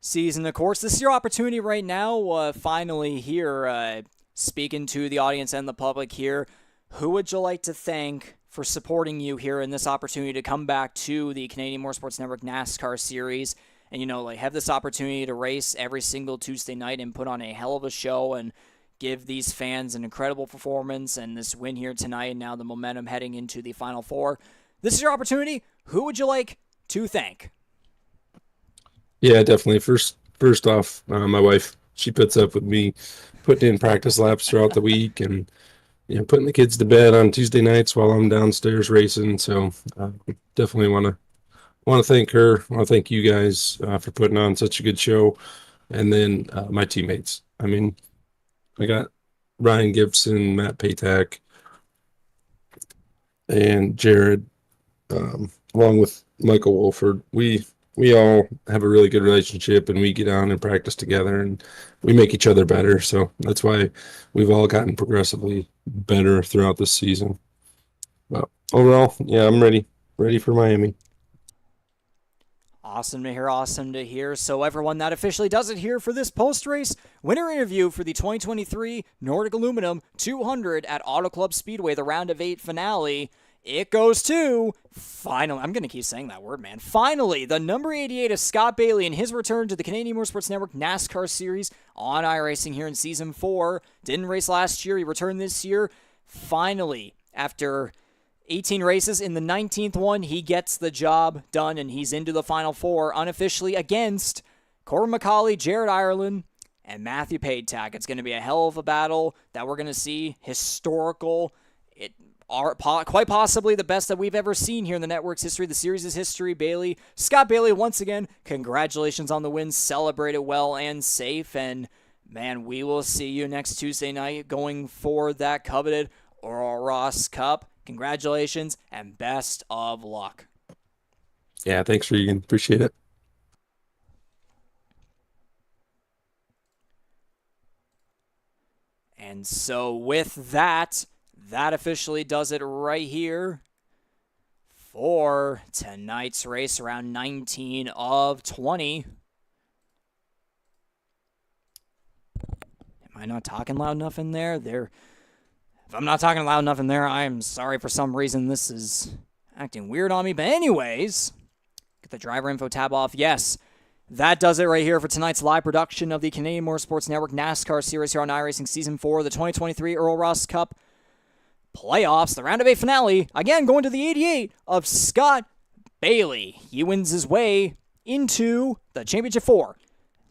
season, of course, this is your opportunity right now, finally here, speaking to the audience and the public here. Who would you like to thank for supporting you here in this opportunity to come back to the Canadian Motorsports Network NASCAR Series and, have this opportunity to race every single Tuesday night and put on a hell of a show and give these fans an incredible performance and this win here tonight and now the momentum heading into the Final Four? This is your opportunity. Who would you like to thank? Yeah, definitely. First off, my wife, she puts up with me putting in practice laps throughout the week and putting the kids to bed on Tuesday nights while I'm downstairs racing. So definitely want to thank her. I want to thank you guys for putting on such a good show, and then my teammates. I mean, I got Ryan Gibson, Matt Patak, and Jared, along with Michael Wolford. We all have a really good relationship, and we get on and practice together, and we make each other better. So that's why we've all gotten progressively better throughout this season. But overall, yeah, I'm ready for Miami. Awesome to hear, awesome to hear. So everyone, that officially does it here for this post-race winner interview for the 2023 Nordic Aluminum 200 at Auto Club Speedway, the round of 8 finale. It goes to, finally, I'm going to keep saying that word, man. Finally, the number 88 of Scott Bailey in his return to the Canadian Motorsports Network NASCAR Series on iRacing here in Season 4. Didn't race last year. He returned this year. Finally, after 18 races, in the 19th one, he gets the job done, and he's into the Final Four unofficially against Corbin MacAulay, Jared Ireland, and Matthew Patak. It's going to be a hell of a battle that we're going to see. Historical. Quite possibly the best that we've ever seen here in the network's history, the series' history. Scott Bailey, once again, congratulations on the win. Celebrate it well and safe. And, man, we will see you next Tuesday night going for that coveted Earl Ross Cup. Congratulations and best of luck. Yeah, thanks, Regan. Appreciate it. And so with that officially does it right here for tonight's race, around 19 of 20. Am I not talking loud enough in there? If I'm not talking loud enough in there, I'm sorry. For some reason, this is acting weird on me. But anyways, get the driver info tab off. Yes, that does it right here for tonight's live production of the Canadian Motorsports Network NASCAR Series here on iRacing Season 4, the 2023 Earl Ross Cup playoffs, the round of 8 finale. Again, going to the 88 of Scott Bailey. He wins his way into the Championship 4.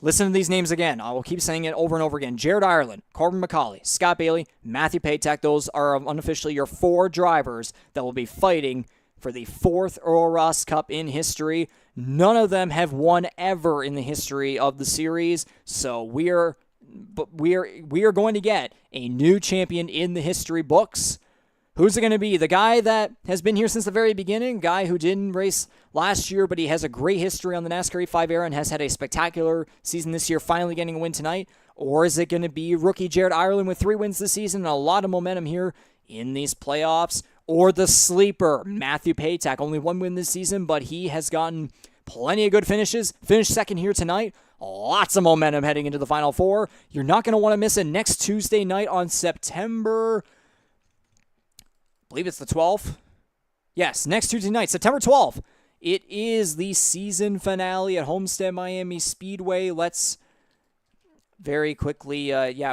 Listen to these names again. I will keep saying it over and over again. Jared Ireland, Corbin MacAulay, Scott Bailey, Matthew Patek. Those are unofficially your 4 drivers that will be fighting for the 4th Earl Ross Cup in history. None of them have won ever in the history of the series, so we are going to get a new champion in the history books. Who's it going to be? The guy that has been here since the very beginning, guy who didn't race last year, but he has a great history on the NASCAR E5 era and has had a spectacular season this year, finally getting a win tonight? Or is it going to be rookie Jared Ireland with 3 wins this season and a lot of momentum here in these playoffs? Or the sleeper, Matthew Patek, only 1 win this season, but he has gotten plenty of good finishes. Finished second here tonight. Lots of momentum heading into the Final Four. You're not going to want to miss it next Tuesday night on September, I believe it's the 12th. Yes, next Tuesday night, September 12th. It is the season finale at Homestead-Miami Speedway. Let's very quickly,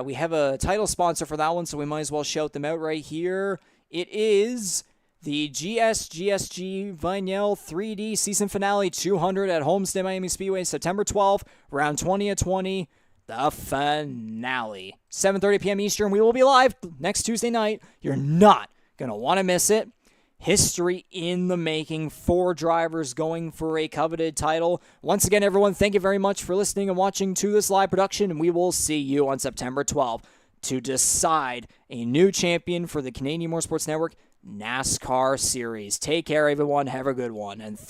we have a title sponsor for that one, so we might as well shout them out right here. It is the GSG Vinyl 3D Season Finale 200 at Homestead-Miami Speedway, September 12th, round 20 of 20, the finale. 7:30 p.m. Eastern. We will be live next Tuesday night. You're not going to want to miss it. History in the making. 4 drivers going for a coveted title. Once again, everyone, thank you very much for listening and watching to this live production, and we will see you on September 12th to decide a new champion for the Canadian Motorsports Network NASCAR Series. Take care, everyone. Have a good one. And